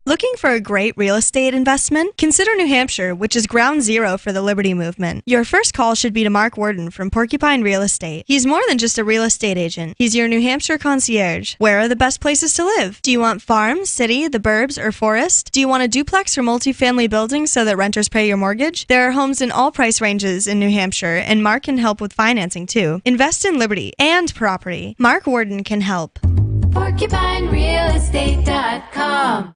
Looking for a great real estate investment? Consider New Hampshire, which is ground zero for the Liberty Movement. Your first call should be to Mark Worden from Porcupine Real Estate. He's more than just a real estate agent. He's your New Hampshire concierge. Where are the best places to live? Do you want farm, city, the burbs, or forest? Do you want a duplex or multifamily building so that renters pay your mortgage? There are homes in all price ranges in New Hampshire, and Mark can help with financing too. Invest in liberty and property. Mark Worden can help. PorcupineRealEstate.com.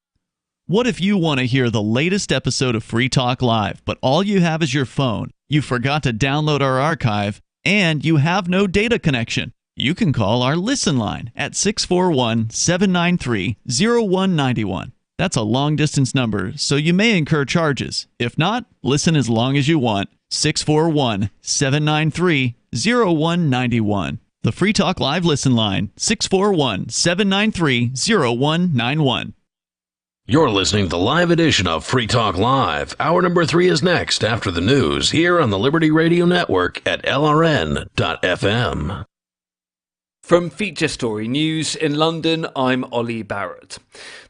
What if you want to hear the latest episode of Free Talk Live, but all you have is your phone, you forgot to download our archive, and you have no data connection? You can call our Listen line at 641-793-0191. That's a long-distance number, so you may incur charges. If not, listen as long as you want. 641-793-0191. The Free Talk Live Listen line, 641-793-0191. You're listening to the live edition of Free Talk Live. Hour number 3 is next after the news here on the Liberty Radio Network at LRN.FM. From Feature Story News in London, I'm Ollie Barrett.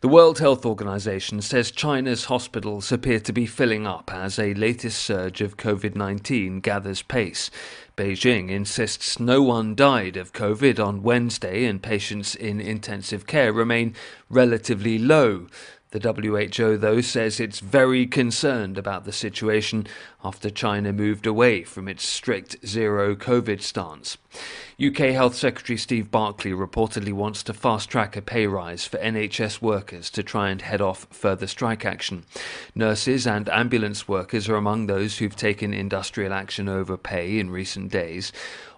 The World Health Organization says China's hospitals appear to be filling up as a latest surge of COVID-19 gathers pace. Beijing insists no one died of COVID on Wednesday, and patients in intensive care remain relatively low. The WHO, though, says it's very concerned about the situation after China moved away from its strict zero COVID stance. UK Health Secretary Steve Barclay reportedly wants to fast-track a pay rise for NHS workers to try and head off further strike action. Nurses and ambulance workers are among those who've taken industrial action over pay in recent days.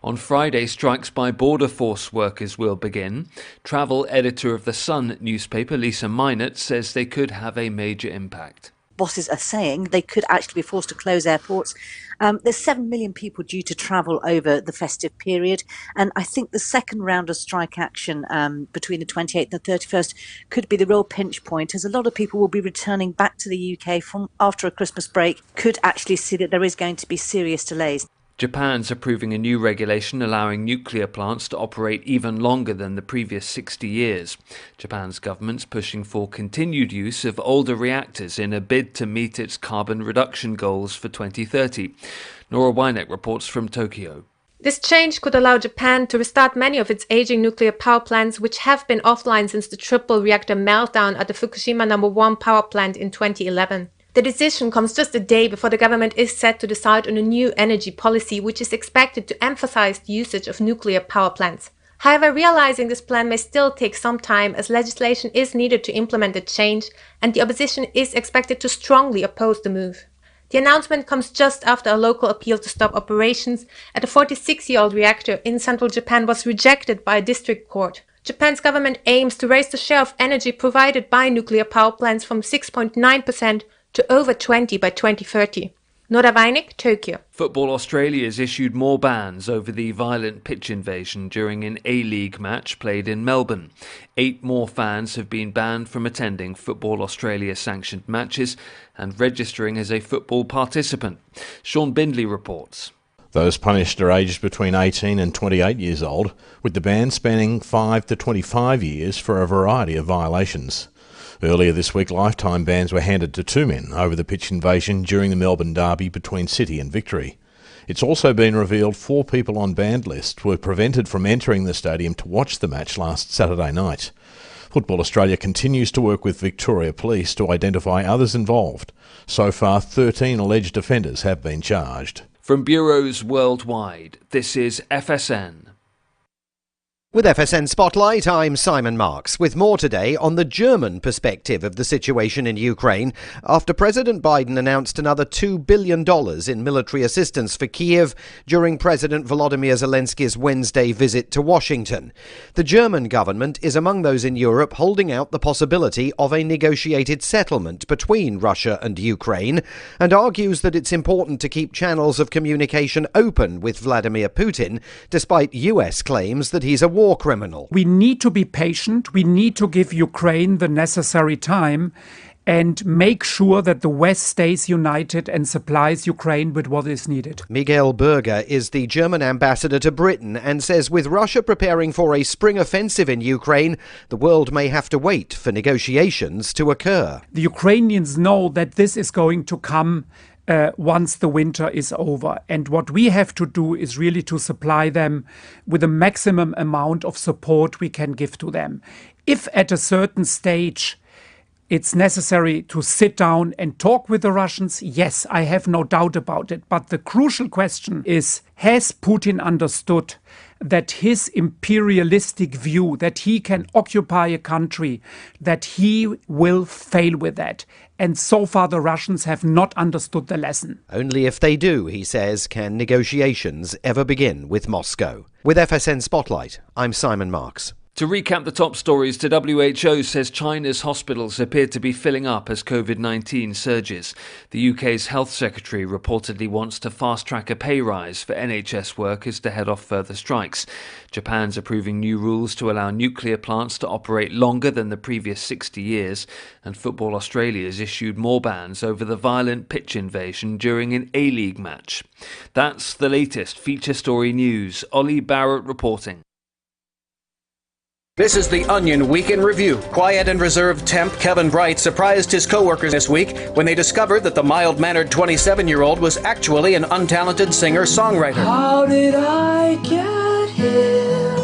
On Friday, strikes by Border Force workers will begin. Travel editor of The Sun newspaper, Lisa Minot, says they could have a major impact. Bosses are saying they could actually be forced to close airports. There's 7 million people due to travel over the festive period, and I think the second round of strike action between the 28th and the 31st could be the real pinch point, as a lot of people will be returning back to the UK from after a Christmas break, could actually see that there is going to be serious delays. Japan's approving a new regulation allowing nuclear plants to operate even longer than the previous 60 years. Japan's government's pushing for continued use of older reactors in a bid to meet its carbon reduction goals for 2030. Nora Weineck reports from Tokyo. This change could allow Japan to restart many of its aging nuclear power plants, which have been offline since the triple reactor meltdown at the Fukushima No. 1 power plant in 2011. The decision comes just a day before the government is set to decide on a new energy policy, which is expected to emphasize the usage of nuclear power plants. However, realizing this plan may still take some time, as legislation is needed to implement the change, and the opposition is expected to strongly oppose the move. The announcement comes just after a local appeal to stop operations at a 46-year-old reactor in central Japan was rejected by a district court. Japan's government aims to raise the share of energy provided by nuclear power plants from 6.9% to over 20 by 2030. Nora Weineck, Tokyo. Football Australia has issued more bans over the violent pitch invasion during an A-League match played in Melbourne. 8 more fans have been banned from attending Football Australia sanctioned matches and registering as a football participant. Sean Bindley reports. Those punished are aged between 18 and 28 years old, with the ban spanning 5 to 25 years for a variety of violations. Earlier this week, lifetime bans were handed to 2 men over the pitch invasion during the Melbourne derby between City and Victory. It's also been revealed 4 people on banned lists were prevented from entering the stadium to watch the match last Saturday night. Football Australia continues to work with Victoria Police to identify others involved. So far, 13 alleged offenders have been charged. From bureaus worldwide, this is FSN. With FSN Spotlight, I'm Simon Marks, with more today on the German perspective of the situation in Ukraine after President Biden announced another $2 billion in military assistance for Kiev during President Volodymyr Zelensky's Wednesday visit to Washington. The German government is among those in Europe holding out the possibility of a negotiated settlement between Russia and Ukraine and argues that it's important to keep channels of communication open with Vladimir Putin, despite US claims that he's a war criminal. We need to be patient. We need to give Ukraine the necessary time and make sure that the West stays united and supplies Ukraine with what is needed. Miguel Berger is the German ambassador to Britain and says with Russia preparing for a spring offensive in Ukraine, the world may have to wait for negotiations to occur. The Ukrainians know that this is going to come once the winter is over. And what we have to do is really to supply them with the maximum amount of support we can give to them. If at a certain stage it's necessary to sit down and talk with the Russians, yes, I have no doubt about it. But the crucial question is, has Putin understood that his imperialistic view, that he can occupy a country, that he will fail with that? And so far the Russians have not understood the lesson. Only if they do, he says, can negotiations ever begin with Moscow. With FSN Spotlight, I'm Simon Marks. To recap the top stories, the WHO says China's hospitals appear to be filling up as COVID-19 surges. The UK's Health Secretary reportedly wants to fast-track a pay rise for NHS workers to head off further strikes. Japan's approving new rules to allow nuclear plants to operate longer than the previous 60 years. And Football Australia has issued more bans over the violent pitch invasion during an A-League match. That's the latest feature story news. Ollie Barrett reporting. This is the Onion Week in Review. Quiet and reserved temp Kevin Bright surprised his co-workers this week when they discovered that the mild-mannered 27-year-old was actually an untalented singer-songwriter. How did I get here?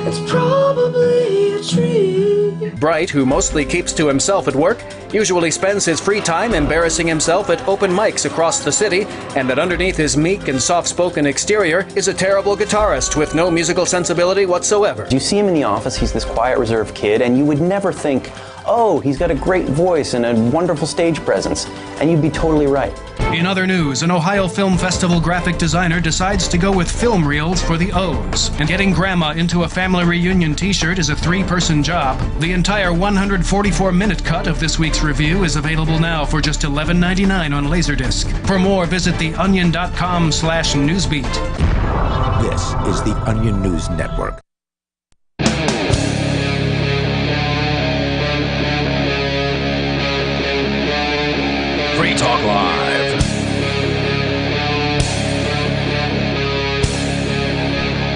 It's probably a tree. Bright, who mostly keeps to himself at work, usually spends his free time embarrassing himself at open mics across the city, and that underneath his meek and soft-spoken exterior is a terrible guitarist with no musical sensibility whatsoever. You see him in the office, he's this quiet, reserved kid, and you would never think, oh, he's got a great voice and a wonderful stage presence, and you'd be totally right. In other news, an Ohio Film Festival graphic designer decides to go with film reels for the O's. And getting grandma into a family reunion t-shirt is a 3-person job. The entire 144-minute cut of this week's review is available now for just $11.99 on Laserdisc. For more, visit theonion.com/newsbeat. This is the Onion News Network. Free Talk Live.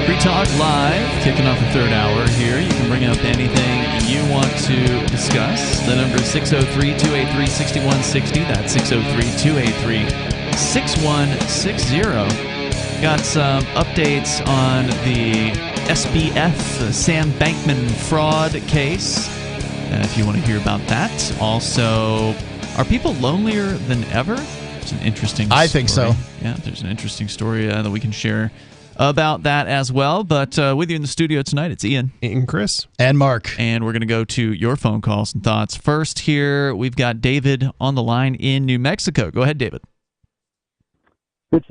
Free Talk Live, kicking off the third hour here. You can bring up anything you want to discuss. The number is 603-283-6160. That's 603-283-6160. Got some updates on the SBF, the Sam Bankman fraud case, if you want to hear about that. Also, are people lonelier than ever? It's an interesting story. I think so. Yeah, there's an interesting story that we can share about that as well. But with you in the studio tonight, it's Ian. And Chris. And Mark. And we're going to go to your phone calls and thoughts. First here, we've got David on the line in New Mexico. Go ahead, David. Just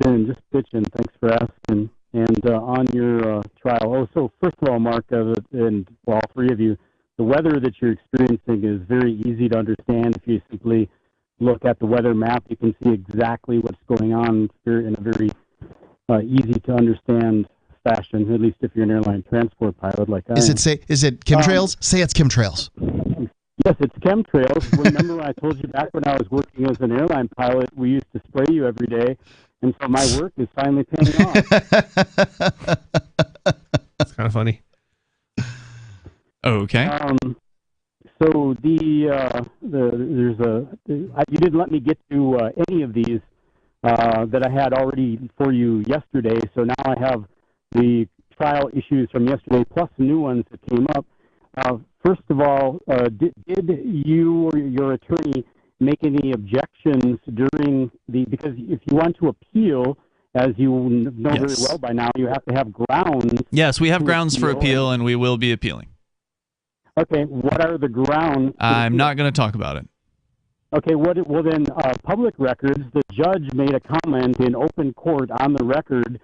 pitching. Thanks for asking. And on your trial, so first of all, Mark, and all three of you, the weather that you're experiencing is very easy to understand. If you simply look at the weather map, you can see exactly what's going on in a very easy to understand fashion, at least if you're an airline transport pilot like I am. Is it chemtrails? Say it's chemtrails. Yes, it's chemtrails. Remember when I told you back when I was working as an airline pilot, we used to spray you every day, and so my work is finally paying off. That's kind of funny. Okay. So you didn't let me get to any of these that I had already for you yesterday. So now I have the trial issues from yesterday plus new ones that came up. First of all, did you or your attorney make any objections during because if you want to appeal, as you know very well by now, you have to have grounds. Yes, we have grounds for appeal, and we will be appealing. Okay, what are the grounds? I'm not going to talk about it. Okay, well then, public records, the judge made a comment in open court on the record,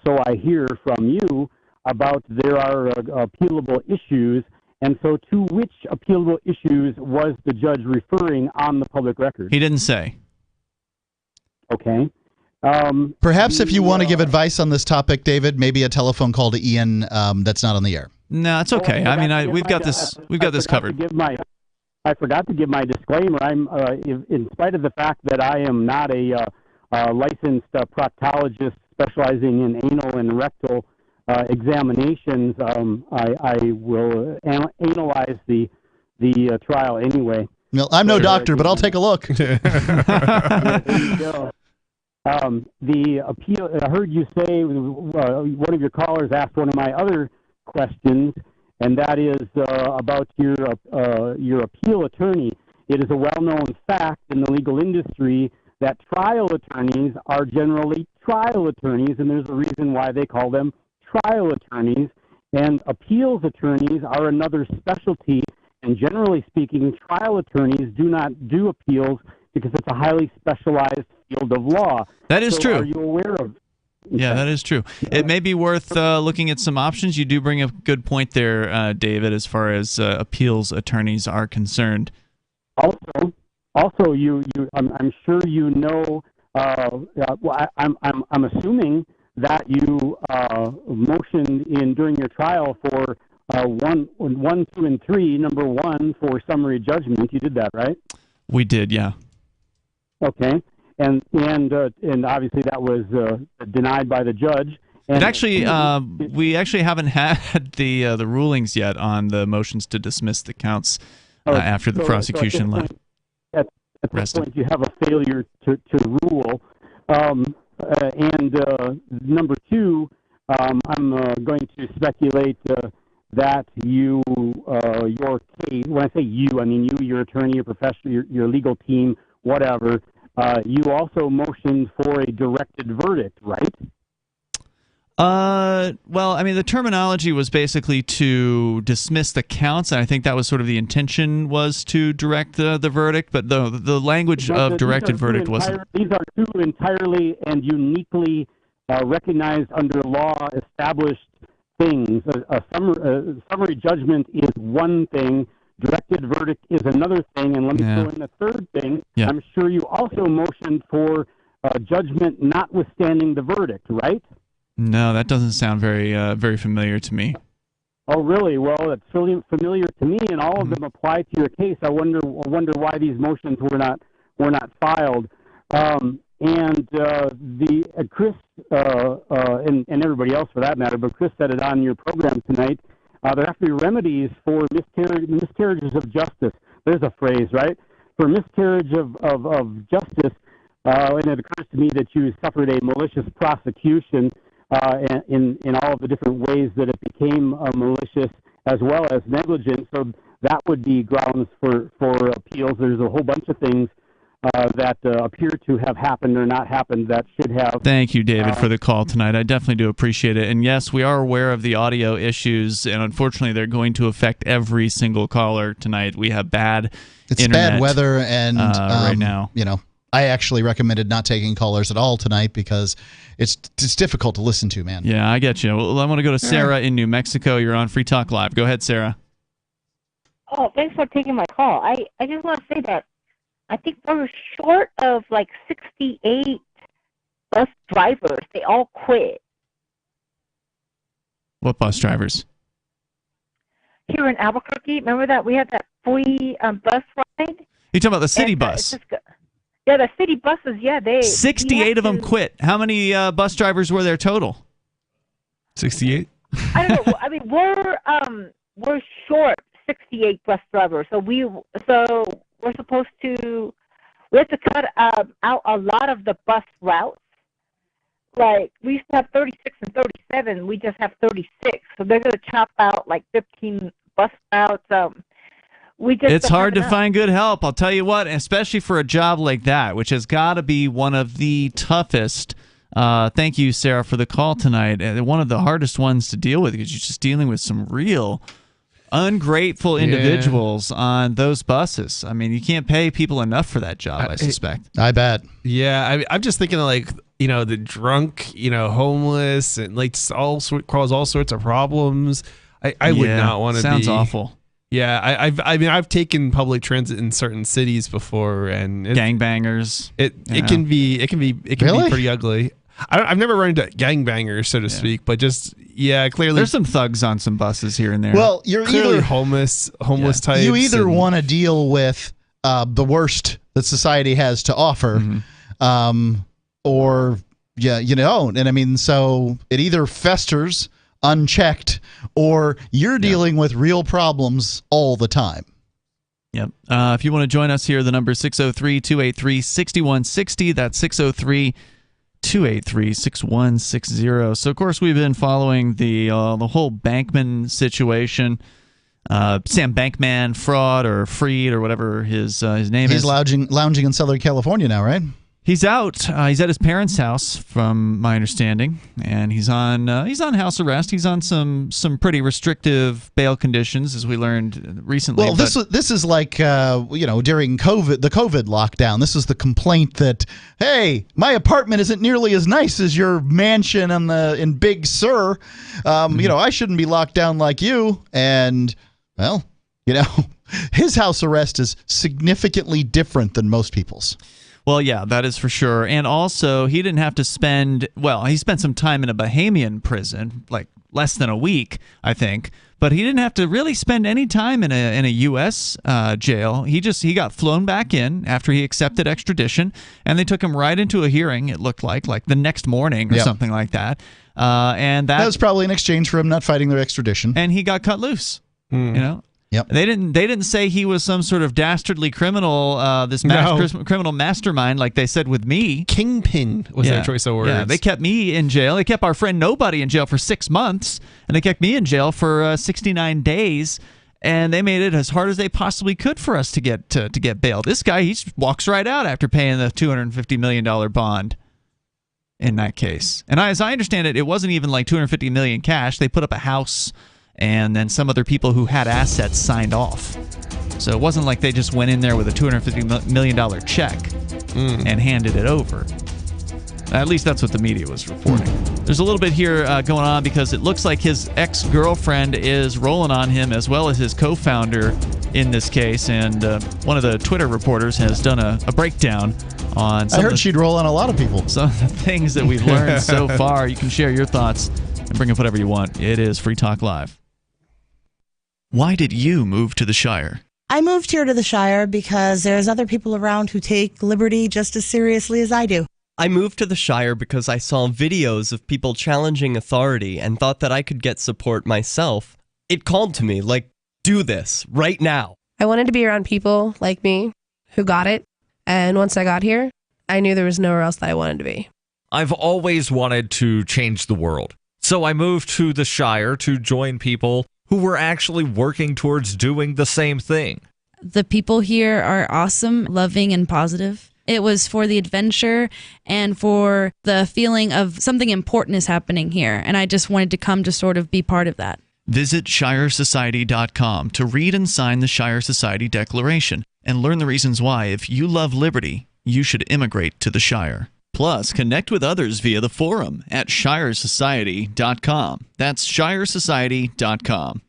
so I hear from you, about there are appealable issues, and so to which appealable issues was the judge referring on the public record? He didn't say. Okay. Perhaps if you want to give advice on this topic, David, maybe a telephone call to Ian that's not on the air. No, it's okay. We've got this covered. I forgot to give my disclaimer. I'm, in spite of the fact that I am not a licensed proctologist specializing in anal and rectal examinations, I will analyze the trial anyway. Well, I'm no doctor, but I'll take a look. There you go. The appeal, I heard you say, one of your callers asked one of my other questions, and that is about your appeal attorney. It is a well-known fact in the legal industry that trial attorneys are generally trial attorneys, and there's a reason why they call them trial attorneys, and appeals attorneys are another specialty, and generally speaking, trial attorneys do not do appeals because it's a highly specialized field of law. That is true. Are you aware of? Yeah, that is true. It may be worth looking at some options. You do bring a good point there, David, as far as appeals attorneys are concerned. Also, I'm sure you know. Well, I'm assuming that you motioned during your trial for 1, 2, and 3. Number 1 for summary judgment. You did that, right? We did, yeah. Okay. And obviously that was denied by the judge. And we actually haven't had the rulings yet on the motions to dismiss the counts after the prosecution left. At this point, you have a failure to rule. And number 2, I'm going to speculate that your case. When I say you, I mean you, your attorney, your professional, your legal team, whatever. You also motioned for a directed verdict, right? Well, I mean, the terminology was basically to dismiss the counts, and I think that was sort of the intention, was to direct the verdict, but the language of directed verdict wasn't. These are two entirely and uniquely recognized under law established things. A summary judgment is one thing. Directed verdict is another thing. And let me throw in the third thing. Yeah. I'm sure you also motioned for judgment notwithstanding the verdict, right? No, that doesn't sound very familiar to me. Oh, really? Well, it's really familiar to me, and all of them apply to your case. I wonder why these motions were not filed. Chris and everybody else for that matter, but Chris said it on your program tonight. There have to be remedies for miscarriages of justice. There's a phrase, right? For miscarriage of justice, and it occurs to me that you suffered a malicious prosecution in all of the different ways that it became malicious as well as negligent. So that would be grounds for appeals. There's a whole bunch of things that appear to have happened or not happened that should have. Thank you, David, for the call tonight. I definitely do appreciate it. And yes, we are aware of the audio issues, and unfortunately, they're going to affect every single caller tonight. We have bad internet. Bad weather, and right now, I actually recommended not taking callers at all tonight because it's difficult to listen to, man. Yeah, I get you. Well, I want to go to Sarah in New Mexico. You're on Free Talk Live. Go ahead, Sarah. Oh, thanks for taking my call. I just want to say that I think we're short of like 68 bus drivers. They all quit. What bus drivers? Here in Albuquerque, remember that we had that free bus ride? You're talking about the city bus? Yeah, the city buses, yeah. 68 of them quit. How many bus drivers were there total? 68? I don't know. I mean, we're short 68 bus drivers. So we're supposed to, we have to cut out a lot of the bus routes. Like, we used to have 36 and 37. We just have 36. So they're going to chop out like 15 bus routes. It's hard to find good help, I'll tell you what, especially for a job like that, which has got to be one of the toughest. Thank you, Sarah, for the call tonight. One of the hardest ones to deal with because you're just dealing with some real ungrateful individuals on those buses. I mean, you can't pay people enough for that job, I suspect. I bet. Yeah, I'm just thinking of like, the drunk, homeless, and like cause all sorts of problems. I would not want to be. Sounds awful. Yeah, I've taken public transit in certain cities before, and gangbangers. It can be Really? pretty ugly. I've never run into gangbangers, so to speak, but just clearly there's some thugs on some buses here and there. Well, you're clearly either homeless types. You either want to deal with the worst that society has to offer, or you don't. And I mean, so it either festers unchecked, or you're dealing with real problems all the time. Yep. If you want to join us here, the number is 603-283-6160. That's 603-283-6160. So, of course, we've been following the whole Bankman situation. Sam Bankman fraud or Freed or whatever his name is. He's lounging in Southern California now, right? He's out. He's at his parents' house, from my understanding, and he's on house arrest. He's on some pretty restrictive bail conditions, as we learned recently. Well, this is like during the COVID lockdown. This is the complaint that, hey, my apartment isn't nearly as nice as your mansion in Big Sur. I shouldn't be locked down like you. And well, his house arrest is significantly different than most people's. Well, yeah, that is for sure. And also, he didn't have to spend, he spent some time in a Bahamian prison, like less than a week, I think. But he didn't have to really spend any time in a U.S. Jail. He got flown back in after he accepted extradition, and they took him right into a hearing, it looked like the next morning or something like that. And that was probably in exchange for him not fighting their extradition. And he got cut loose, Yep. They didn't say he was some sort of dastardly criminal, criminal mastermind like they said with me. Kingpin was their choice of words. Yeah, they kept me in jail. They kept our friend Nobody in jail for 6 months, and they kept me in jail for 69 days. And they made it as hard as they possibly could for us to get bail. This guy, he just walks right out after paying the $250 million bond. in that case. And as I understand it, it wasn't even like $250 million cash. They put up a house, and then some other people who had assets signed off. So it wasn't like they just went in there with a $250 million check and handed it over. At least that's what the media was reporting. There's a little bit here going on because it looks like his ex-girlfriend is rolling on him, as well as his co-founder in this case. And one of the Twitter reporters has done a breakdown on some I heard she'd roll on a lot of people. Some of the things that we've learned so far. You can share your thoughts and bring up whatever you want. It is Free Talk Live. Why did you move to the Shire? I moved here to the Shire because there's other people around who take liberty just as seriously as I do. I moved to the Shire because I saw videos of people challenging authority and thought that I could get support myself. It called to me, like, do this, right now. I wanted to be around people like me who got it, and once I got here, I knew there was nowhere else that I wanted to be. I've always wanted to change the world, so I moved to the Shire to join people who were actually working towards doing the same thing. The people here are awesome, loving, and positive. It was for the adventure and for the feeling of something important is happening here. And I just wanted to come to sort of be part of that. Visit ShireSociety.com to read and sign the Shire Society Declaration and learn the reasons why, if you love liberty, you should immigrate to the Shire. Plus, connect with others via the forum at ShireSociety.com. That's ShireSociety.com.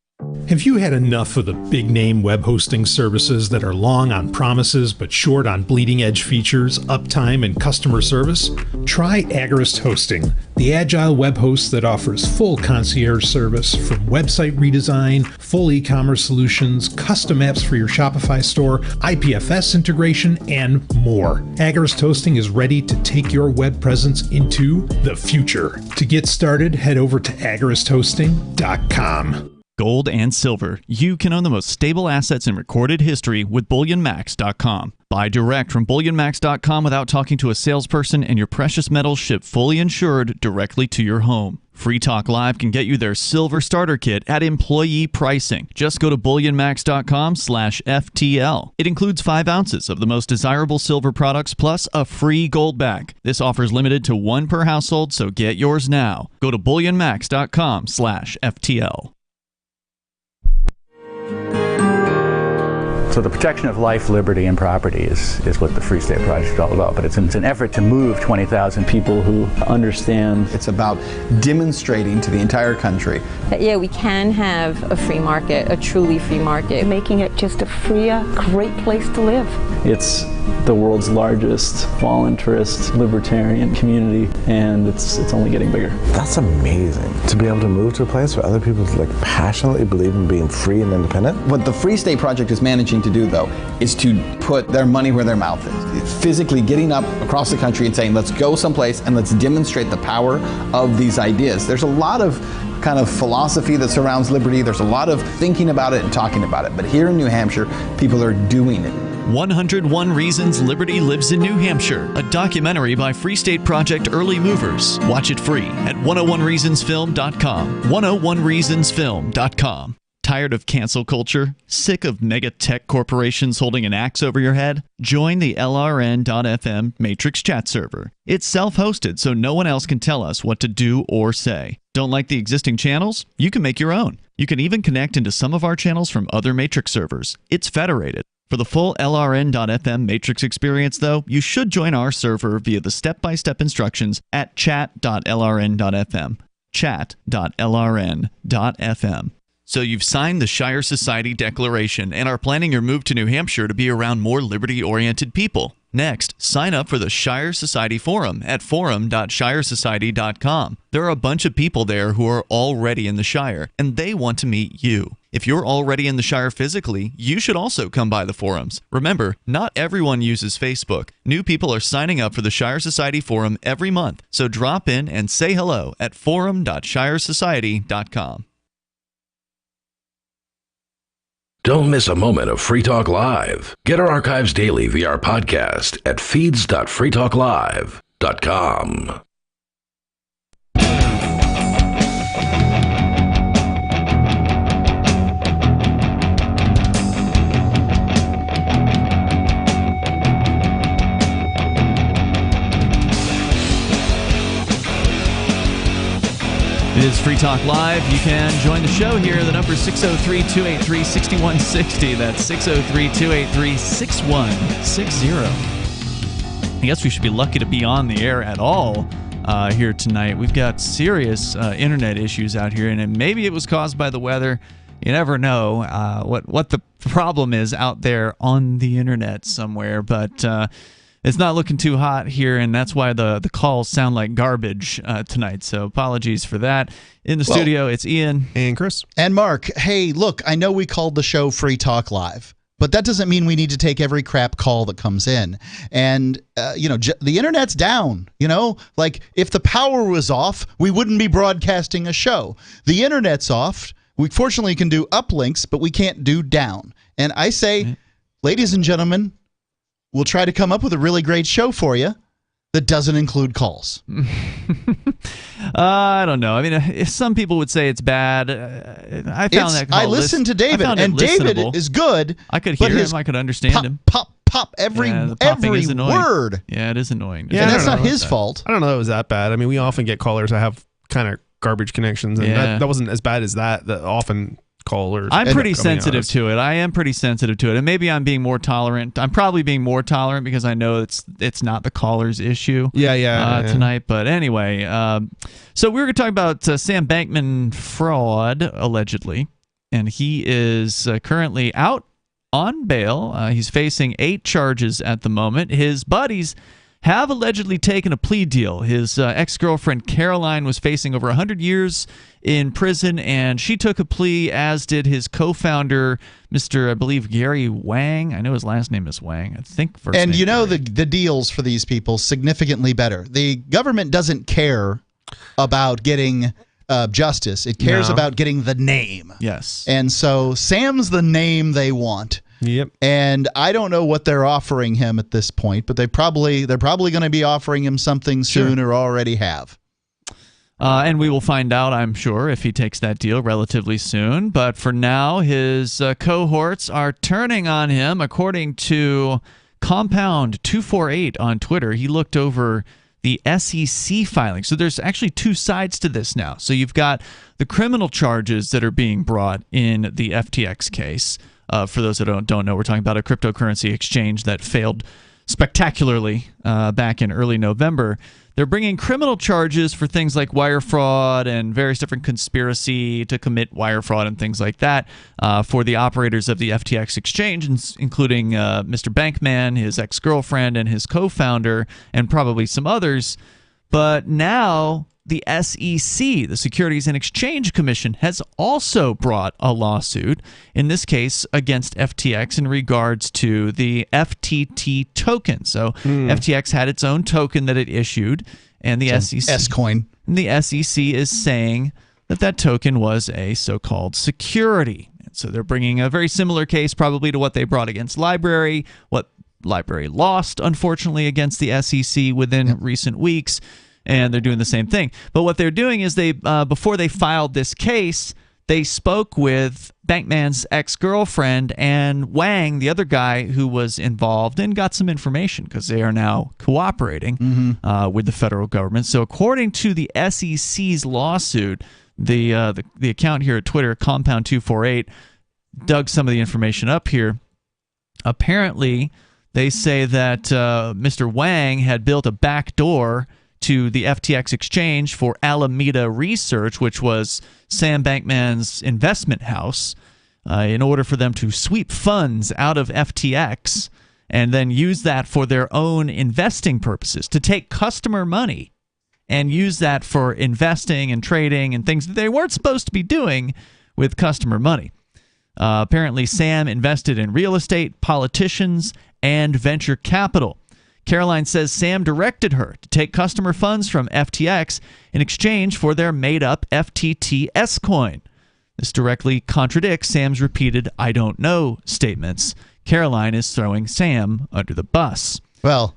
Have you had enough of the big-name web hosting services that are long on promises but short on bleeding-edge features, uptime, and customer service? Try Agorist Hosting, the agile web host that offers full concierge service from website redesign, full e-commerce solutions, custom apps for your Shopify store, IPFS integration, and more. Agorist Hosting is ready to take your web presence into the future. To get started, head over to agoristhosting.com. Gold and silver. You can own the most stable assets in recorded history with BullionMax.com. Buy direct from BullionMax.com without talking to a salesperson, and your precious metals shipped fully insured directly to your home. Free Talk Live can get you their silver starter kit at employee pricing. Just go to BullionMax.com/FTL. It includes 5 ounces of the most desirable silver products plus a free gold bag. This offer is limited to 1 per household, so get yours now. Go to BullionMax.com/FTL. So the protection of life, liberty, and property is what the Free State Project is all about. But it's an effort to move 20,000 people who understand. It's about demonstrating to the entire country that, yeah, we can have a free market, a truly free market. Making it just a freer, great place to live. It's the world's largest voluntarist libertarian community, and it's only getting bigger. That's amazing, to be able to move to a place where other people passionately believe in being free and independent. What the Free State Project is managing to do, though, is to put their money where their mouth is. Physically getting up across the country and saying, let's go someplace and let's demonstrate the power of these ideas. There's a lot of kind of philosophy that surrounds liberty. There's a lot of thinking about it and talking about it. But here in New Hampshire, people are doing it. 101 Reasons Liberty Lives in New Hampshire, a documentary by Free State Project Early Movers. Watch it free at 101reasonsfilm.com. 101reasonsfilm.com. Tired of cancel culture? Sick of mega tech corporations holding an axe over your head? Join the LRN.FM Matrix chat server. It's self-hosted, so no one else can tell us what to do or say. Don't like the existing channels? You can make your own. You can even connect into some of our channels from other Matrix servers. It's federated. For the full LRN.FM Matrix experience, though, you should join our server via the step-by-step instructions at chat.lrn.fm. Chat.lrn.fm. So you've signed the Shire Society Declaration and are planning your move to New Hampshire to be around more liberty-oriented people. Next, sign up for the Shire Society Forum at forum.shiresociety.com. There are a bunch of people there who are already in the Shire, and they want to meet you. If you're already in the Shire physically, you should also come by the forums. Remember, not everyone uses Facebook. New people are signing up for the Shire Society Forum every month, so drop in and say hello at forum.shiresociety.com. Don't miss a moment of Free Talk Live. Get our archives daily via our podcast at feeds.freetalklive.com. is Free Talk Live. You can join the show here. The number is 603-283-6160. That's 603-283-6160. I guess we should be lucky to be on the air at all here tonight. We've got serious internet issues out here, and maybe it was caused by the weather. You never know what the problem is out there on the internet somewhere, but it's not looking too hot here, and that's why the calls sound like garbage tonight. So apologies for that. In the studio, it's Ian. And Chris. And Mark. Hey, look, I know we called the show Free Talk Live, but that doesn't mean we need to take every crap call that comes in. And, the internet's down. Like if the power was off, we wouldn't be broadcasting a show. The internet's off. We fortunately can do uplinks, but we can't do down. And I say, ladies and gentlemen, we'll try to come up with a really great show for you that doesn't include calls. I don't know. I mean, some people would say it's bad. I found that call I listened to David, and David is good. I could hear him. I could understand him. Pop every word. Yeah, it is annoying. Yeah, and that's not his fault. I don't know that it was that bad. I mean, we often get callers that have kind of garbage connections, and that wasn't as bad as that often callers. I'm pretty sensitive to it. I am pretty sensitive to it, and maybe I'm being more tolerant. I'm probably being more tolerant because I know it's not the caller's issue. Tonight. But anyway, so we were going to talk about Sam Bankman fraud allegedly, and he is currently out on bail. He's facing 8 charges at the moment. His buddies have allegedly taken a plea deal. His ex-girlfriend Caroline was facing over 100 years in prison, and she took a plea, as did his co-founder, Mr. I believe Gary Wang. I know his last name is Wang. I think first and name you know the deals for these people significantly better. The government doesn't care about getting justice. It cares about getting the name. Yes. And so Sam's the name they want. Yep. And I don't know what they're offering him at this point, but they're probably going to be offering him something soon or already have. And we will find out, I'm sure, if he takes that deal relatively soon. But for now, his cohorts are turning on him. According to Compound 248 on Twitter, he looked over the SEC filing. So there's actually 2 sides to this now. So you've got the criminal charges that are being brought in the FTX case. For those that don't know, we're talking about a cryptocurrency exchange that failed spectacularly back in early November. They're bringing criminal charges for things like wire fraud and various different conspiracy to commit wire fraud and things like that for the operators of the FTX exchange, including Mr. Bankman, his ex-girlfriend, and his co-founder, and probably some others. But now the SEC, the Securities and Exchange Commission, has also brought a lawsuit, in this case against FTX, in regards to the FTT token. So FTX had its own token that it issued, and the SEC S-coin. And the SEC is saying that token was a so-called security. And so they're bringing a very similar case probably to what they brought against Library, what Library lost, unfortunately, against the SEC within recent weeks. And they're doing the same thing. But what they're doing is they, before they filed this case, they spoke with Bankman's ex-girlfriend and Wang, the other guy who was involved, and got some information because they are now cooperating with the federal government. So according to the SEC's lawsuit, the account here at Twitter, Compound 248, dug some of the information up here. Apparently, they say that Mr. Wang had built a backdoor to the FTX exchange for Alameda Research, which was Sam Bankman's investment house, in order for them to sweep funds out of FTX and then use that for their own investing purposes, to take customer money and use that for investing and trading and things that they weren't supposed to be doing with customer money. Apparently, Sam invested in real estate, politicians, and venture capital. Caroline says Sam directed her to take customer funds from FTX in exchange for their made-up FTT S-coin. This directly contradicts Sam's repeated "I don't know" statements. Caroline is throwing Sam under the bus. Well,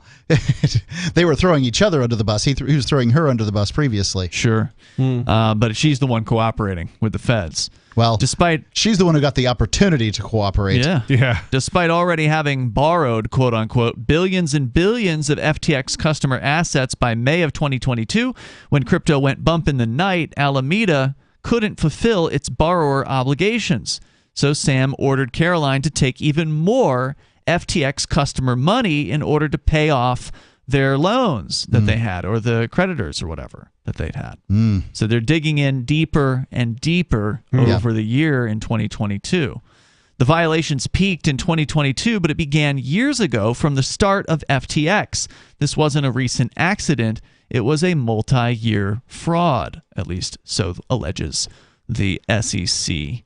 they were throwing each other under the bus. He was throwing her under the bus previously. Sure. But she's the one cooperating with the feds. Well, despite she's the one who got the opportunity to cooperate. Yeah. Despite already having borrowed, quote unquote, billions and billions of FTX customer assets by May of 2022, when crypto went bump in the night, Alameda couldn't fulfill its borrower obligations. So Sam ordered Caroline to take even more FTX customer money in order to pay off their loans that they had, or the creditors or whatever that they'd had. So they're digging in deeper and deeper over the year in 2022. The violations peaked in 2022, but it began years ago from the start of FTX. This wasn't a recent accident. It was a multi-year fraud, at least so alleges the SEC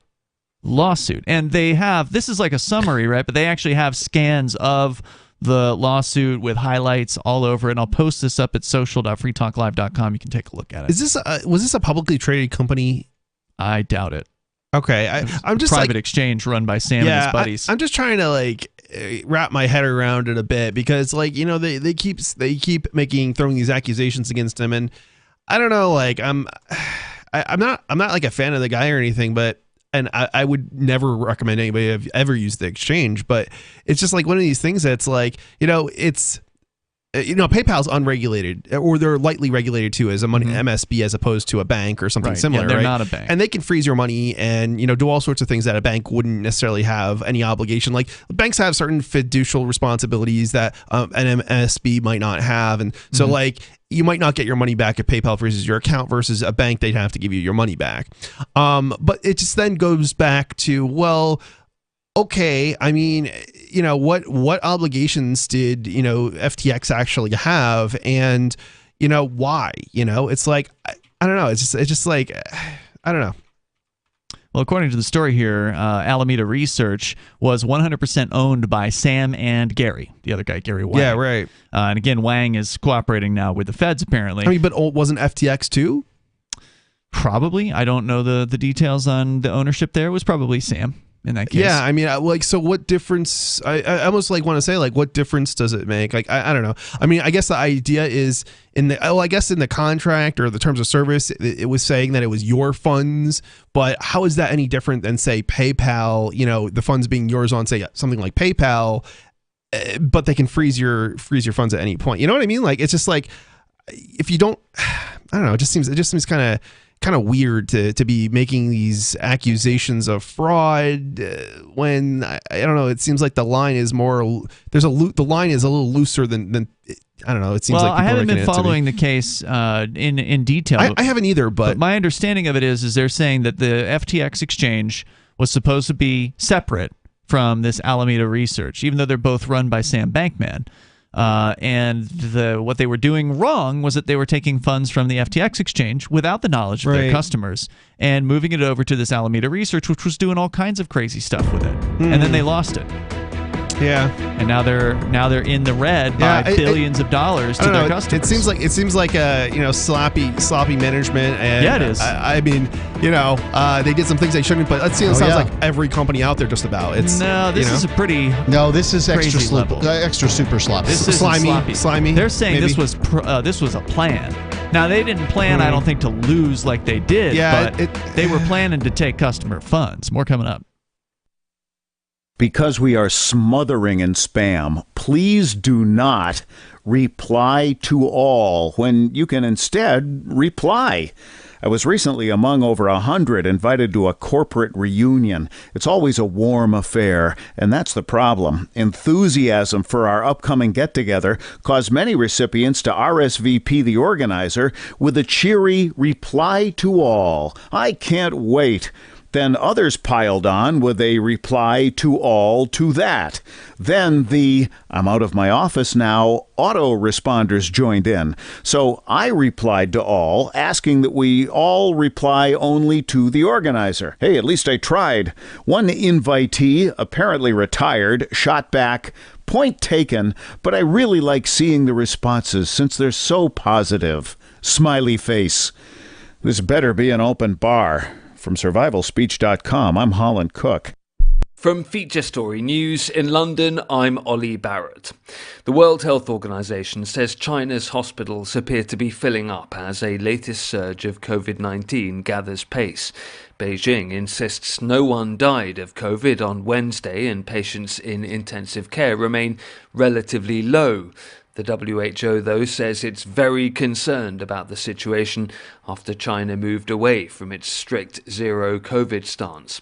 lawsuit. And they have, this is like a summary, right? But they actually have scans of the lawsuit with highlights all over it. And I'll post this up at social.freetalklive.com. You can take a look at it. Is this was this a publicly traded company? I doubt it. Okay, I'm just private exchange run by Sam and his buddies. I'm just trying to wrap my head around it a bit, because they keep throwing these accusations against him, and I don't know, I'm not like a fan of the guy or anything, but. And I would never recommend anybody have ever used the exchange, but it's just like one of these things that's like, it's, PayPal's unregulated, or they're lightly regulated too, as a money MSB as opposed to a bank or something similar. Yeah, they're right? not a bank. And they can freeze your money and, do all sorts of things that a bank wouldn't necessarily have any obligation. Like banks have certain fiducial responsibilities that an MSB might not have. And so you might not get your money back if PayPal freezes your account, versus a bank, they'd have to give you your money back. But it just then goes back to, well, okay, I mean, what obligations did, FTX actually have, and, why? It's like, I don't know. It's just like, I don't know. Well, according to the story here, Alameda Research was 100% owned by Sam and Gary, the other guy, Gary Wang. Yeah, right. And again, Wang is cooperating now with the feds, apparently. I mean, but wasn't FTX too? Probably. I don't know the details on the ownership there. It was probably Sam in that case. Yeah, I mean, so what difference? I almost want to say, what difference does it make? I don't know. I mean, I guess the idea is in the contract or the terms of service, it was saying that it was your funds. But how is that any different than, say, PayPal? The funds being yours on, say, something like PayPal, but they can freeze your funds at any point. You know what I mean? It's just like, if you don't, I don't know. It just seems kind of weird to be making these accusations of fraud when I don't know. It seems like the line is more. The line is a little looser than I don't know. It seems like I haven't been following the case in detail. I haven't either, but my understanding of it is they're saying that the FTX exchange was supposed to be separate from this Alameda Research, even though they're both run by Sam Bankman. And what they were doing wrong was that they were taking funds from the FTX exchange without the knowledge of their customers and moving it over to this Alameda Research, which was doing all kinds of crazy stuff with it. And then they lost it. Yeah. And now they're in the red by billions of dollars to their customers. It seems like sloppy management. And yeah, it is. I mean, they did some things they shouldn't, but it sounds like every company out there just about. This is a pretty this is extra super sloppy. This is slimy. They're saying maybe. This was a plan. Now, they didn't plan, I don't think, to lose like they did, but they were planning to take customer funds. More coming up. Because we are smothering in spam, please do not reply to all when you can instead reply. I was recently among over 100 invited to a corporate reunion. It's always a warm affair, and that's the problem. Enthusiasm for our upcoming get-together caused many recipients to RSVP the organizer with a cheery reply to all. I can't wait. Then others piled on with a reply to all to that. Then the "I'm out of my office now" autoresponders joined in. So I replied to all, asking that we all reply only to the organizer. Hey, at least I tried. One invitee, apparently retired, shot back, "Point taken, but I really like seeing the responses since they're so positive." Smiley face. This better be an open bar. From survivalspeech.com, I'm Holland Cook. From Feature Story News in London, I'm Ollie Barrett. The World Health Organization says China's hospitals appear to be filling up as a latest surge of COVID-19 gathers pace. Beijing insists no one died of COVID on Wednesday and patients in intensive care remain relatively low. The WHO, though, says it's very concerned about the situation after China moved away from its strict zero COVID stance.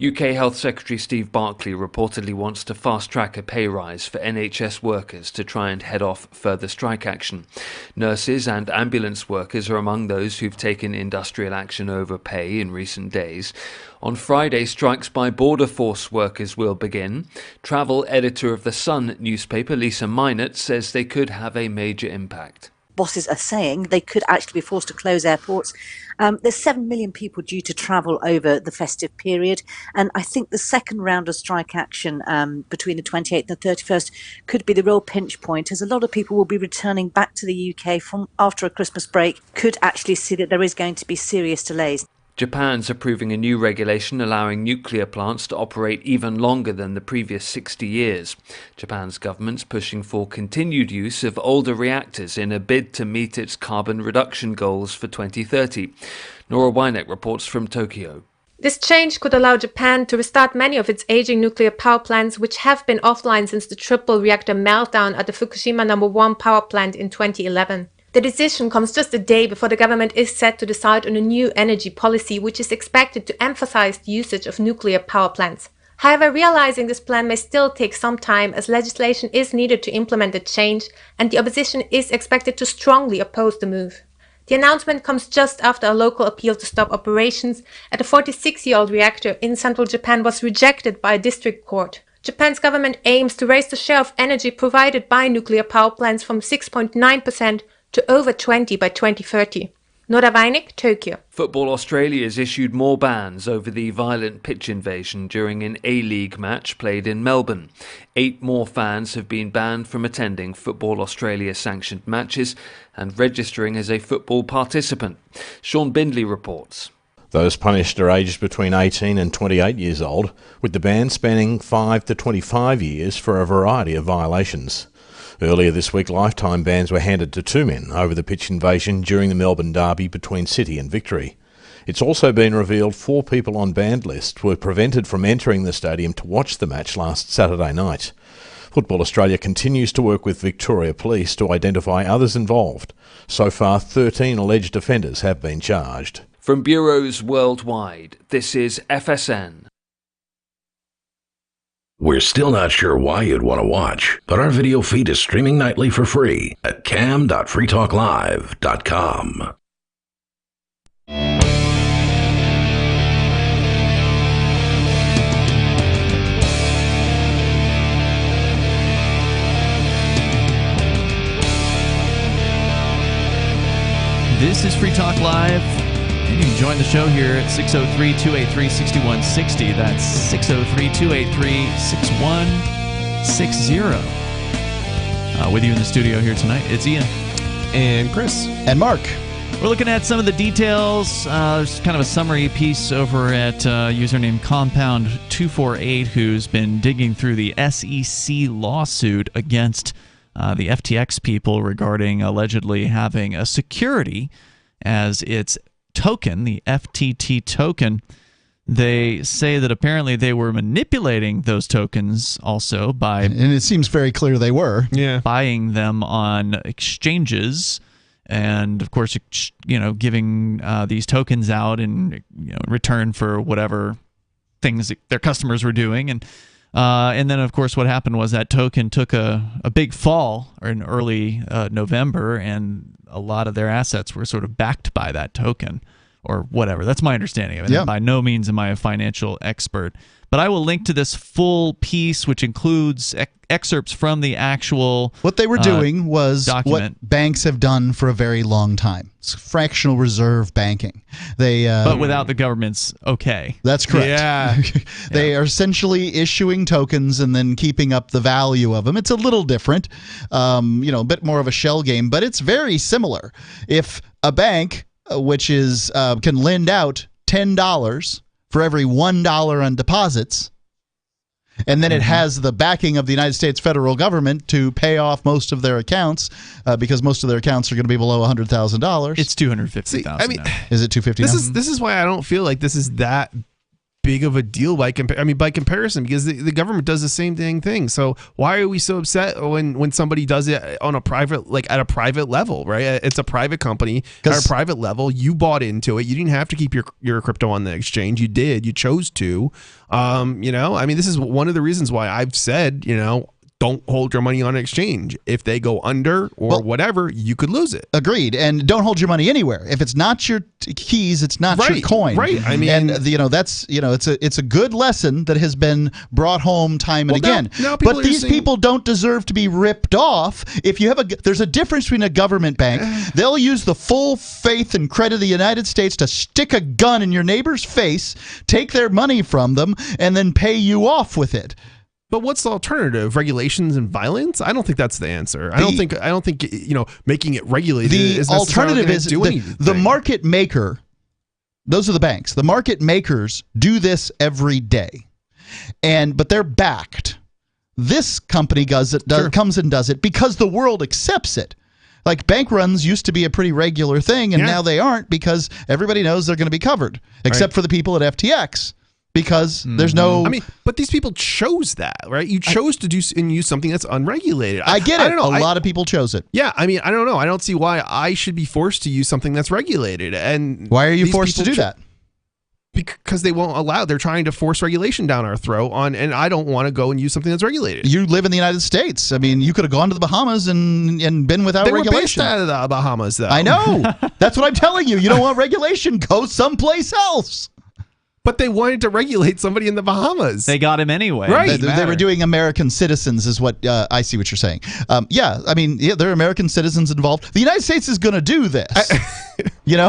UK Health Secretary Steve Barclay reportedly wants to fast-track a pay rise for NHS workers to try and head off further strike action. Nurses and ambulance workers are among those who've taken industrial action over pay in recent days. On Friday, strikes by Border Force workers will begin. Travel editor of The Sun newspaper, Lisa Minot, says they could have a major impact. Bosses are saying they could actually be forced to close airports. There's 7 million people due to travel over the festive period, and I think the second round of strike action between the 28th and the 31st could be the real pinch point, as a lot of people will be returning back to the UK from after a Christmas break, could actually see that there is going to be serious delays. Japan's approving a new regulation allowing nuclear plants to operate even longer than the previous 60 years. Japan's government's pushing for continued use of older reactors in a bid to meet its carbon reduction goals for 2030. Nora Weineck reports from Tokyo. This change could allow Japan to restart many of its aging nuclear power plants, which have been offline since the triple reactor meltdown at the Fukushima No. 1 power plant in 2011. The decision comes just a day before the government is set to decide on a new energy policy, which is expected to emphasize the usage of nuclear power plants. However, realizing this plan may still take some time, as legislation is needed to implement the change, and the opposition is expected to strongly oppose the move. The announcement comes just after a local appeal to stop operations at a 46-year-old reactor in central Japan was rejected by a district court. Japan's government aims to raise the share of energy provided by nuclear power plants from 6.9% to over 20 by 2030. Nora Weineck, Tokyo. Football Australia has issued more bans over the violent pitch invasion during an A-League match played in Melbourne. 8 more fans have been banned from attending Football Australia sanctioned matches and registering as a football participant. Sean Bindley reports. Those punished are aged between 18 and 28 years old, with the ban spanning 5 to 25 years for a variety of violations. Earlier this week, lifetime bans were handed to 2 men over the pitch invasion during the Melbourne derby between City and Victory. It's also been revealed 4 people on banned lists were prevented from entering the stadium to watch the match last Saturday night. Football Australia continues to work with Victoria Police to identify others involved. So far, 13 alleged offenders have been charged. From bureaus worldwide, this is FSN. We're still not sure why you'd want to watch, but our video feed is streaming nightly for free at cam.freetalklive.com. This is Free Talk Live. And you can join the show here at 603-283-6160. That's 603-283-6160. With you in the studio here tonight, it's Ian. And Chris. And Mark. We're looking at some of the details. There's kind of a summary piece over at username Compound248, who's been digging through the SEC lawsuit against the FTX people regarding allegedly having a security as its token, the FTT token. They say that apparently they were manipulating those tokens also by... And it seems very clear they were. Yeah. Buying them on exchanges and, of course, giving these tokens out in return for whatever things their customers were doing. And then, of course, what happened was that token took a big fall in early November, and a lot of their assets were sort of backed by that token or whatever. That's my understanding of it. Yeah. By no means am I a financial expert. But I will link to this full piece, which includes excerpts from the actual What they were doing was document. what banks have done for a very long time. It's fractional reserve banking. But without the government's okay. That's correct. Yeah. They are essentially issuing tokens and then keeping up the value of them. It's a little different, a bit more of a shell game, but it's very similar. If a bank, which can lend out $10 for every $1 on deposits, And then it has the backing of the United States federal government to pay off most of their accounts because most of their accounts are going to be below $100,000. It's $250,000. I mean, is it $250,000? This is why I don't feel like this is that big of a deal by comparison, because the government does the same thing. So why are we so upset when somebody does it on a private, like at a private level, right? It's a private company at a private level. You bought into it. You didn't have to keep your crypto on the exchange. You did. You chose to. This is one of the reasons why I've said, don't hold your money on an exchange. If they go under or whatever, you could lose it. Agreed. And don't hold your money anywhere. If it's not your keys, it's not your coin. Right. I mean, and that's it's a good lesson that has been brought home time and again. Now but these people don't deserve to be ripped off. If you have there's a difference between a government bank. They'll use the full faith and credit of the United States to stick a gun in your neighbor's face, take their money from them, and then pay you off with it. But what's the alternative? Regulations and violence? I don't think that's the answer. I don't think making it regulated. The alternative is the market maker. Those are the banks. The market makers do this every day, but they're backed. This company comes and does it because the world accepts it. Like bank runs used to be a pretty regular thing, and now they aren't because everybody knows they're going to be covered, except for the people at FTX. Because there's no... but these people chose that, right? You chose to do and use something that's unregulated. I get it. I don't know. A lot of people chose it. Yeah, I don't know. I don't see why I should be forced to use something that's regulated. And why are you forced to do that? Because they won't allow. They're trying to force regulation down our throat and I don't want to go and use something that's regulated. You live in the United States. I mean, you could have gone to the Bahamas and been without regulation. They were based out of the Bahamas, though. I know. That's what I'm telling you. You don't want regulation. Go someplace else. But they wanted to regulate somebody in the Bahamas. They got him anyway. Right. They were doing American citizens is what I see what you're saying. There are American citizens involved. The United States is going to do this. Yeah,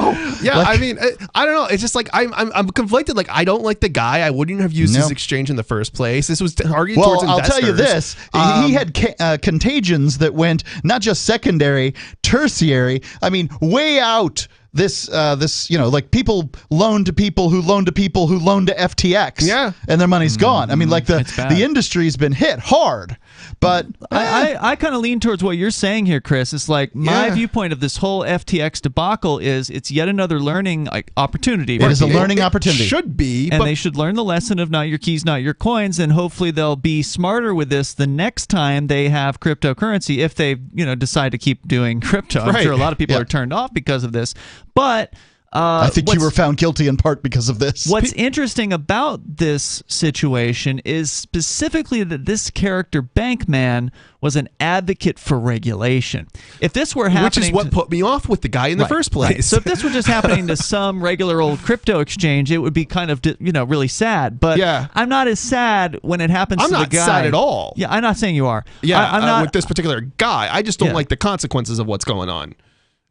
I don't know. It's just like I'm conflicted. Like, I don't like the guy. I wouldn't have used his exchange in the first place. This was targeted towards investors. I'll tell you this. He had contagions that went not just secondary, tertiary. I mean, way out. This like people loan to people who loan to people who loan to FTX, and their money's gone. I mean, like the industry's been hit hard. But I kind of lean towards what you're saying here, Chris. It's like my viewpoint of this whole FTX debacle is it's yet another learning opportunity. It is a learning opportunity. It should be, and they should learn the lesson of not your keys, not your coins, and hopefully they'll be smarter with this the next time they have cryptocurrency. If they decide to keep doing crypto, I'm sure a lot of people are turned off because of this. But I think you were found guilty in part because of this. What's interesting about this situation is specifically that this character, Bankman, was an advocate for regulation. If this were happening... Which is what put me off with the guy in the first place. Right. So if this were just happening to some regular old crypto exchange, it would be kind of, really sad. But I'm not as sad when it happens to the guy. I'm not sad at all. Yeah, I'm not saying you are. Yeah, I'm not with this particular guy. I just don't like the consequences of what's going on.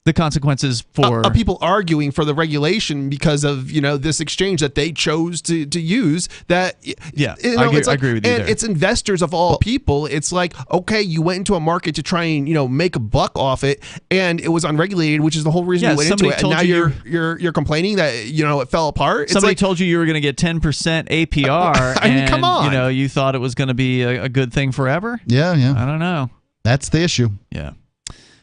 The consequences for people arguing for the regulation because of this exchange that they chose to use. That I agree with you. And it's investors of all people. It's like, okay, you went into a market to try and make a buck off it, and it was unregulated, which is the whole reason you went into it. And now you're complaining that it fell apart. Somebody told you were going to get 10% APR. I mean, come on. You thought it was going to be a good thing forever. Yeah. I don't know. That's the issue. Yeah.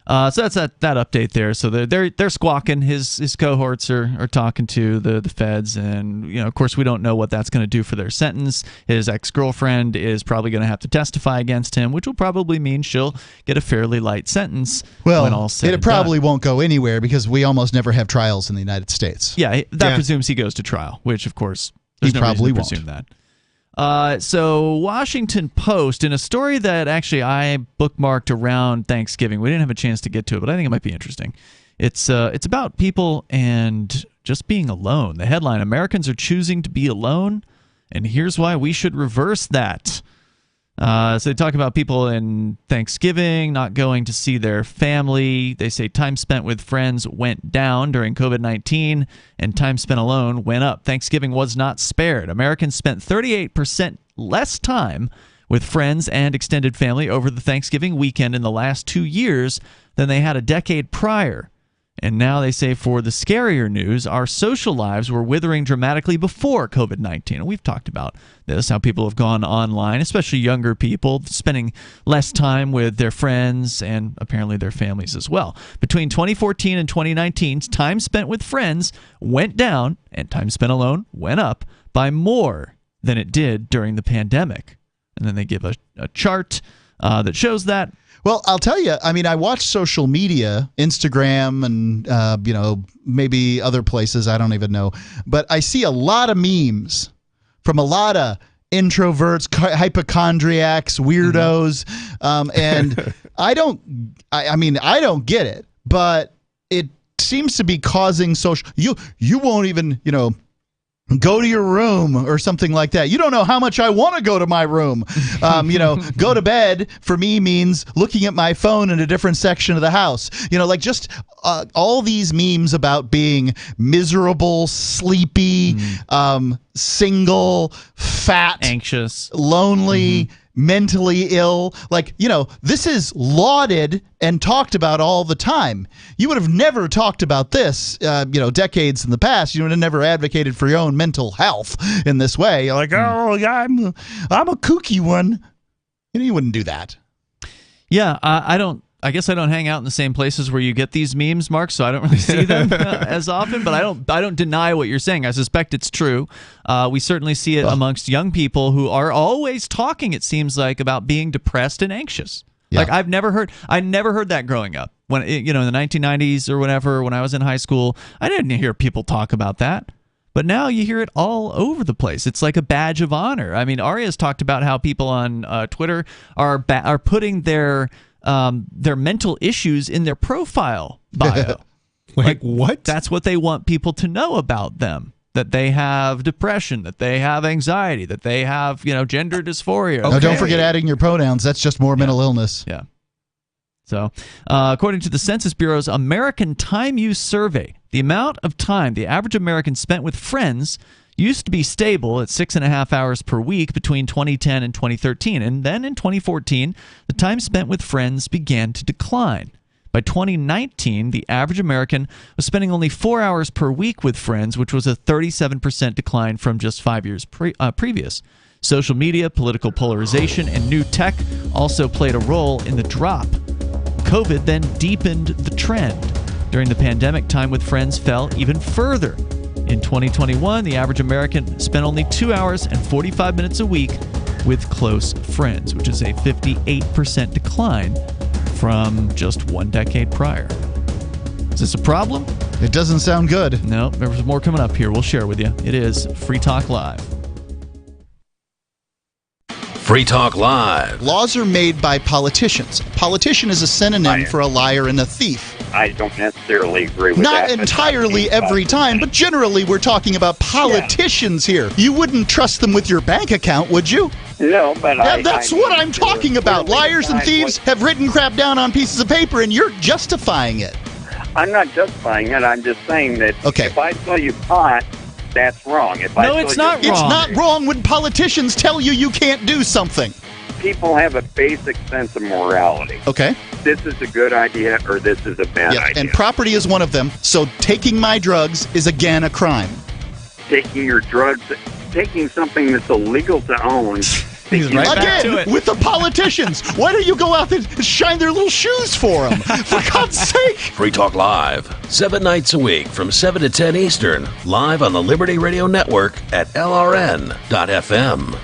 So that's that update there. So they're squawking. His cohorts are talking to the feds, and of course we don't know what that's going to do for their sentence. His ex-girlfriend is probably going to have to testify against him, which will probably mean she'll get a fairly light sentence. Well, when all said it probably won't go anywhere because we almost never have trials in the United States. Yeah, that presumes he goes to trial, which of course there's no reason to presume that. So Washington Post, in a story that actually I bookmarked around Thanksgiving, we didn't have a chance to get to it, but I think it might be interesting. It's about people and just being alone. The headline, Americans are choosing to be alone, and here's why we should reverse that. So they talk about people in Thanksgiving not going to see their family. They say time spent with friends went down during COVID-19 and time spent alone went up. Thanksgiving was not spared. Americans spent 38% less time with friends and extended family over the Thanksgiving weekend in the last 2 years than they had a decade prior. And now they say for the scarier news, our social lives were withering dramatically before COVID-19. And we've talked about this, how people have gone online, especially younger people, spending less time with their friends and apparently their families as well. Between 2014 and 2019, time spent with friends went down and time spent alone went up by more than it did during the pandemic. And then they give a chart that shows that. Well, I'll tell you, I mean, I watch social media, Instagram and, maybe other places, I don't even know. But I see a lot of memes from a lot of introverts, hypochondriacs, weirdos. And I don't get it, but it seems to be causing social. You won't even, go to your room or something like that. You don't know how much I want to go to my room. Go to bed for me means looking at my phone in a different section of the house. All these memes about being miserable, sleepy, single, fat, anxious, lonely, mentally ill. This is lauded and talked about all the time. You would have never talked about this, decades in the past. You would have never advocated for your own mental health in this way. You're like, oh, yeah, I'm a kooky one. You wouldn't do that. Yeah, I guess I don't hang out in the same places where you get these memes, Mark, so I don't really see them as often, but I don't deny what you're saying. I suspect it's true. We certainly see it amongst young people who are always talking, it seems like, about being depressed and anxious. Yeah. Like I never heard that growing up. When in the 1990s or whatever, when I was in high school, I didn't hear people talk about that. But now you hear it all over the place. It's like a badge of honor. I mean, Aria's talked about how people on Twitter are putting their mental issues in their profile bio. like what? That's what they want people to know about them. That they have depression, that they have anxiety, that they have, gender dysphoria. Okay. Now, don't forget adding your pronouns. That's just more mental illness. Yeah. So, according to the Census Bureau's American Time Use Survey, the amount of time the average American spent with friends used to be stable at 6.5 hours per week between 2010 and 2013. And then in 2014, the time spent with friends began to decline. By 2019, the average American was spending only 4 hours per week with friends, which was a 37% decline from just 5 years previous. Social media, political polarization, and new tech also played a role in the drop. COVID then deepened the trend. During the pandemic, time with friends fell even further. In 2021, the average American spent only 2 hours and 45 minutes a week with close friends, which is a 58% decline from just 1 decade prior. Is this a problem? It doesn't sound good. No, there's more coming up here. We'll share with you. It is Free Talk Live. Free Talk Live. Laws are made by politicians. Politician is a synonym for a liar and a thief. I don't necessarily agree with that. Not entirely every time, but generally we're talking about politicians here. You wouldn't trust them with your bank account, would you? No, but that's what I'm talking about. Liars and thieves have written crap down on pieces of paper, and you're justifying it. I'm not justifying it. I'm just saying that if I tell you pot, that's wrong. It's not wrong. It's not wrong when politicians tell you can't do something. People have a basic sense of morality. Okay. This is a good idea or this is a bad idea. And property is one of them. So taking my drugs is again a crime. Taking your drugs, taking something that's illegal to own. Again, with the politicians. Why don't you go out and shine their little shoes for them? For God's sake. Free Talk Live, 7 nights a week from 7 to 10 Eastern, live on the Liberty Radio Network at LRN.FM.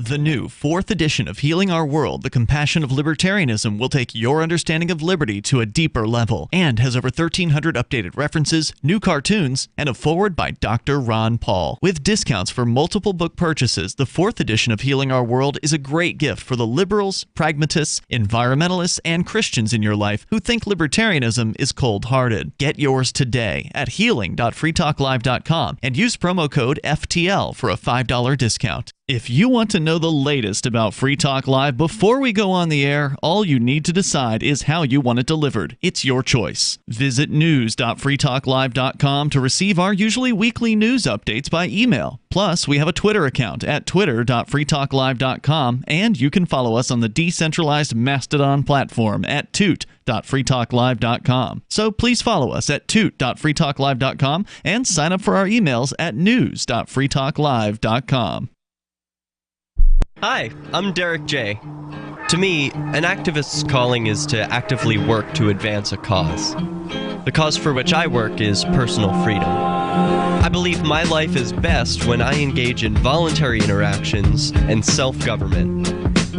The new 4th edition of Healing Our World, The Compassion of Libertarianism, will take your understanding of liberty to a deeper level and has over 1,300 updated references, new cartoons, and a foreword by Dr. Ron Paul. With discounts for multiple book purchases, the 4th edition of Healing Our World is a great gift for the liberals, pragmatists, environmentalists, and Christians in your life who think libertarianism is cold-hearted. Get yours today at healing.freetalklive.com and use promo code FTL for a $5 discount. If you want to know the latest about Free Talk Live before we go on the air, all you need to decide is how you want it delivered. It's your choice. Visit news.freetalklive.com to receive our usually weekly news updates by email. Plus, we have a Twitter account at twitter.freetalklive.com, and you can follow us on the decentralized Mastodon platform at toot.freetalklive.com. So please follow us at toot.freetalklive.com and sign up for our emails at news.freetalklive.com. Hi, I'm Derek J. To me, an activist's calling is to actively work to advance a cause. The cause for which I work is personal freedom. I believe my life is best when I engage in voluntary interactions and self-government.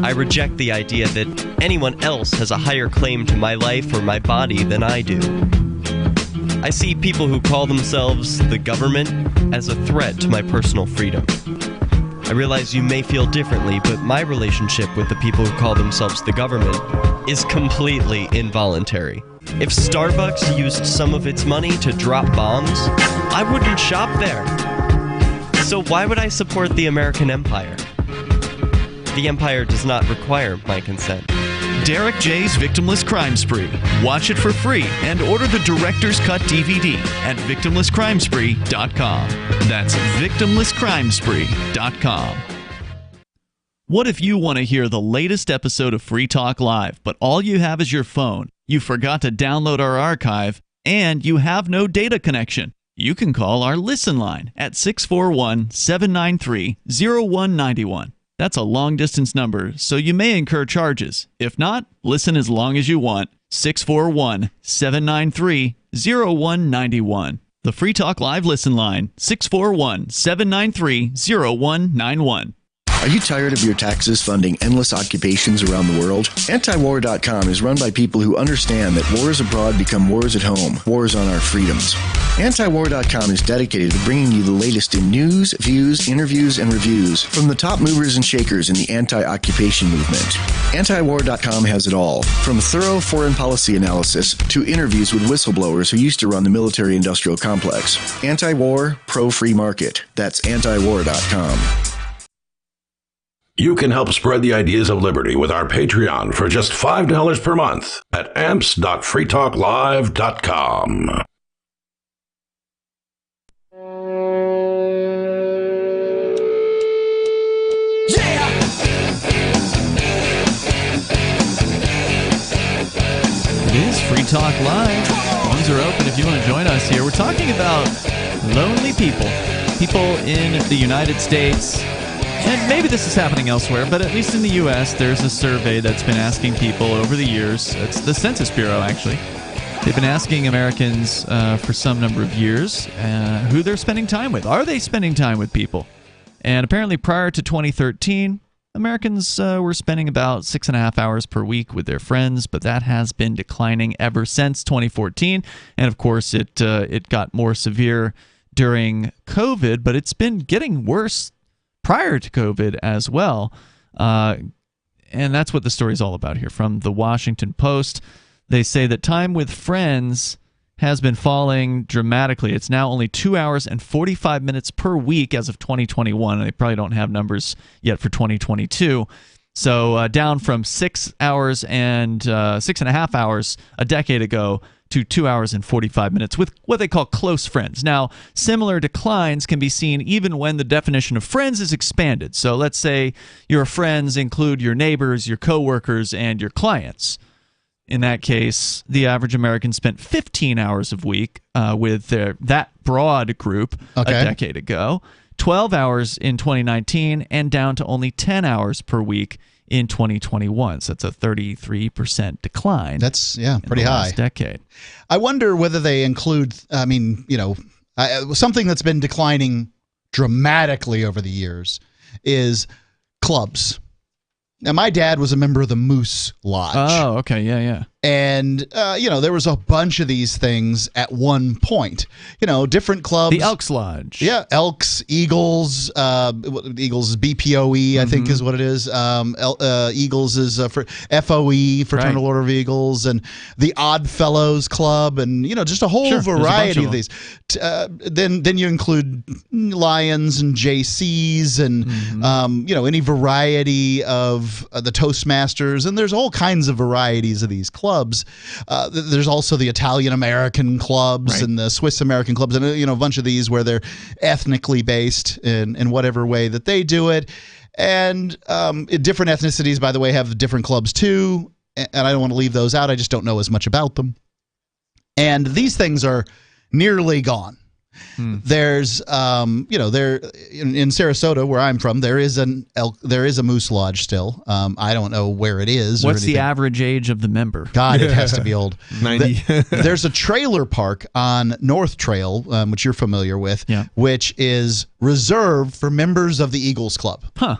I reject the idea that anyone else has a higher claim to my life or my body than I do. I see people who call themselves the government as a threat to my personal freedom. I realize you may feel differently, but my relationship with the people who call themselves the government is completely involuntary. If Starbucks used some of its money to drop bombs, I wouldn't shop there. So why would I support the American empire? The empire does not require my consent. Derek J's Victimless Crime Spree. Watch it for free and order the Director's Cut DVD at victimlesscrimespree.com. That's victimlesscrimespree.com. What if you want to hear the latest episode of Free Talk Live, but all you have is your phone, you forgot to download our archive, and you have no data connection? You can call our Listen line at 641-793-0191. That's a long-distance number, so you may incur charges. If not, listen as long as you want. 641-793-0191. The Free Talk Live Listen line, 641-793-0191. Are you tired of your taxes funding endless occupations around the world? Antiwar.com is run by people who understand that wars abroad become wars at home, wars on our freedoms. Antiwar.com is dedicated to bringing you the latest in news, views, interviews, and reviews from the top movers and shakers in the anti-occupation movement. Antiwar.com has it all, from thorough foreign policy analysis to interviews with whistleblowers who used to run the military-industrial complex. Anti-war, pro-free market. That's antiwar.com. You can help spread the ideas of liberty with our Patreon for just $5 per month at amps.freetalklive.com. It is Free Talk Live. Phones are open if you want to join us here. We're talking about lonely people. People in the United States. And maybe this is happening elsewhere, but at least in the U.S., there's a survey that's been asking people over the years. It's the Census Bureau, actually. They've been asking Americans for some number of years who they're spending time with. Are they spending time with people? And apparently prior to 2013, Americans were spending about 6.5 hours per week with their friends, but that has been declining ever since 2014. And, of course, it got more severe during COVID, but it's been getting worse prior to COVID as well. And that's what the story is all about here. From the Washington Post, they say that time with friends has been falling dramatically. It's now only 2 hours and 45 minutes per week as of 2021. And they probably don't have numbers yet for 2022. So down from 6 hours and 6.5 hours a decade ago to 2 hours and 45 minutes with what they call close friends. Now, similar declines can be seen even when the definition of friends is expanded. So let's say your friends include your neighbors, your coworkers, and your clients. In that case, the average American spent 15 hours a week with that broad group a decade ago, 12 hours in 2019, and down to only 10 hours per week in 2021. So that's a 33% decline. That's, pretty high. Last decade. I wonder whether they include, something that's been declining dramatically over the years is clubs. Now, my dad was a member of the Moose Lodge. Oh, okay. Yeah. And, there was a bunch of these things at one point. Different clubs. The Elks Lodge. Yeah, Elks, Eagles. Eagles is BPOE, I think is what it is. Eagles is for FOE, Fraternal Order of Eagles, and the Odd Fellows Club, and, just a whole variety of these. Then you include Lions and JCs and, any variety of the Toastmasters, and there's all kinds of varieties of these clubs. There's also the Italian American clubs and the Swiss American clubs, and a bunch of these where they're ethnically based in whatever way that they do it. And different ethnicities, by the way, have different clubs too. And I don't want to leave those out. I just don't know as much about them. And these things are nearly gone. There's, there in Sarasota, where I'm from, there is a Moose Lodge still. I don't know where it is. What's the average age of the member? God, it has to be old. 90. There's a trailer park on North Trail, which you're familiar with, which is reserved for members of the Eagles Club. Huh.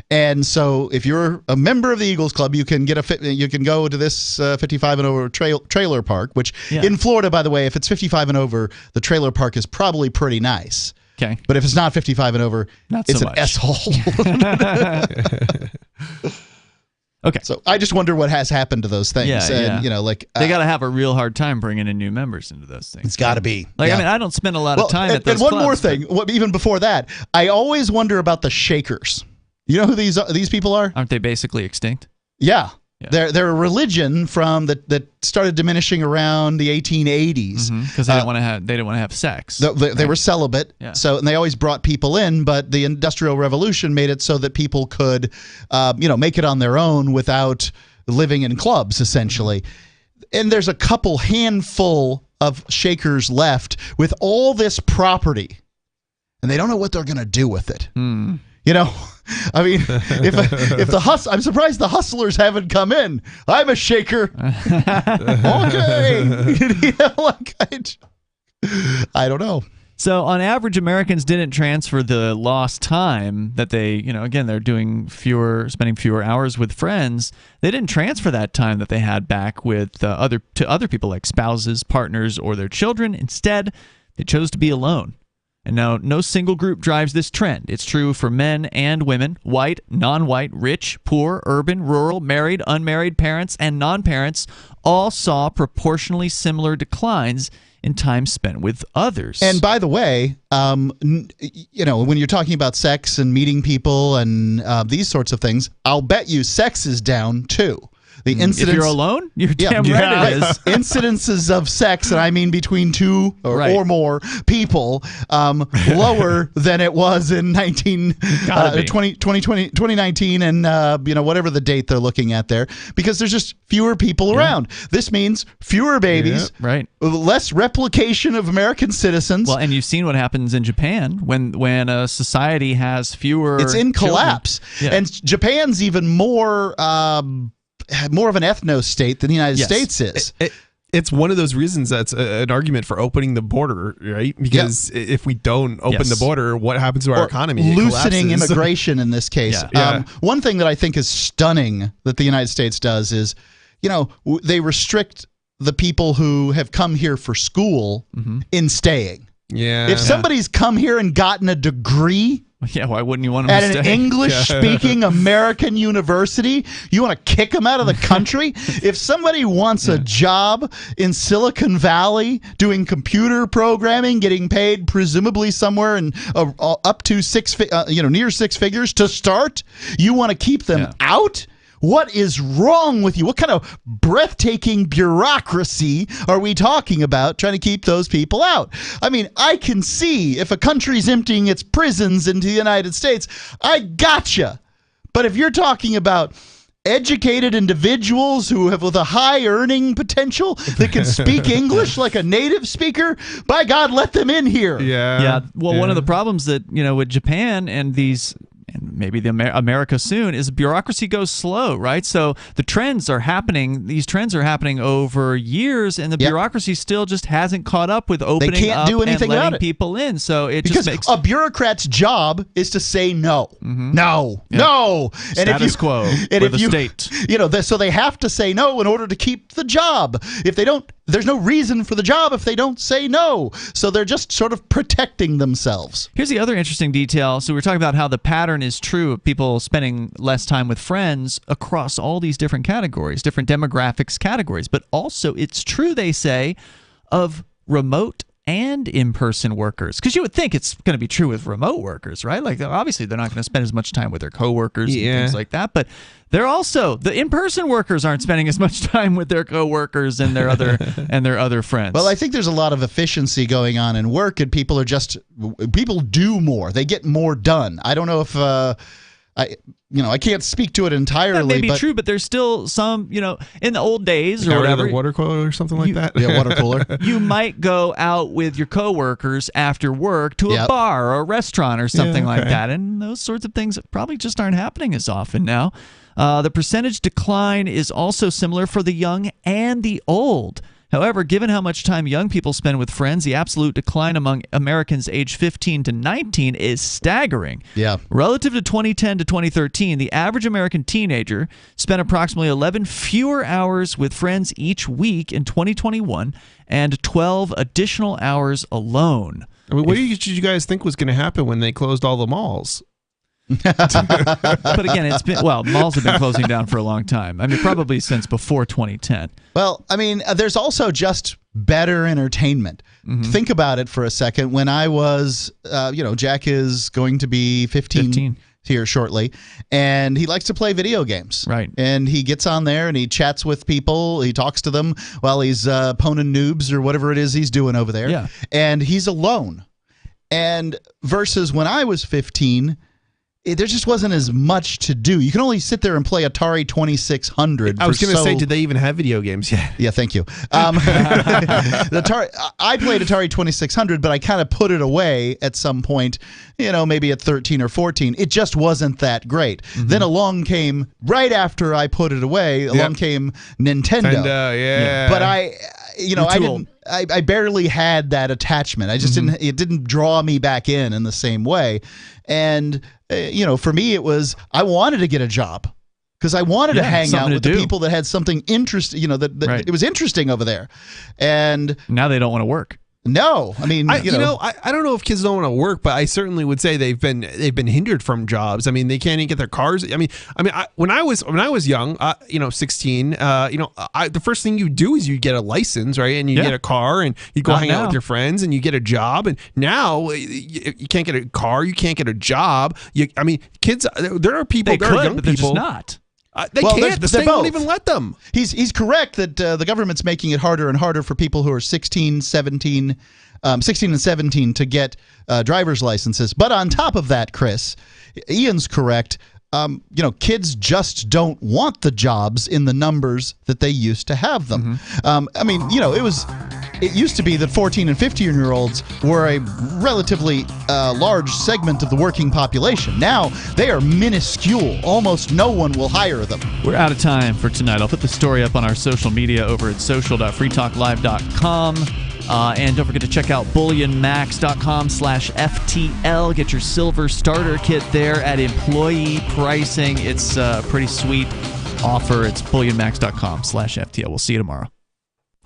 And so, if you're a member of the Eagles Club, you can go to this 55 and over trailer park. Which in Florida, by the way, if it's 55 and over, the trailer park is probably pretty nice. Okay, but if it's not 55 and over, it's an S-hole. Okay, so I just wonder what has happened to those things. And, they got to have a real hard time bringing in new members into those things. It's got to be. I mean, I don't spend a lot of time at those clubs. And one more clubs, thing, even before that, I always wonder about the Shakers. You know who these people are? Aren't they basically extinct? Yeah. They're a religion that started diminishing around the 1880s because they didn't want to have sex. They were celibate, and they always brought people in. But the Industrial Revolution made it so that people could, make it on their own without living in clubs, essentially. And there's a handful of Shakers left with all this property, and they don't know what they're going to do with it. I mean, I'm surprised the hustlers haven't come in. I'm a Shaker. Okay. I don't know. So on average, Americans didn't transfer the lost time that they, again, they're spending fewer hours with friends. They didn't transfer that time that they had back with other people like spouses, partners, or their children. Instead, they chose to be alone. And now, no single group drives this trend. It's true for men and women, white, non-white, rich, poor, urban, rural, married, unmarried, parents, and non-parents all saw proportionally similar declines in time spent with others. And by the way, when you're talking about sex and meeting people and these sorts of things, I'll bet you sex is down too. The incidence, if you're alone, you're damn right it is. Incidences of sex, and I mean between two or more people, lower than it was in 2019 and whatever the date they're looking at there, because there's just fewer people around. This means fewer babies, less replication of American citizens. Well, and you've seen what happens in Japan when a society has fewer. It's in collapse, and Japan's even more of an ethno state than the United States is. It's one of those reasons that's an argument for opening the border, right? Because if we don't open the border, what happens to our economy? Loosening immigration in this case. One thing that I think is stunning that the United States does is, they restrict the people who have come here for school in staying. Yeah. If somebody's come here and gotten a degree, why wouldn't you want them to stay? At an English-speaking American university, you want to kick them out of the country? If somebody wants a job in Silicon Valley doing computer programming, getting paid presumably somewhere in up to near six figures to start, you want to keep them out? What is wrong with you? What kind of breathtaking bureaucracy are we talking about trying to keep those people out? I mean, I can see if a country's emptying its prisons into the United States, I gotcha. But if you're talking about educated individuals who have with a high earning potential that can speak English like a native speaker, by God, let them in here. Well, one of the problems that, with Japan and these maybe the America soon, is bureaucracy goes slow, right? So the trends are happening. These trends are happening over years, and the bureaucracy still just hasn't caught up with opening up and letting people in. So it because just makes a bureaucrat's job is to say no, no. Status quo with the state. So they have to say no in order to keep the job. If they don't, there's no reason for the job if they don't say no. So they're just sort of protecting themselves. Here's the other interesting detail. So we're talking about how the pattern is true of people spending less time with friends across all these different categories, different demographics categories. But also it's true, they say, of remote and in-person workers, because you would think it's going to be true with remote workers, right? Like, obviously they're not going to spend as much time with their coworkers and things like that, but they're also, the in-person workers aren't spending as much time with their coworkers and their other friends. Well, I think there's a lot of efficiency going on in work, and people do more, they get more done. I don't know if I can't speak to it entirely. That may be true, but there's still some, in the old days or whatever. A water cooler or something like that. Yeah, water cooler. You might go out with your coworkers after work to a bar or a restaurant or something like that. And those sorts of things probably just aren't happening as often now. The percentage decline is also similar for the young and the old. However, given how much time young people spend with friends, the absolute decline among Americans aged 15 to 19 is staggering. Yeah. Relative to 2010 to 2013, the average American teenager spent approximately 11 fewer hours with friends each week in 2021 and 12 additional hours alone. I mean, what did you guys think was going to happen when they closed all the malls? But again, malls have been closing down for a long time. I mean, probably since before 2010. Well, I mean, there's also just better entertainment. Think about it for a second. When I was, Jack is going to be 15 here shortly, and he likes to play video games. Right. And he gets on there and he chats with people. He talks to them while he's poning noobs or whatever it is he's doing over there. Yeah. And he's alone. And versus when I was 15, there just wasn't as much to do. You can only sit there and play Atari 2600. I was going to say, did they even have video games yet? Yeah, thank you. I played Atari 2600, but I kind of put it away at some point, maybe at 13 or 14. It just wasn't that great. Then along came, right after I put it away, along came Nintendo. But I barely had that attachment. I just it didn't draw me back in the same way. And for me, it was, I wanted to get a job because I wanted to hang out with the people that had something interesting, that it was interesting over there. And now they don't want to work. No, I mean, I don't know if kids don't want to work, but I certainly would say they've been hindered from jobs. I mean, they can't even get their cars. When I was young, 16, the first thing you do is you get a license, right? And you get a car and you go hang out with your friends and you get a job. And now you can't get a car, you can't get a job. Kids, there are people, there are young but people. They're just not. They can't. The state won't even let them. He's correct that the government's making it harder and harder for people who are 16 and 17 to get driver's licenses. But on top of that, Chris, Ian's correct. Kids just don't want the jobs in the numbers that they used to have them. It used to be that 14 and 15-year-olds were a relatively large segment of the working population. Now they are minuscule. Almost no one will hire them. We're out of time for tonight. I'll put the story up on our social media over at social.freetalklive.com. And don't forget to check out bullionmax.com/FTL. Get your silver starter kit there at employee pricing. It's a pretty sweet offer. It's bullionmax.com/FTL. We'll see you tomorrow.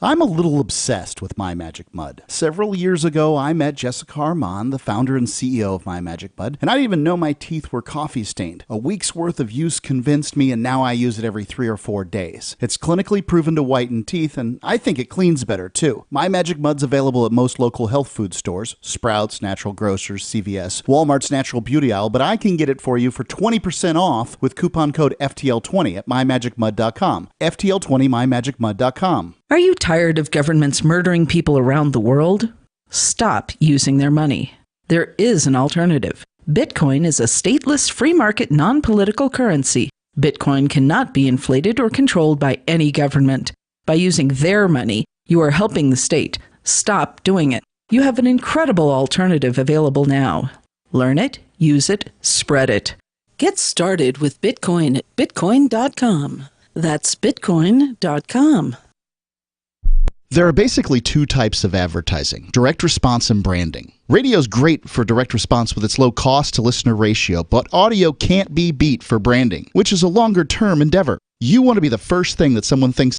I'm a little obsessed with My Magic Mud. Several years ago, I met Jessica Armand, the founder and CEO of My Magic Mud, and I didn't even know my teeth were coffee stained. A week's worth of use convinced me, and now I use it every 3 or 4 days. It's clinically proven to whiten teeth, and I think it cleans better, too. My Magic Mud's available at most local health food stores, Sprouts, Natural Grocers, CVS, Walmart's Natural Beauty Aisle, but I can get it for you for 20% off with coupon code FTL20 at mymagicmud.com. FTL20, mymagicmud.com. Are you tired of governments murdering people around the world? Stop using their money. There is an alternative. Bitcoin is a stateless, free market, non-political currency. Bitcoin cannot be inflated or controlled by any government. By using their money, you are helping the state. Stop doing it. You have an incredible alternative available now. Learn it, use it, spread it. Get started with Bitcoin at Bitcoin.com. That's Bitcoin.com. There are basically two types of advertising: direct response and branding. Radio's great for direct response with its low cost to listener ratio, but audio can't be beat for branding, which is a longer term endeavor. You want to be the first thing that someone thinks